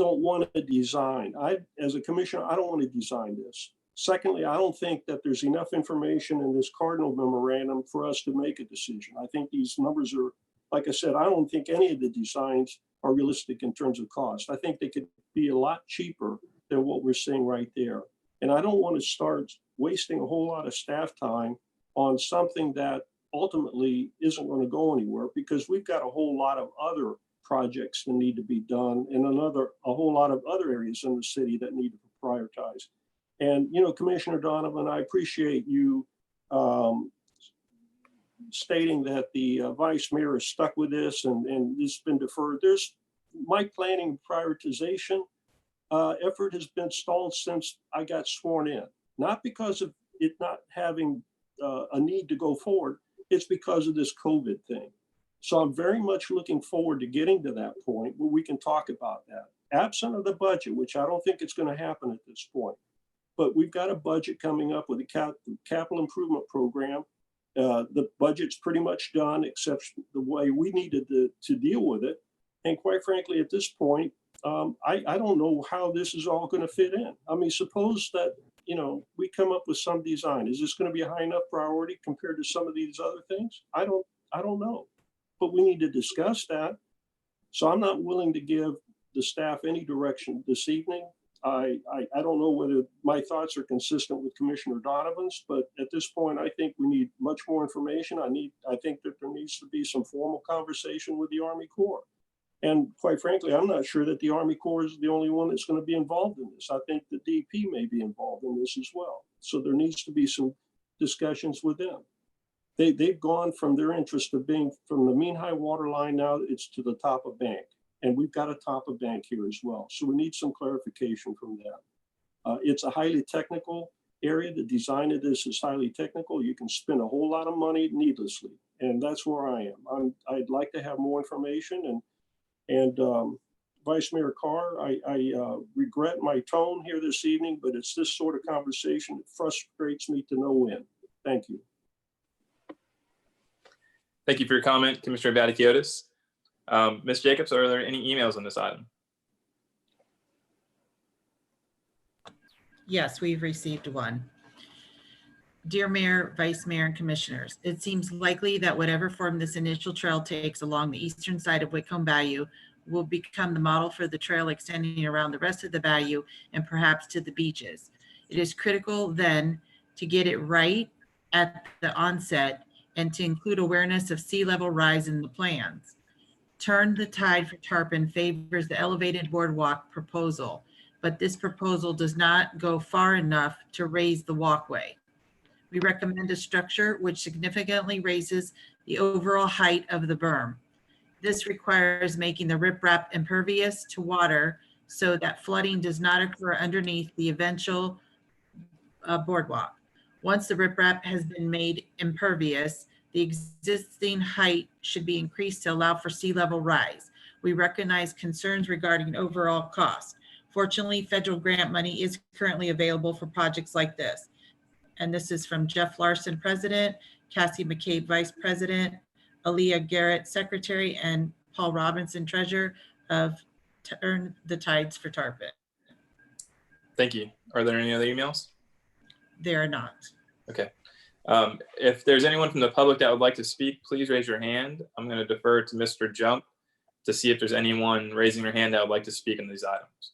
S9: don't want to design. As a commissioner, I don't want to design this. Secondly, I don't think that there's enough information in this Cardinal memorandum for us to make a decision. I think these numbers are, like I said, I don't think any of the designs are realistic in terms of cost. I think they could be a lot cheaper than what we're seeing right there. And I don't want to start wasting a whole lot of staff time on something that ultimately isn't going to go anywhere, because we've got a whole lot of other projects that need to be done and a whole lot of other areas in the city that need to be prioritized. And, you know, Commissioner Donovan, I appreciate you stating that the vice mayor is stuck with this and it's been deferred. My planning prioritization effort has been stalled since I got sworn in, not because of it not having a need to go forward. It's because of this COVID thing. So I'm very much looking forward to getting to that point where we can talk about that. Absent of the budget, which I don't think it's going to happen at this point, but we've got a budget coming up with a capital improvement program. The budget's pretty much done, except the way we needed to deal with it. And quite frankly, at this point, I don't know how this is all going to fit in. I mean, suppose that, you know, we come up with some design. Is this going to be a high enough priority compared to some of these other things? I don't know, but we need to discuss that. So I'm not willing to give the staff any direction this evening. I don't know whether my thoughts are consistent with Commissioner Donovan's, but at this point, I think we need much more information. I think that there needs to be some formal conversation with the Army Corps. And quite frankly, I'm not sure that the Army Corps is the only one that's going to be involved in this. I think the DP may be involved in this as well. So there needs to be some discussions with them. They've gone from their interest of being from the mean high water line, now it's to the top of bank. And we've got a top of bank here as well. So we need some clarification from that. It's a highly technical area. The design of this is highly technical. You can spend a whole lot of money needlessly. And that's where I am. I'd like to have more information. And Vice Mayor Carr, I regret my tone here this evening, but it's this sort of conversation that frustrates me to no end. Thank you.
S1: Thank you for your comment, Commissioner Vaticiotis. Ms. Jacobs, are there any emails on this item?
S3: Yes, we've received one. Dear Mayor, Vice Mayor, and Commissioners, it seems likely that whatever form this initial trail takes along the eastern side of Whitcomb Bayou will become the model for the trail extending around the rest of the bayou and perhaps to the beaches. It is critical then to get it right at the onset and to include awareness of sea level rise in the plans. Turn the Tide for Tarpon favors the elevated boardwalk proposal, but this proposal does not go far enough to raise the walkway. We recommend a structure which significantly raises the overall height of the berm. This requires making the riprap impervious to water so that flooding does not occur underneath the eventual boardwalk. Once the riprap has been made impervious, the existing height should be increased to allow for sea level rise. We recognize concerns regarding overall cost. Fortunately, federal grant money is currently available for projects like this. And this is from Jeff Larson, President, Cassie McCabe, Vice President, Aaliyah Garrett, Secretary, and Paul Robinson, Treasurer of Turn the Tides for Tarpon.
S1: Thank you. Are there any other emails?
S3: There are not.
S1: Okay. If there's anyone from the public that would like to speak, please raise your hand. I'm going to defer to Mr. Jump to see if there's anyone raising their hand that would like to speak on these items.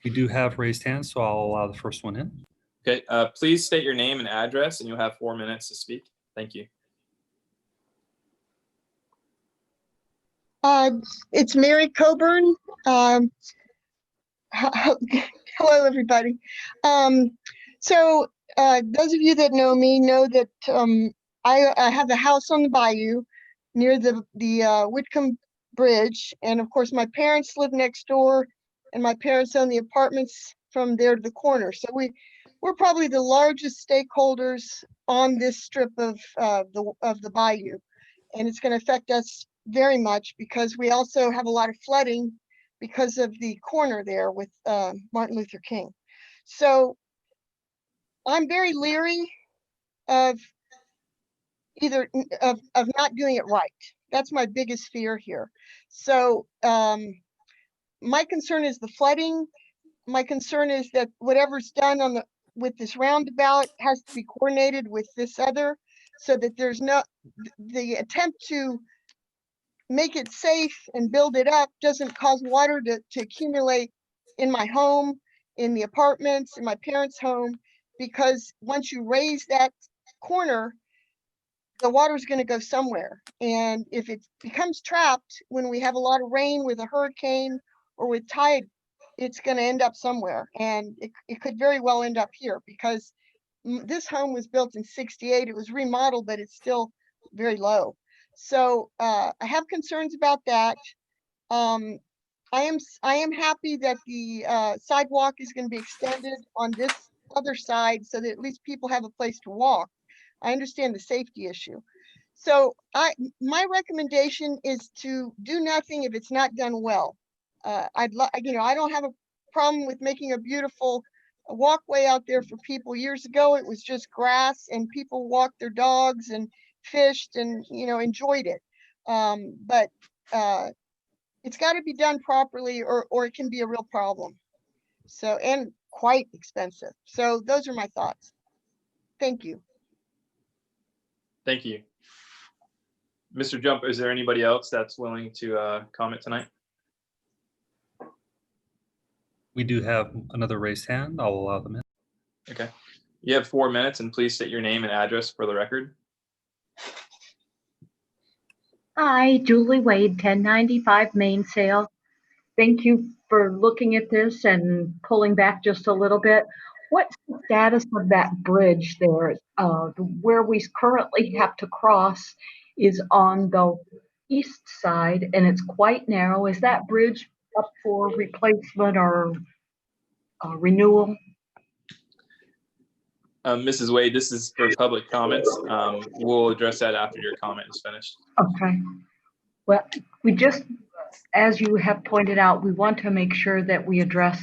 S2: We do have raised hands, so I'll allow the first one in.
S1: Okay, please state your name and address, and you'll have 4 minutes to speak. Thank you.
S15: It's Mary Coburn. Hello, everybody. So those of you that know me know that I have a house on the bayou near the Whitcomb Bridge. And of course, my parents live next door, and my parents own the apartments from there to the corner. So we're probably the largest stakeholders on this strip of the bayou. And it's going to affect us very much because we also have a lot of flooding because of the corner there with Martin Luther King. So I'm very leery of not doing it right. That's my biggest fear here. So my concern is the flooding. My concern is that whatever's done on with this roundabout has to be coordinated with this other, so that there's no, the attempt to make it safe and build it up doesn't cause water to accumulate in my home, in the apartments, in my parents' home, because once you raise that corner, the water's going to go somewhere. And if it becomes trapped when we have a lot of rain with a hurricane or with tide, it's going to end up somewhere. And it could very well end up here, because this home was built in '68. It was remodeled, but it's still very low. So I have concerns about that. I am happy that the sidewalk is going to be extended on this other side, so that at least people have a place to walk. I understand the safety issue. So my recommendation is to do nothing if it's not done well. I don't have a problem with making a beautiful walkway out there for people. Years ago, it was just grass and people walked their dogs and fished and, enjoyed it. But it's got to be done properly, or it can be a real problem. So, and quite expensive. So those are my thoughts. Thank you.
S1: Thank you. Mr. Jump, is there anybody else that's willing to comment tonight?
S2: We do have another raised hand. I'll allow them in.
S1: Okay. You have 4 minutes, and please state your name and address for the record.
S16: Hi, Julie Wade, 1095 Mainsail. Thank you for looking at this and pulling back just a little bit. What's the status of that bridge there? Where we currently have to cross is on the east side, and it's quite narrow. Is that bridge up for replacement or renewal?
S1: Mrs. Wade, this is for public comments. We'll address that after your comment is finished.
S16: Okay. Well, we just, as you have pointed out, we want to make sure that we address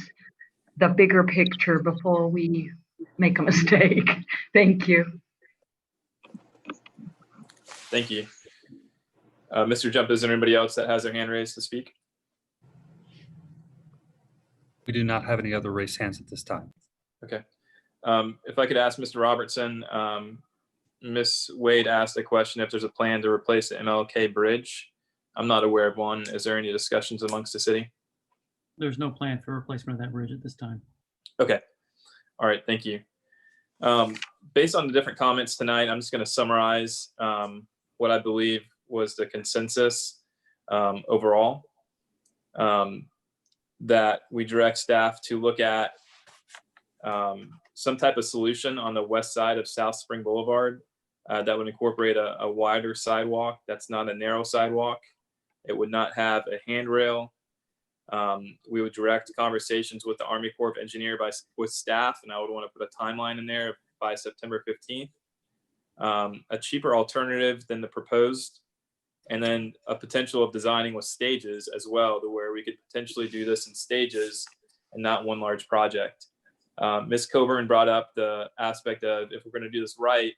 S16: the bigger picture before we make a mistake. Thank you.
S1: Thank you. Mr. Jump, is there anybody else that has their hand raised to speak?
S2: We do not have any other raised hands at this time.
S1: Okay. If I could ask Mr. Robertson, Ms. Wade asked a question if there's a plan to replace the MLK bridge. I'm not aware of one. Is there any discussions amongst the city?
S14: There's no plan for replacement of that bridge at this time.
S1: Okay. All right. Thank you. Based on the different comments tonight, I'm just going to summarize what I believe was the consensus overall, that we direct staff to look at some type of solution on the west side of South Spring Boulevard that would incorporate a wider sidewalk. That's not a narrow sidewalk. It would not have a handrail. We would direct conversations with the Army Corps of Engineer with staff, and I would want to put a timeline in there by September 15th. A cheaper alternative than the proposed, and then a potential of designing with stages as well, to where we could potentially do this in stages and not one large project. Ms. Coburn brought up the aspect of, if we're going to do this right,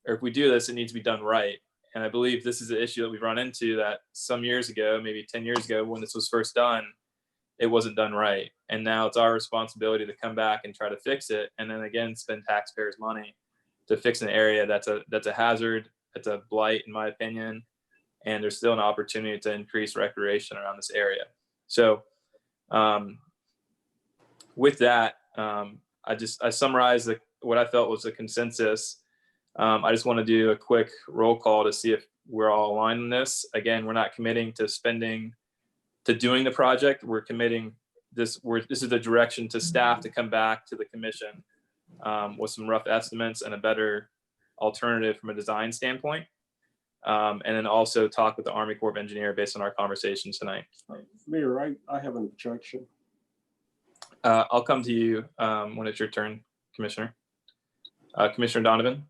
S1: or if we do this, it needs to be done right. And I believe this is an issue that we've run into, that some years ago, maybe 10 years ago, when this was first done, it wasn't done right. And now it's our responsibility to come back and try to fix it. And then again, spend taxpayers' money to fix an area that's a hazard, that's a blight, in my opinion. And there's still an opportunity to increase recreation around this area. So with that, I summarized what I felt was a consensus. I just want to do a quick roll call to see if we're all aligned on this. Again, we're not committing to doing the project. We're committing this is the direction to staff to come back to the commission with some rough estimates and a better alternative from a design standpoint. And then also talk with the Army Corps of Engineer based on our conversations tonight.
S9: Mayor, I have an objection.
S1: I'll come to you when it's your turn, Commissioner. Commissioner Donovan.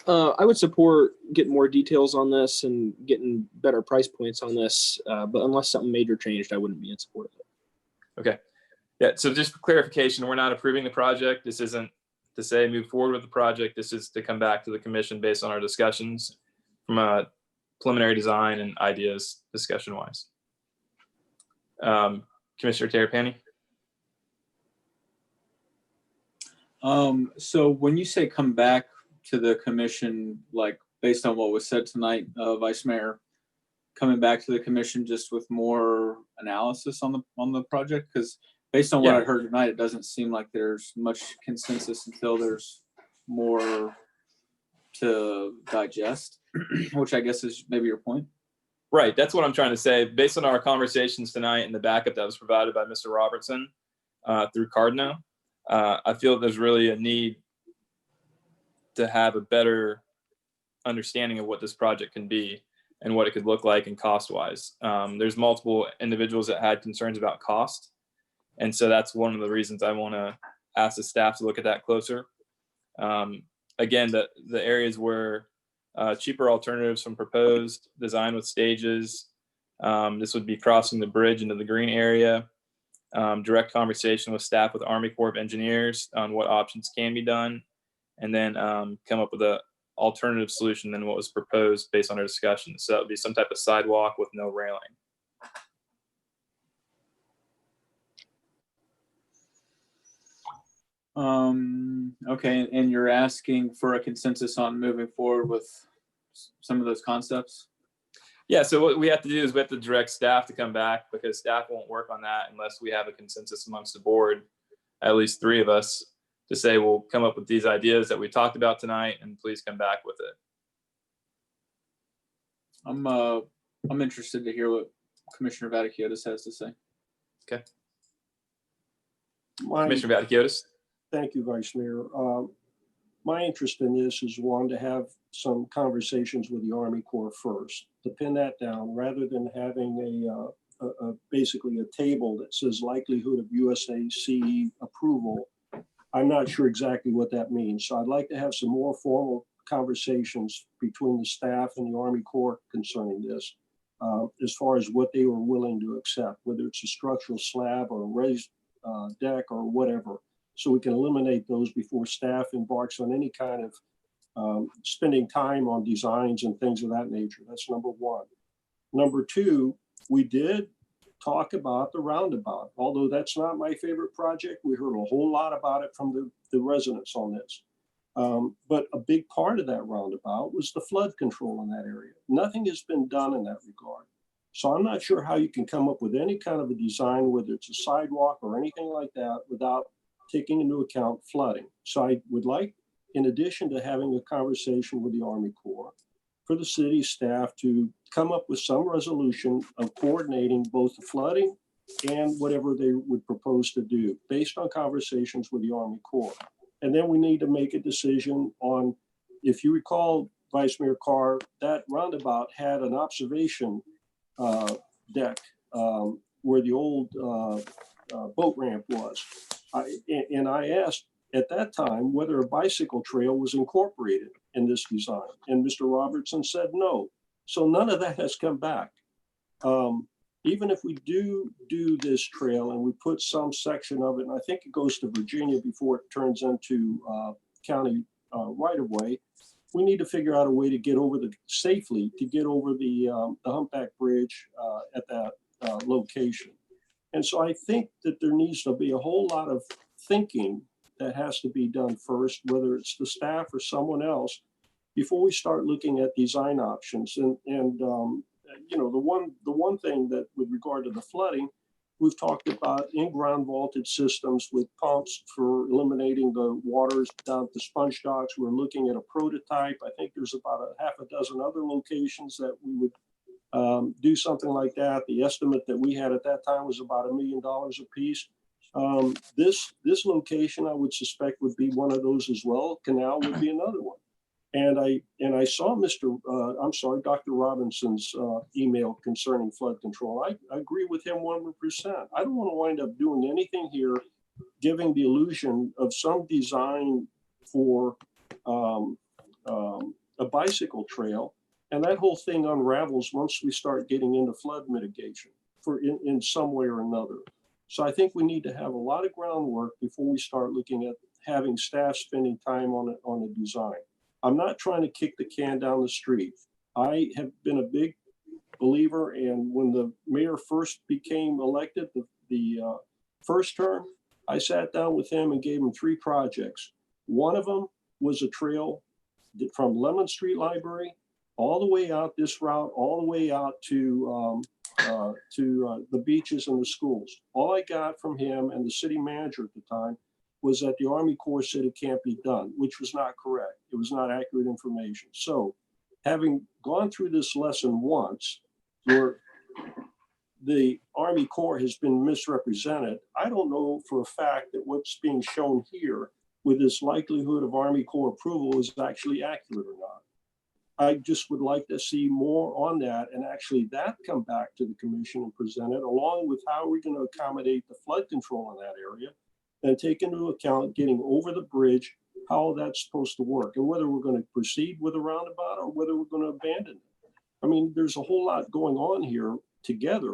S4: I would support getting more details on this and getting better price points on this, but unless something major changed, I wouldn't be in support of it.
S1: Okay. Yeah, so just for clarification, we're not approving the project. This isn't to say move forward with the project. This is to come back to the commission based on our discussions from a preliminary design and ideas discussion wise. Commissioner Terrapini?
S8: So when you say come back to the commission, like based on what was said tonight, Vice Mayor, coming back to the commission just with more analysis on the project? Because based on what I heard tonight, it doesn't seem like there's much consensus until there's more to digest, which I guess is maybe your point.
S1: Right. That's what I'm trying to say. Based on our conversations tonight and the backup that was provided by Mr. Robertson through Cardno, I feel there's really a need to have a better understanding of what this project can be and what it could look like and cost-wise. There's multiple individuals that had concerns about cost. And so that's one of the reasons I want to ask the staff to look at that closer. Again, the areas where cheaper alternatives from proposed, design with stages. This would be crossing the bridge into the green area. Direct conversation with staff with Army Corps of Engineers on what options can be done, and then come up with a alternative solution than what was proposed based on our discussion. So that would be some type of sidewalk with no railing.
S8: Okay, and you're asking for a consensus on moving forward with some of those concepts?
S1: Yeah, so what we have to do is we have to direct staff to come back, because staff won't work on that unless we have a consensus amongst the board, at least 3 of us, to say we'll come up with these ideas that we talked about tonight and please come back with it.
S8: I'm interested to hear what Commissioner Vaticiotis has to say.
S1: Okay. Commissioner Vaticiotis.
S9: Thank you, Vice Mayor. My interest in this is one, to have some conversations with the Army Corps first, to pin that down, rather than having basically a table that says likelihood of USAC approval. I'm not sure exactly what that means. So I'd like to have some more formal conversations between the staff and the Army Corps concerning this, as far as what they were willing to accept, whether it's a structural slab or a raised deck or whatever, so we can eliminate those before staff embarks on any kind of spending time on designs and things of that nature. That's number one. Number two, we did talk about the roundabout. Although that's not my favorite project, we heard a whole lot about it from the residents on this. But a big part of that roundabout was the flood control in that area. Nothing has been done in that regard. So I'm not sure how you can come up with any kind of a design, whether it's a sidewalk or anything like that, without taking into account flooding. So I would like, in addition to having a conversation with the Army Corps, for the city staff to come up with some resolution of coordinating both the flooding and whatever they would propose to do based on conversations with the Army Corps. And then we need to make a decision on, if you recall, Vice Mayor Carr, that roundabout had an observation deck where the old boat ramp was. And I asked at that time whether a bicycle trail was incorporated in this design. And Mr. Robertson said no. So none of that has come back. Even if we do this trail and we put some section of it, and I think it goes to Virginia before it turns into county right-of-way, we need to figure out a way to get over safely to get over the humpback bridge at that location. And so I think that there needs to be a whole lot of thinking that has to be done first, whether it's the staff or someone else, before we start looking at design options. And you know, the one thing that with regard to the flooding, we've talked about in-ground vaulted systems with pumps for eliminating the waters down at the sponge docks. We're looking at a prototype. I think there's about a half a dozen other locations that we would do something like that. The estimate that we had at that time was about $1 million a piece. This location, I would suspect, would be one of those as well. Canal would be another one. And I saw Dr. Robinson's email concerning flood control. I agree with him 100%. I don't want to wind up doing anything here, giving the illusion of some design for a bicycle trail, and that whole thing unravels once we start getting into flood mitigation in some way or another. So I think we need to have a lot of groundwork before we start looking at having staff spending time on a design. I'm not trying to kick the can down the street. I have been a big believer. And when the mayor first became elected, the first term, I sat down with him and gave him 3 projects. One of them was a trail from Lemon Street Library all the way out this route, all the way out to the beaches and the schools. All I got from him and the city manager at the time was that the Army Corps said it can't be done, which was not correct. It was not accurate information. So having gone through this lesson once, where the Army Corps has been misrepresented, I don't know for a fact that what's being shown here with this likelihood of Army Corps approval is actually accurate or not. I just would like to see more on that, and actually that come back to the commission and present it, along with how we're going to accommodate the flood control in that area and take into account getting over the bridge, how that's supposed to work, and whether we're going to proceed with a roundabout or whether we're going to abandon it. I mean, there's a whole lot going on here together,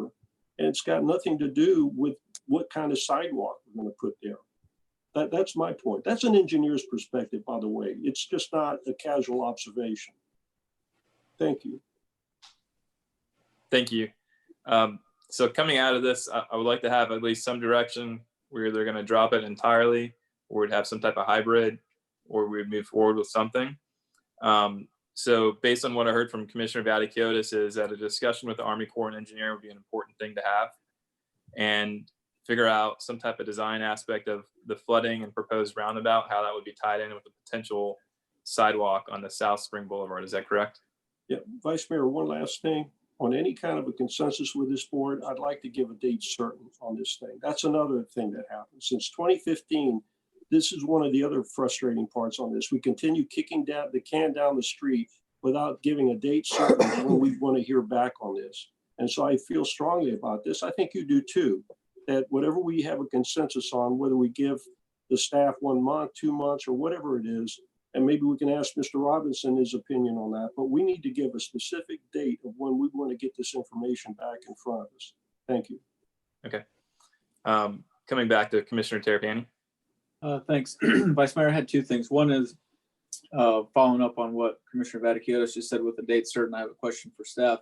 S9: and it's got nothing to do with what kind of sidewalk we're going to put there. That's my point. That's an engineer's perspective, by the way. It's just not a casual observation. Thank you.
S1: Thank you. So coming out of this, I would like to have at least some direction. We're either going to drop it entirely, or we'd have some type of hybrid, or we'd move forward with something. So based on what I heard from Commissioner Vaticiotis is that a discussion with the Army Corps and engineer would be an important thing to have, and figure out some type of design aspect of the flooding and proposed roundabout, how that would be tied in with the potential sidewalk on the South Spring Boulevard. Is that correct?
S9: Yeah, Vice Mayor, one last thing. On any kind of a consensus with this board, I'd like to give a date certain on this thing. That's another thing that happened. Since 2015, this is one of the other frustrating parts on this. We continue kicking down the can down the street without giving a date certain when we want to hear back on this. And so I feel strongly about this. I think you do too, that whatever we have a consensus on, whether we give the staff 1 month, 2 months, or whatever it is, and maybe we can ask Mr. Robinson his opinion on that, but we need to give a specific date of when we want to get this information back in front of us. Thank you.
S1: Okay. Coming back to Commissioner Terrapini.
S8: Thanks. Vice Mayor, I had 2 things. One is following up on what Commissioner Vaticiotis just said with the date certain. I have a question for staff.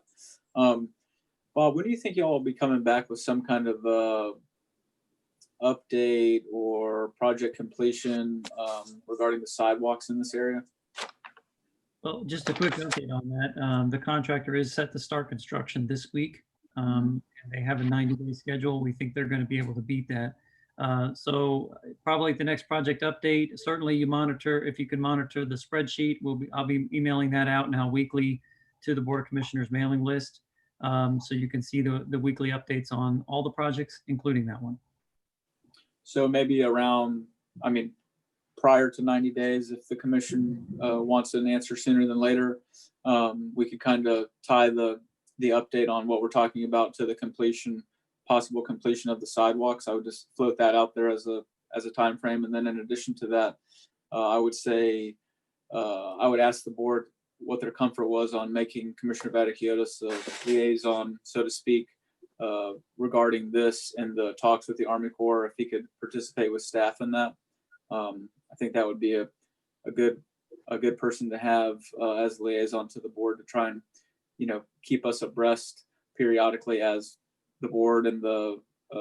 S8: Bob, when do you think y'all will be coming back with some kind of update or project completion regarding the sidewalks in this area?
S14: Well, just a quick update on that. The contractor is set to start construction this week. And they have a 90-day schedule. We think they're going to be able to beat that. So probably the next project update, certainly you monitor, if you can monitor the spreadsheet, I'll be emailing that out now weekly to the Board of Commissioners mailing list. So you can see the weekly updates on all the projects, including that one.
S8: So maybe around, I mean, prior to 90 days, if the commission wants an answer sooner than later, we could kind of tie the update on what we're talking about to the possible completion of the sidewalks. I would just float that out there as a time frame. And then in addition to that, I would say, I would ask the board what their comfort was on making Commissioner Vaticiotis a liaison, so to speak, regarding this and the talks with the Army Corps, if he could participate with staff in that. I think that would be a good person to have as liaison to the board to try and, keep us abreast periodically as the board and the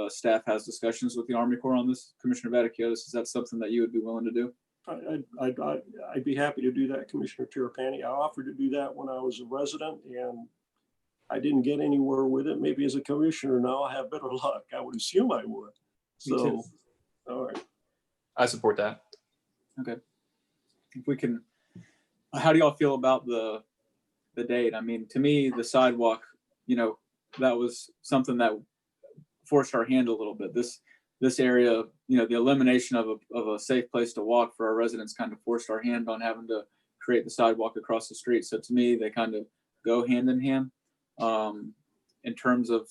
S8: staff has discussions with the Army Corps on this. Commissioner Vaticiotis, is that something that you would be willing to do?
S9: I'd be happy to do that, Commissioner Terrapini. I offered to do that when I was a resident, and I didn't get anywhere with it. Maybe as a commissioner now I'll have better luck. I would assume I would. So, all right.
S1: I support that.
S8: Okay. If we can, how do y'all feel about the date? I mean, to me, the sidewalk, that was something that forced our hand a little bit. This area, the elimination of a safe place to walk for our residents kind of forced our hand on having to create the sidewalk across the street. So to me, they kind of go hand in hand. In terms of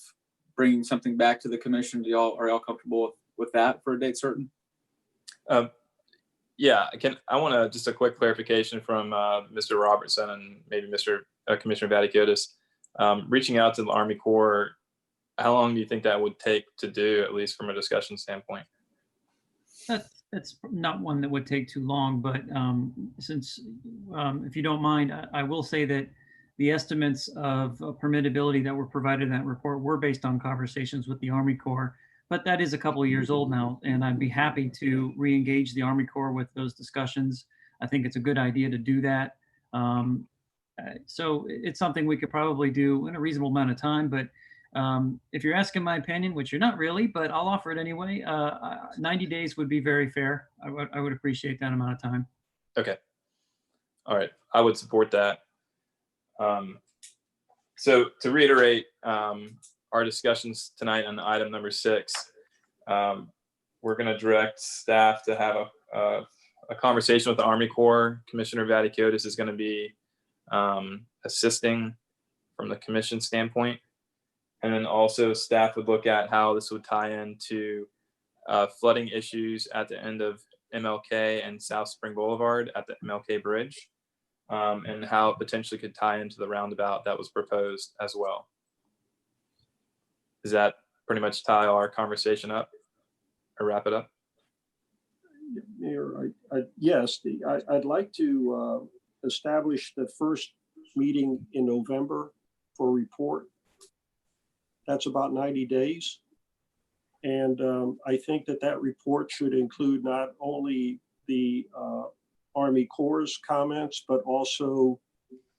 S8: bringing something back to the commission, are y'all comfortable with that for a date certain?
S1: Yeah, I want to just a quick clarification from Mr. Robertson and maybe Mr. Commissioner Vaticiotis. Reaching out to the Army Corps, how long do you think that would take to do, at least from a discussion standpoint?
S14: That's not one that would take too long, but since, if you don't mind, I will say that The estimates of permittability that were provided in that report were based on conversations with the Army Corps, but that is a couple of years old now, and I'd be happy to re-engage the Army Corps with those discussions. I think it's a good idea to do that. So it's something we could probably do in a reasonable amount of time, but if you're asking my opinion, which you're not really, but I'll offer it anyway, 90 days would be very fair. I would appreciate that amount of time.
S1: Okay. All right. I would support that. So to reiterate our discussions tonight on item number 6, we're going to direct staff to have a conversation with the Army Corps. Commissioner Vaticiotis is going to be assisting from the commission standpoint. And then also staff would look at how this would tie into flooding issues at the end of MLK and South Spring Boulevard at the MLK Bridge, and how it potentially could tie into the roundabout that was proposed as well. Does that pretty much tie our conversation up or wrap it up?
S9: Mayor, yes, I'd like to establish the first meeting in November for report. That's about 90 days. And I think that report should include not only the Army Corps' comments, but also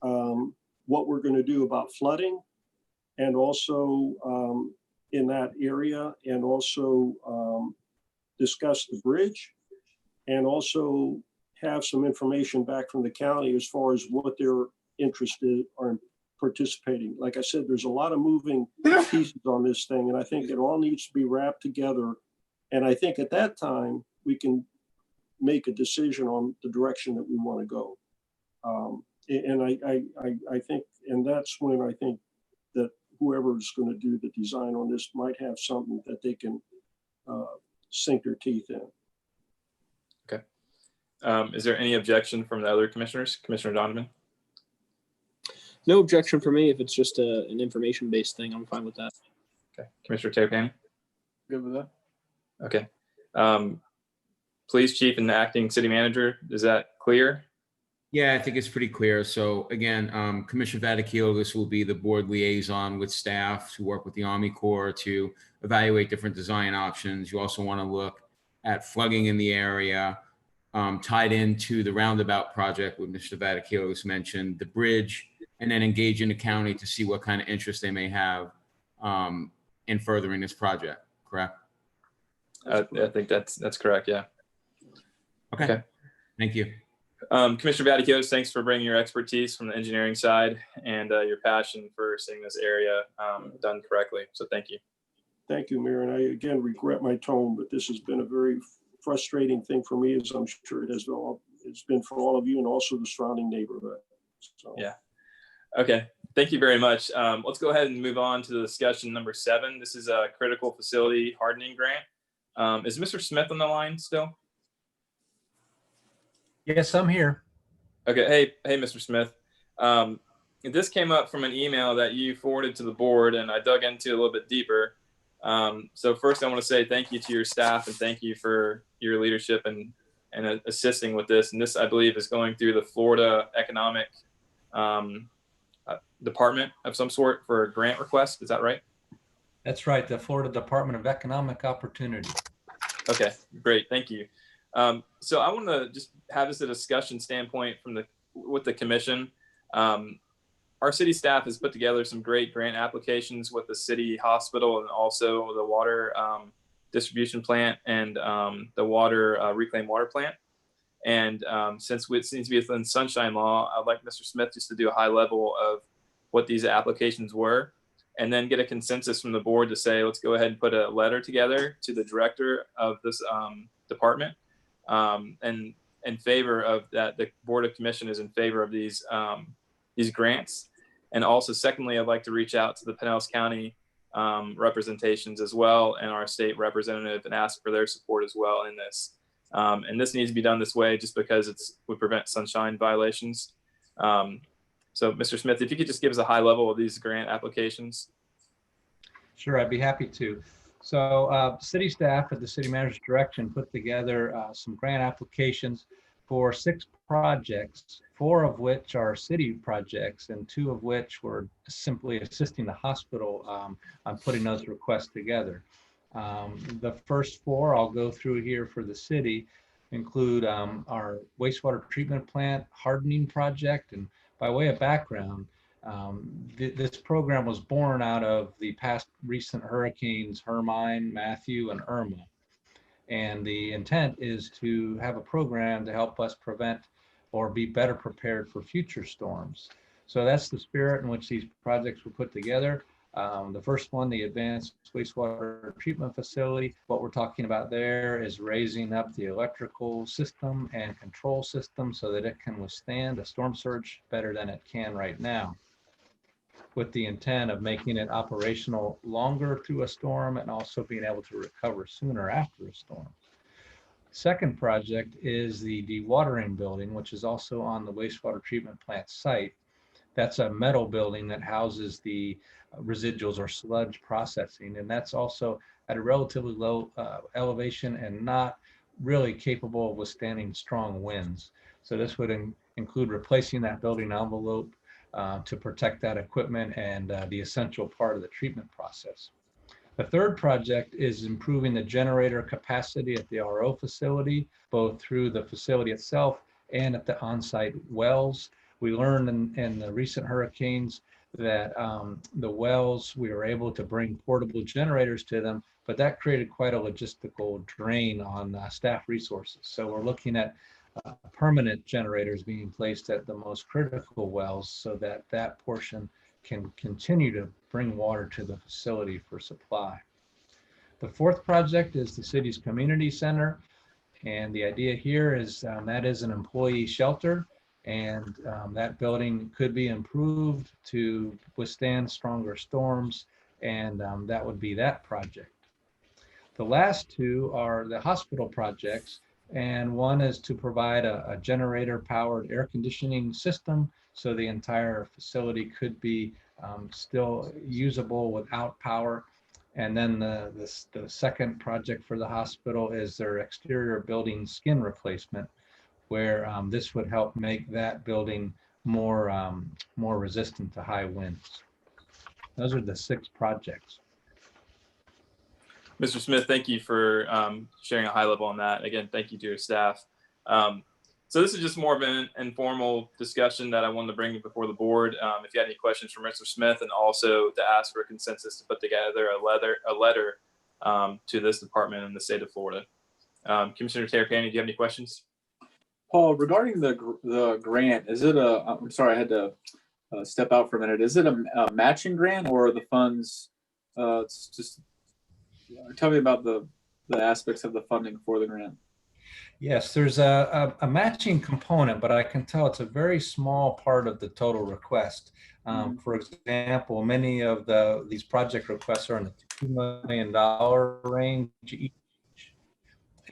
S9: what we're going to do about flooding, and also in that area, and also discuss the bridge, and also have some information back from the county as far as what they're interested or in participating. Like I said, there's a lot of moving pieces on this thing, and I think it all needs to be wrapped together. And I think at that time we can make a decision on the direction that we want to go. And I think, and that's when I think that whoever is going to do the design on this might have something that they can sink their teeth in.
S1: Okay. Is there any objection from the other commissioners? Commissioner Donovan?
S4: No objection for me. If it's just an information-based thing, I'm fine with that.
S1: Okay. Commissioner Terrapini?
S8: Good with that.
S1: Okay. Police chief and the acting city manager, is that clear?
S6: Yeah, I think it's pretty clear. So again, Commissioner Vaticiotis will be the board liaison with staff to work with the Army Corps to evaluate different design options. You also want to look at flooding in the area, tied into the roundabout project, what Mr. Vaticiotis mentioned, the bridge, and then engage in the county to see what kind of interest they may have in furthering this project, correct?
S1: I think that's correct, yeah.
S6: Okay. Thank you.
S1: Commissioner Vaticiotis, thanks for bringing your expertise from the engineering side and your passion for seeing this area done correctly. So thank you.
S9: Thank you, Mayor. And I again regret my tone, but this has been a very frustrating thing for me, as I'm sure it has been. It's been for all of you and also the surrounding neighborhood. So.
S1: Yeah. Okay. Thank you very much. Let's go ahead and move on to the discussion number 7. This is a critical facility hardening grant. Is Mr. Smith on the line still?
S7: Yes, I'm here.
S1: Okay. Hey, Mr. Smith. This came up from an email that you forwarded to the board, and I dug into a little bit deeper. So first, I want to say thank you to your staff and thank you for your leadership and assisting with this. And this, I believe, is going through the Florida Economic Department of some sort for a grant request. Is that right?
S7: That's right, the Florida Department of Economic Opportunity.
S1: Okay, great. Thank you. So I want to just have this a discussion standpoint with the commission. Our city staff has put together some great grant applications with the city hospital and also the water distribution plant and the water reclaimed water plant. And since it seems to be within sunshine law, I'd like Mr. Smith just to do a high level of what these applications were, and then get a consensus from the board to say, let's go ahead and put a letter together to the director of this department and in favor of that. The Board of Commission is in favor of these grants. And also, secondly, I'd like to reach out to the Pinellas County representations as well and our state representative and ask for their support as well in this. And this needs to be done this way just because it would prevent sunshine violations. So, Mr. Smith, if you could just give us a high level of these grant applications.
S7: Sure, I'd be happy to. So city staff at the city manager's direction put together some grant applications for 6 projects, 4 of which are city projects and 2 of which were simply assisting the hospital on putting those requests together. The first 4 I'll go through here for the city include our wastewater treatment plant hardening project. And by way of background, this program was born out of the past recent hurricanes, Hermine, Matthew, and Irma. And the intent is to have a program to help us prevent or be better prepared for future storms. So that's the spirit in which these projects were put together. The first one, the advanced wastewater treatment facility, what we're talking about there is raising up the electrical system and control system so that it can withstand a storm surge better than it can right now, with the intent of making it operational longer through a storm and also being able to recover sooner after a storm. Second project is the Dewatering Building, which is also on the wastewater treatment plant site. That's a metal building that houses the residuals or sludge processing, and that's also at a relatively low elevation and not really capable of withstanding strong winds. So this would include replacing that building envelope to protect that equipment and the essential part of the treatment process. The third project is improving the generator capacity at the RO facility, both through the facility itself and at the on-site wells. We learned in the recent hurricanes that the wells, we were able to bring portable generators to them, but that created quite a logistical drain on staff resources. So we're looking at permanent generators being placed at the most critical wells so that that portion can continue to bring water to the facility for supply. The fourth project is the city's community center. And the idea here is that is an employee shelter, and that building could be improved to withstand stronger storms, and that would be that project. The last 2 are the hospital projects, and one is to provide a generator-powered air conditioning system so the entire facility could be still usable without power. And then the second project for the hospital is their exterior building skin replacement, where this would help make that building more resistant to high winds. Those are the 6 projects.
S1: Mr. Smith, thank you for sharing a high level on that. Again, thank you to your staff. So this is just more of an informal discussion that I wanted to bring before the board. If you had any questions for Mr. Smith, and also to ask for a consensus to put together a letter to this department in the state of Florida. Commissioner Terrapini, do you have any questions?
S8: Paul, regarding the grant, is it I'm sorry, I had to step out for a minute. Is it a matching grant, or are the funds, it's just, tell me about the aspects of the funding for the grant.
S7: Yes, there's a matching component, but I can tell it's a very small part of the total request. For example, many of these project requests are in the $2 million range each,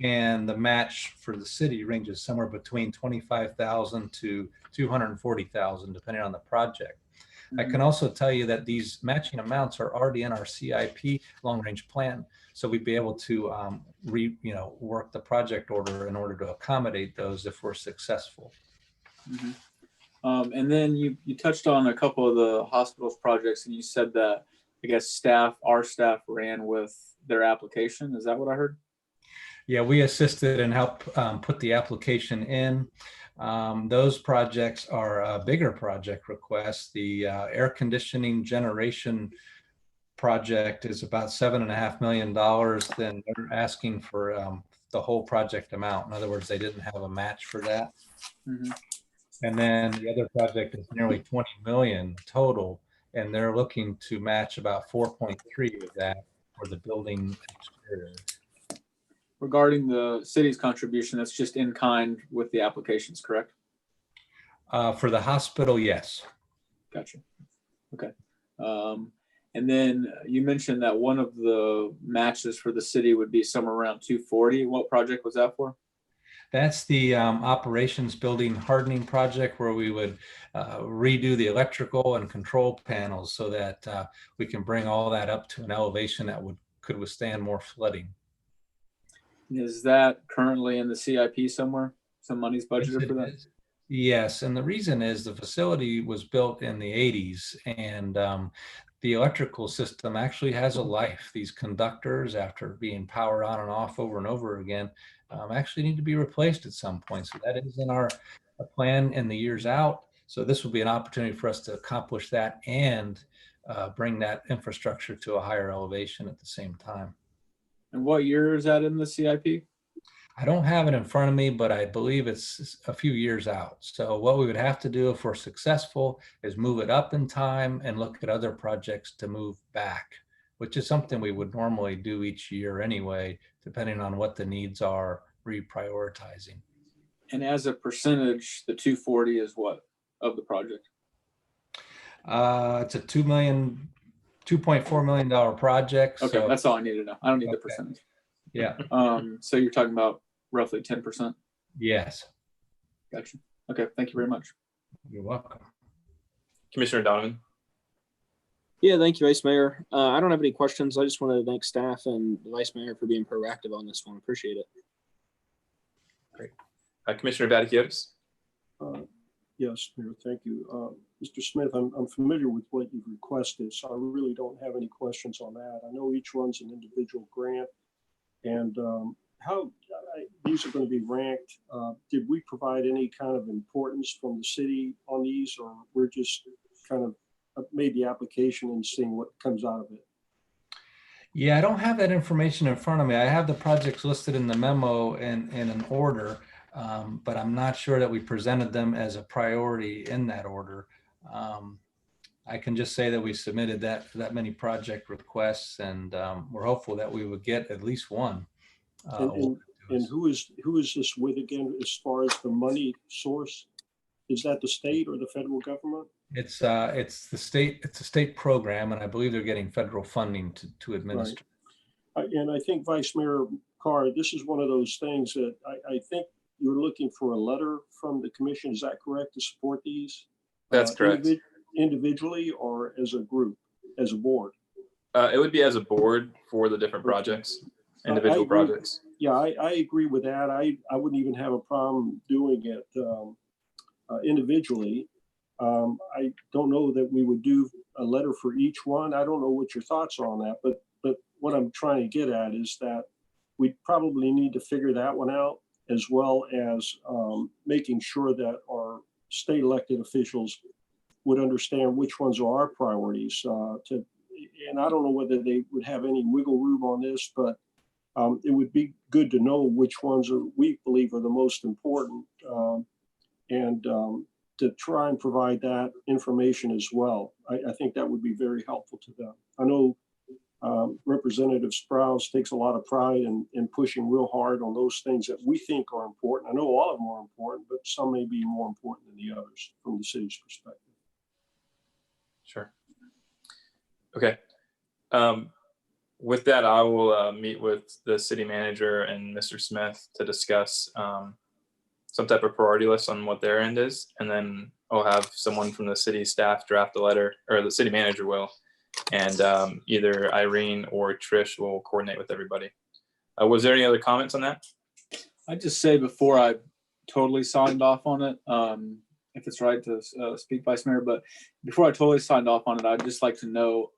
S7: and the match for the city ranges somewhere between $25,000 to $240,000, depending on the project. I can also tell you that these matching amounts are already in our CIP long-range plan, so we'd be able to work the project order in order to accommodate those if we're successful.
S8: And then you touched on a couple of the hospitals projects, and you said that I guess our staff ran with their application. Is that what I heard?
S7: Yeah, we assisted and helped put the application in. Those projects are bigger project requests. The air conditioning generation project is about $7.5 million. Then they're asking for the whole project amount. In other words, they didn't have a match for that. And then the other project is nearly 20 million total, and they're looking to match about 4.3 of that for the building exterior.
S8: Regarding the city's contribution, that's just in kind with the applications, correct?
S7: For the hospital, yes.
S8: Gotcha. Okay. And then you mentioned that one of the matches for the city would be somewhere around 240. What project was that for?
S7: That's the operations building hardening project, where we would redo the electrical and control panels so that we can bring all that up to an elevation that could withstand more flooding.
S8: Is that currently in the CIP somewhere? some money's budgeted for that?
S7: Yes, and the reason is the facility was built in the 80s, and the electrical system actually has a life. These conductors, after being powered on and off over and over again, actually need to be replaced at some point. So that is in our plan in the years out. So this will be an opportunity for us to accomplish that and bring that infrastructure to a higher elevation at the same time.
S8: And what year is that in the CIP?
S7: I don't have it in front of me, but I believe it's a few years out. So what we would have to do if we're successful is move it up in time and look at other projects to move back, which is something we would normally do each year anyway, depending on what the needs are, reprioritizing.
S8: And as a percentage, the 240 is what of the project?
S7: It's a $2.4 million project.
S8: Okay,
S7: so,
S8: that's all I need to know. I don't need the percentage.
S7: Yeah.
S8: So you're talking about roughly 10%?
S7: Yes.
S8: Gotcha. Okay, thank you very much.
S7: You're welcome.
S1: Commissioner Donovan.
S4: Yeah, thank you, Vice Mayor. I don't have any questions. I just wanted to thank staff and the Vice Mayor for being proactive on this one. Appreciate it.
S1: Great. Commissioner Vaticiotis.
S9: Yes, Mayor, thank you. Mr. Smith, I'm familiar with what you've requested, so I really don't have any questions on that. I know each one's an individual grant, and how these are going to be ranked. Did we provide any kind of importance from the city on these, or we're just kind of made the application and seeing what comes out of it?
S7: Yeah, I don't have that information in front of me. I have the projects listed in the memo in an order, but I'm not sure that we presented them as a priority in that order. I can just say that we submitted that many project requests, and we're hopeful that we would get at least one.
S9: And who is this with again, as far as the money source? Is that the state or the federal government?
S7: It's the state. It's a state program, and I believe they're getting federal funding to administer.
S9: Right. And I think Vice Mayor Carr, this is one of those things that I think you're looking for a letter from the commission. Is that correct, to support these?
S1: That's correct.
S9: Individually or as a group, as a board?
S1: It would be as a board for the different projects, individual projects.
S9: Yeah, I agree with that. I wouldn't even have a problem doing it individually. I don't know that we would do a letter for each one. I don't know what your thoughts are on that, but what I'm trying to get at is that we probably need to figure that one out, as well as making sure that our state elected officials would understand which ones are our priorities. And I don't know whether they would have any wiggle room on this, but it would be good to know which ones we believe are the most important, and to try and provide that information as well. I think that would be very helpful to them. I know Representative Sprouse takes a lot of pride in pushing real hard on those things that we think are important. I know all of them are important, but some may be more important than the others from the city's perspective.
S1: Sure. Okay. With that, I will meet with the city manager and Mr. Smith to discuss some type of priority list on what their end is. And then I'll have someone from the city staff draft a letter, or the city manager will, and either Irene or Trish will coordinate with everybody. Was there any other comments on that?
S8: I'd just say before I totally signed off on it, if it's right to speak, Vice Mayor, but before I totally signed off on it, I'd just like to know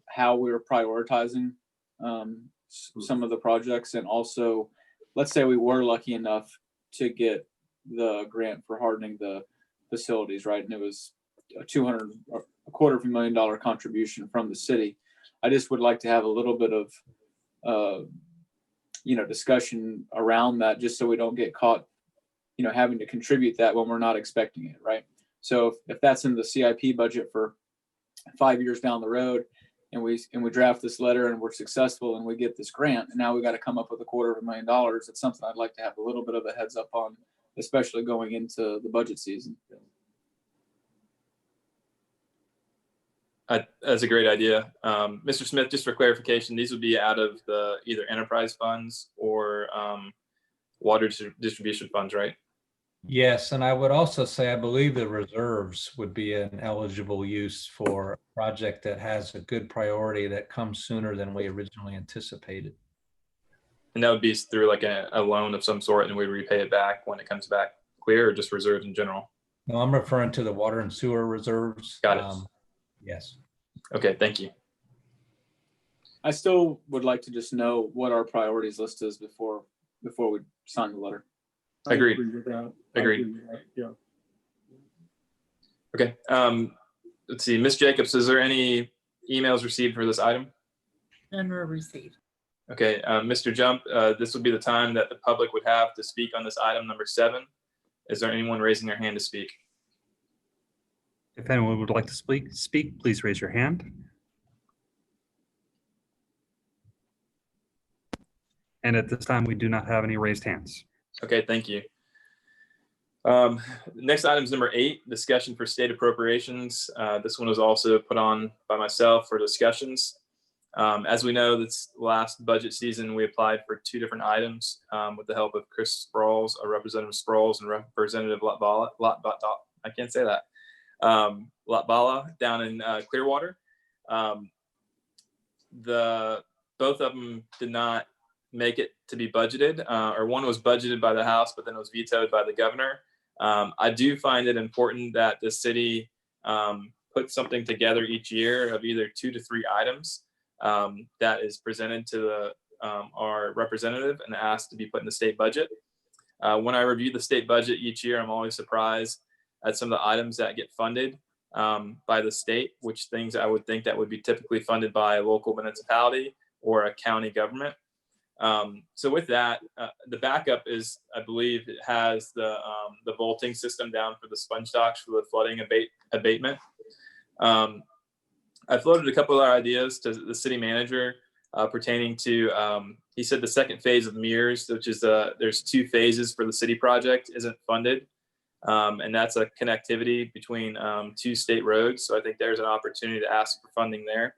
S8: how we were prioritizing some of the projects. And also, let's say we were lucky enough to get the grant for hardening the facilities, right? And it was a $250,000 contribution from the city. I just would like to have a little bit of discussion around that, just so we don't get caught having to contribute that when we're not expecting it, right? So if that's in the CIP budget for 5 years down the road, and we draft this letter and we're successful and we get this grant, and now we got to come up with $250,000, it's something I'd like to have a little bit of a heads up on, especially going into the budget season.
S1: That's a great idea. Mr. Smith, just for clarification, these would be out of the either enterprise funds or water distribution funds, right?
S7: Yes, and I would also say I believe the reserves would be an eligible use for a project that has a good priority that comes sooner than we originally anticipated.
S1: And that would be through like a loan of some sort, and we repay it back when it comes back clear, or just reserves in general?
S7: No, I'm referring to the water and sewer reserves.
S1: Got it.
S7: Yes.
S1: Okay, thank you.
S8: I still would like to just know what our priorities list is before we sign the letter.
S1: Agreed.
S9: I agree with that.
S1: Agreed.
S9: I agree with that. Yeah.
S1: Okay. Let's see, Ms. Jacobs, is there any emails received for this item?
S3: None were received.
S1: Okay, Mr. Jump, this would be the time that the public would have to speak on this item number 7. Is there anyone raising their hand to speak?
S2: If anyone would like to speak, please raise your hand. And at this time, we do not have any raised hands.
S1: Okay, thank you. Next item is number 8, discussion for state appropriations. This one was also put on by myself for discussions. As we know, this last budget season, we applied for 2 different items with the help of Chris Sproles, Representative Sproles, and Representative Latbala. I can't say that. Latbala down in Clearwater. Both of them did not make it to be budgeted, or one was budgeted by the House, but then it was vetoed by the governor. I do find it important that the city put something together each year of either 2 to 3 items that is presented to our representative and asked to be put in the state budget. When I review the state budget each year, I'm always surprised at some of the items that get funded by the state, which things I would think that would be typically funded by a local municipality or a county government. So with that, the backup is, I believe it has the vaulting system down for the sponge docks for the flooding abatement. I floated a couple of other ideas to the city manager pertaining to, he said the second phase of MERS, which is there's 2 phases for the city project, isn't funded. And that's a connectivity between 2 state roads. So I think there's an opportunity to ask for funding there.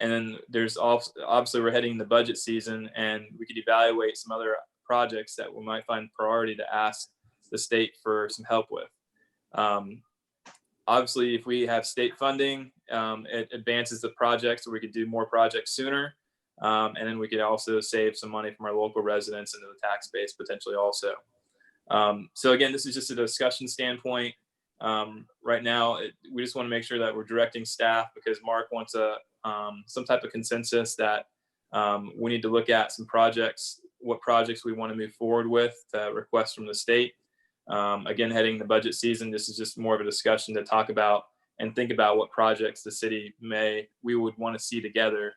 S1: And then there's also, obviously we're heading the budget season, and we could evaluate some other projects that we might find priority to ask the state for some help with. Obviously, if we have state funding, it advances the project, so we could do more projects sooner. And then we could also save some money from our local residents into the tax base potentially also. So again, this is just a discussion standpoint. Right now, we just want to make sure that we're directing staff, because Mark wants some type of consensus that we need to look at some projects, what projects we want to move forward with, requests from the state. Again, heading the budget season, this is just more of a discussion to talk about and think about what projects the city we would want to see together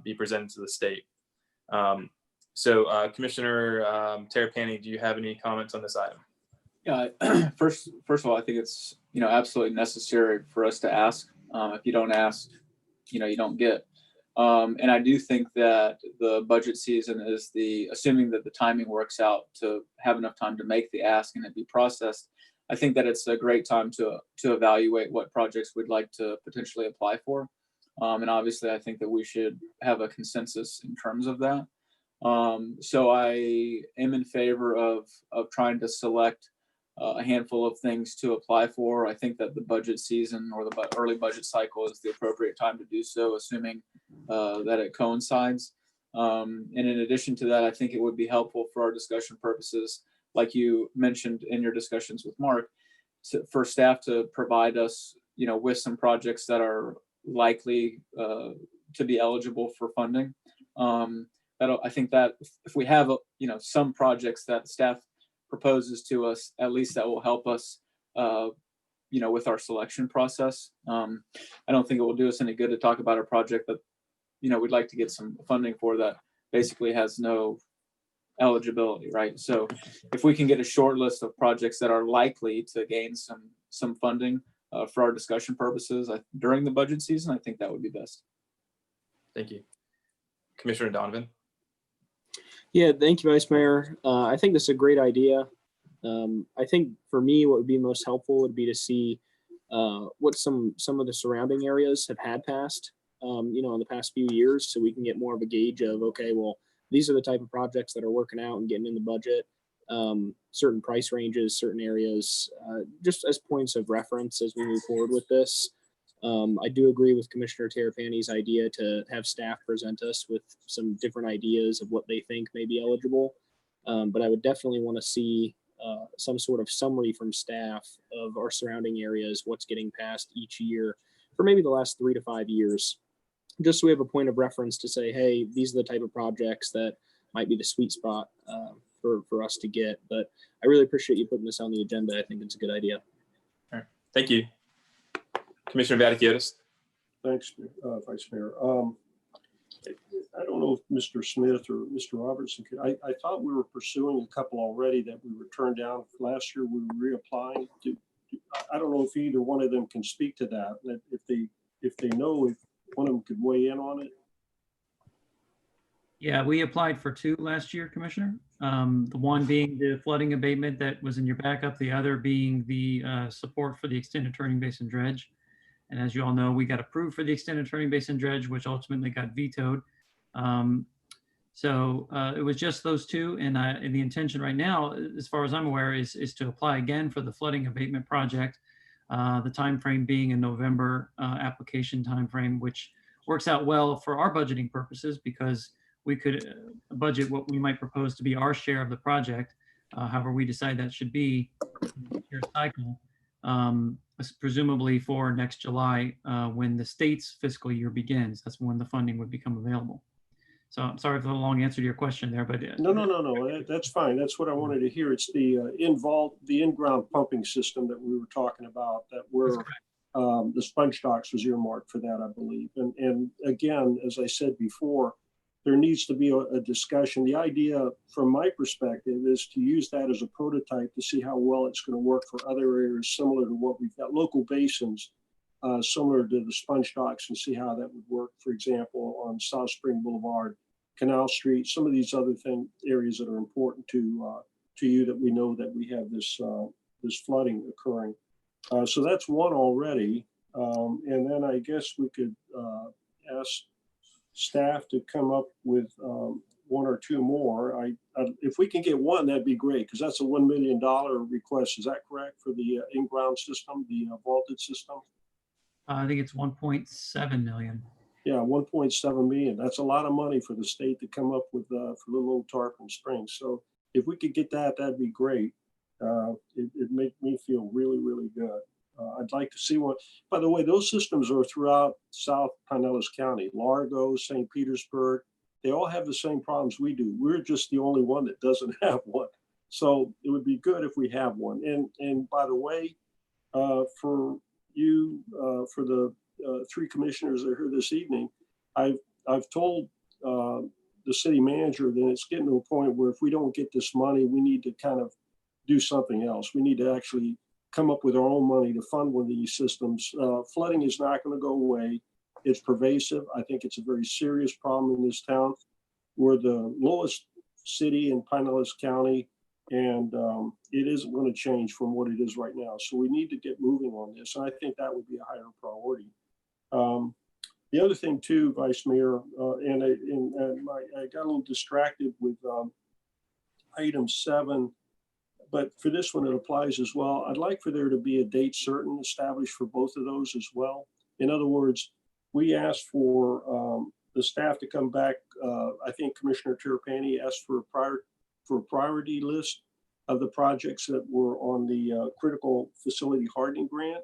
S1: be presented to the state. So Commissioner Terrapini, do you have any comments on this item?
S8: Yeah, first of all, I think it's absolutely necessary for us to ask. If you don't ask, you don't get. And I do think that the budget season is assuming that the timing works out to have enough time to make the ask and it be processed. I think that it's a great time to evaluate what projects we'd like to potentially apply for. And obviously, I think that we should have a consensus in terms of that. So I am in favor of trying to select a handful of things to apply for. I think that the budget season or the early budget cycle is the appropriate time to do so, assuming that it coincides. And in addition to that, I think it would be helpful for our discussion purposes, like you mentioned in your discussions with Mark, for staff to provide us, with some projects that are likely to be eligible for funding. I think that if we have, some projects that staff proposes to us, at least that will help us, with our selection process. I don't think it will do us any good to talk about a project that, we'd like to get some funding for that basically has no eligibility, right? So if we can get a short list of projects that are likely to gain some funding for our discussion purposes during the budget season, I think that would be best.
S1: Thank you. Commissioner Donovan.
S4: Yeah, thank you, Vice Mayor. I think this is a great idea. I think for me, what would be most helpful would be to see what some of the surrounding areas have had passed, in the past few years, so we can get more of a gauge of, okay, well, these are the type of projects that are working out and getting in the budget, certain price ranges, certain areas, just as points of reference as we move forward with this. I do agree with Commissioner Terrapany's idea to have staff present us with some different ideas of what they think may be eligible. But I would definitely want to see some sort of summary from staff of our surrounding areas, what's getting passed each year for maybe the last 3 to 5 years, just so we have a point of reference to say, hey, these are the type of projects that might be the sweet spot for us to get. But I really appreciate you putting this on the agenda. I think it's a good idea.
S1: All right. Thank you. Commissioner Vaticiotis.
S9: Thanks, Vice Mayor. I don't know if Mr. Smith or Mr. Robertson could, I thought we were pursuing a couple already that we were turned down last year. We were reapplying to, I don't know if either one of them can speak to that. If they know, if one of them could weigh in on it.
S14: Yeah, we applied for 2 last year, Commissioner. The one being the flooding abatement that was in your backup, the other being the support for the extended turning basin dredge. And as you all know, we got approved for the extended turning basin dredge, which ultimately got vetoed. So it was just those 2. And the intention right now, as far as I'm aware, is to apply again for the flooding abatement project. The time frame being a November application time frame, which works out well for our budgeting purposes because we could budget what we might propose to be our share of the project. However, we decide that should be your cycle. Presumably for next July, when the state's fiscal year begins. That's when the funding would become available. So I'm sorry for the long answer to your question there, but
S9: No. That's fine. That's what I wanted to hear. It's the in-ground pumping system that we were talking about. That were the sponge docks was earmarked for that, I believe. And again, as I said before, there needs to be a discussion. The idea, from my perspective, is to use that as a prototype to see how well it's going to work for other areas similar to what we've got, local basins similar to the sponge docks, and see how that would work, for example, on South Spring Boulevard, Canal Street, some of these other areas that are important to you that we know that we have this flooding occurring. So that's one already. And then I guess we could ask staff to come up with 1 or 2 more. If we can get one, that'd be great, because that's a $1 million request. Is that correct for the in-ground system, the vaulted system?
S14: I think it's 1.7 million.
S9: Yeah, 1.7 million. That's a lot of money for the state to come up with for little old Tarpon Springs. So if we could get that, that'd be great. It'd make me feel really, really good. I'd like to see one. By the way, those systems are throughout South Pinellas County, Largo, St. Petersburg. They all have the same problems we do. We're just the only one that doesn't have one. So it would be good if we have one. And by the way, for you, for the 3 commissioners that are here this evening, I've told the city manager that it's getting to a point where if we don't get this money, we need to kind of do something else. We need to actually come up with our own money to fund one of these systems. Flooding is not going to go away. It's pervasive. I think it's a very serious problem in this town. We're the lowest city in Pinellas County, and it isn't going to change from what it is right now. So we need to get moving on this. And I think that would be a higher priority. The other thing too, Vice Mayor, and I got a little distracted with item 7, but for this one, it applies as well. I'd like for there to be a date certain established for both of those as well. In other words, we asked for the staff to come back. I think Commissioner Terrapany asked for a priority list of the projects that were on the critical facility hardening grant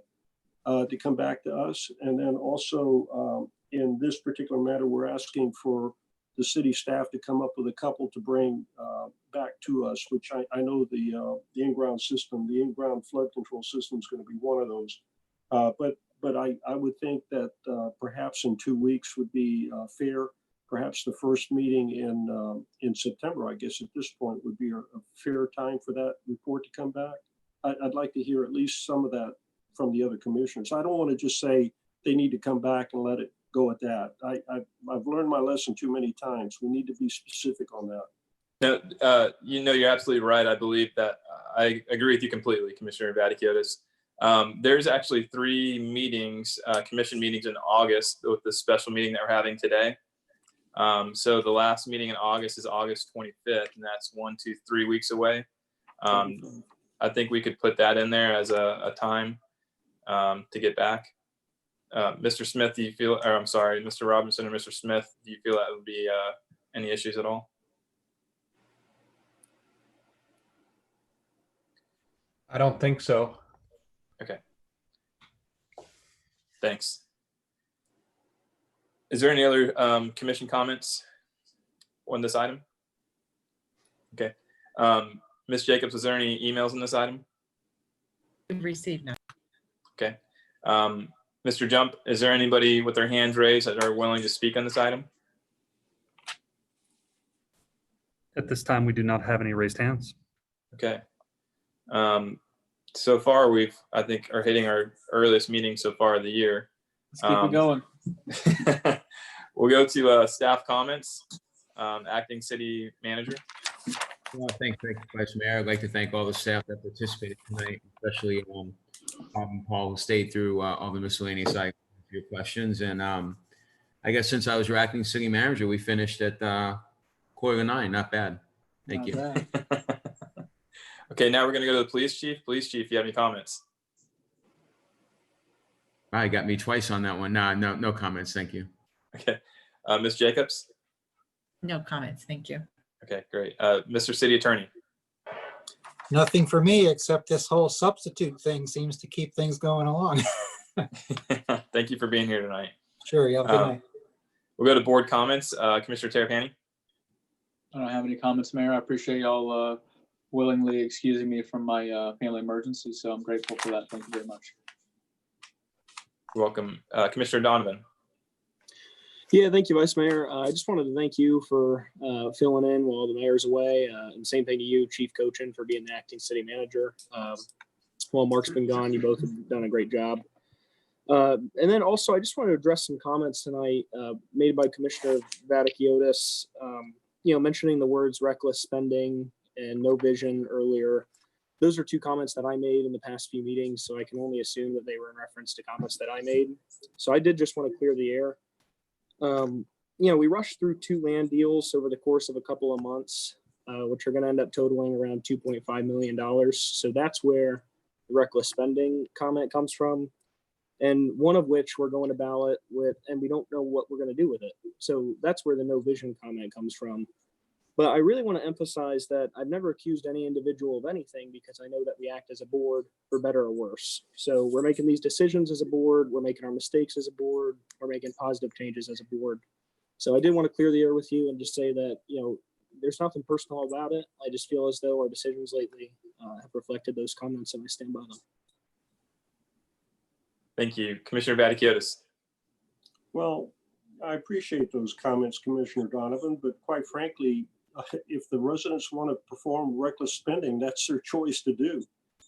S9: to come back to us. And then also in this particular matter, we're asking for the city staff to come up with a couple to bring back to us, which I know the in-ground system, the in-ground flood control system is going to be one of those. But I would think that perhaps in 2 weeks would be fair. Perhaps the first meeting in September, I guess at this point, would be a fair time for that report to come back. I'd like to hear at least some of that from the other commissioners. I don't want to just say they need to come back and let it go at that. I've learned my lesson too many times. We need to be specific on that.
S1: No, you're absolutely right. I believe that I agree with you completely, Commissioner Vaticiotis. There's actually 3 meetings, commission meetings in August with the special meeting that we're having today. So the last meeting in August is August 25th, and that's 1, 2, 3 weeks away. I think we could put that in there as a time to get back. Mr. Smith, do you feel, or I'm sorry, Mr. Robinson or Mr. Smith, do you feel that would be any issues at all?
S7: I don't think so.
S1: Okay. Thanks. Is there any other commission comments on this item? Okay. Ms. Jacobs, is there any emails on this item?
S3: We've received none.
S1: Okay. Mr. Jump, is there anybody with their hands raised that are willing to speak on this item?
S2: At this time, we do not have any raised hands.
S1: Okay. So far, I think, are hitting our earliest meeting so far of the year.
S8: Let's keep it going.
S1: We'll go to staff comments. Acting City Manager.
S6: Well, thank Vice Mayor. I'd like to thank all the staff that participated tonight, especially Paul, who stayed through all the miscellaneous items, your questions. And I guess since I was your acting city manager, we finished at 8:45. Not bad. Thank you.
S1: Okay, now we're going to go to the police chief. Police chief, you have any comments?
S6: Wow, you got me twice on that one. No comments. Thank you.
S1: Okay. Ms. Jacobs?
S3: No comments, thank you.
S1: Okay, great. Mr. City Attorney?
S5: Nothing for me, except this whole substitute thing seems to keep things going along.
S1: Thank you for being here tonight.
S5: Sure, you have a good night.
S1: We'll go to board comments. Commissioner Terrapini?
S8: I don't have any comments, Mayor. I appreciate y'all willingly excusing me from my family emergency, so I'm grateful for that. Thank you very much.
S1: You're welcome. Commissioner Donovan?
S4: Yeah, thank you, Vice Mayor. I just wanted to thank you for filling in while the mayor's away. And same thing to you, Chief Cochin, for being the acting city manager. While Mark's been gone, you both have done a great job. And then also, I just want to address some comments tonight made by Commissioner Vaticiotis, mentioning the words reckless spending and no vision earlier. Those are two comments that I made in the past few meetings, so I can only assume that they were in reference to comments that I made. So I did just want to clear the air. We rushed through 2 land deals over the course of a couple of months, which are going to end up totaling around $2.5 million. So that's where the reckless spending comment comes from. And one of which we're going to ballot with, and we don't know what we're going to do with it. So that's where the no vision comment comes from. But I really want to emphasize that I've never accused any individual of anything, because I know that we act as a board for better or worse. So we're making these decisions as a board. We're making our mistakes as a board. We're making positive changes as a board. So I did want to clear the air with you and just say that, there's nothing personal about it. I just feel as though our decisions lately have reflected those comments, and I stand by them.
S1: Thank you. Commissioner Vaticiotis?
S9: Well, I appreciate those comments, Commissioner Donovan, but quite frankly, if the residents want to perform reckless spending, that's their choice to do.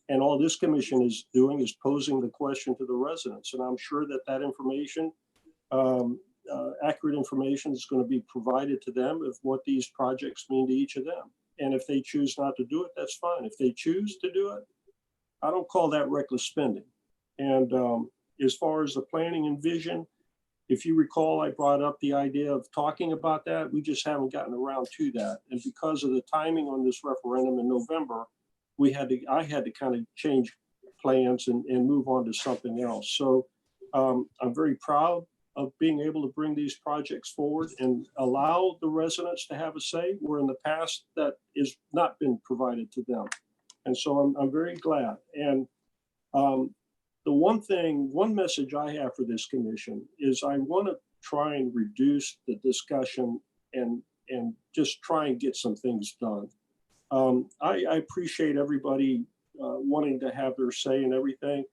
S9: And all this commission is doing is posing the question to the residents. And I'm sure that information, accurate information, is going to be provided to them of what these projects mean to each of them. And if they choose not to do it, that's fine. If they choose to do it, I don't call that reckless spending. And as far as the planning and vision, if you recall, I brought up the idea of talking about that. We just haven't gotten around to that. And because of the timing on this referendum in November, I had to kind of change plans and move on to something else. So I'm very proud of being able to bring these projects forward and allow the residents to have a say, where in the past that has not been provided to them. And so I'm very glad. And the one message I have for this commission is I want to try and reduce the discussion and just try and get some things done. I appreciate everybody wanting to have their say in everything.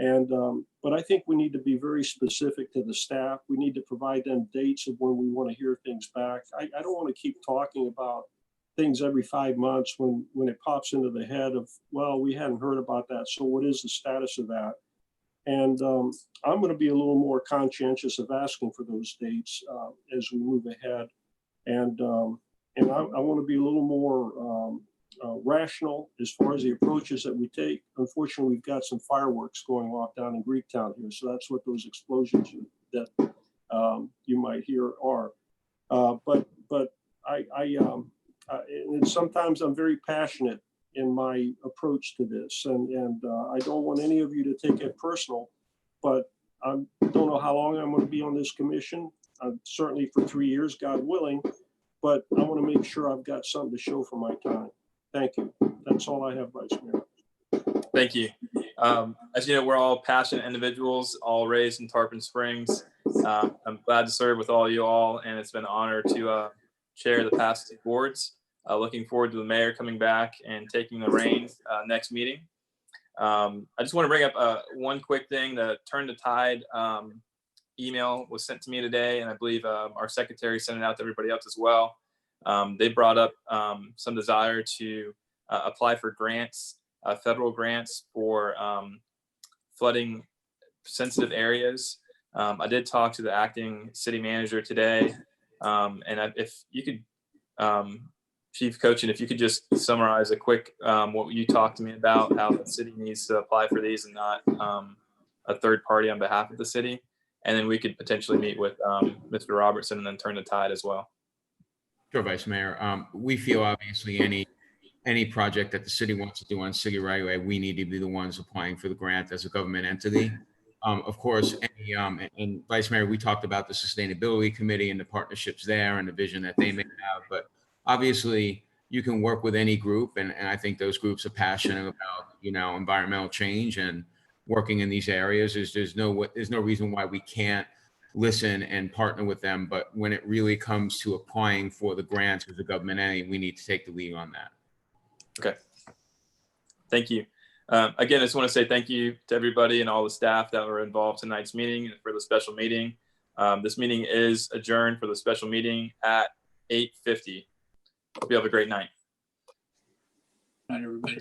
S9: But I think we need to be very specific to the staff. We need to provide them dates of when we want to hear things back. I don't want to keep talking about things every 5 months when it pops into the head of, well, we hadn't heard about that. So what is the status of that? And I'm going to be a little more conscientious of asking for those dates as we move ahead. And I want to be a little more rational as far as the approaches that we take. Unfortunately, we've got some fireworks going off down in Greektown here. So that's what those explosions that you might hear are. But and sometimes I'm very passionate in my approach to this, and I don't want any of you to take it personal, but I don't know how long I'm going to be on this commission. Certainly for 3 years, God willing, but I want to make sure I've got something to show for my time. Thank you. That's all I have, Vice Mayor.
S1: Thank you. As you know, we're all passionate individuals, all raised in Tarpon Springs. I'm glad to serve with all you all, and it's been an honor to chair the past boards. Looking forward to the mayor coming back and taking the reins next meeting. I just want to bring up one quick thing. The Turn the Tide email was sent to me today, and I believe our secretary sent it out to everybody else as well. They brought up some desire to apply for grants, federal grants for flooding sensitive areas. I did talk to the acting city manager today, and if you could, Chief Cochin, if you could just summarize a quick what you talked to me about, how the city needs to apply for these and not a third party on behalf of the city. And then we could potentially meet with Mr. Robertson and then Turn the Tide as well.
S6: Sure, Vice Mayor. We feel obviously any project that the city wants to do on city right away, we need to be the ones applying for the grant as a government entity. Of course, and Vice Mayor, we talked about the Sustainability Committee and the partnerships there and the vision that they may have, but obviously you can work with any group, and I think those groups are passionate about, environmental change and working in these areas. There's no reason why we can't listen and partner with them, but when it really comes to applying for the grants as a government entity, we need to take the lead on that.
S1: Okay. Thank you. Again, I just want to say thank you to everybody and all the staff that were involved in tonight's meeting and for the special meeting. This meeting is adjourned for the special meeting at 8:50. Hope you have a great night.
S8: Night, everybody.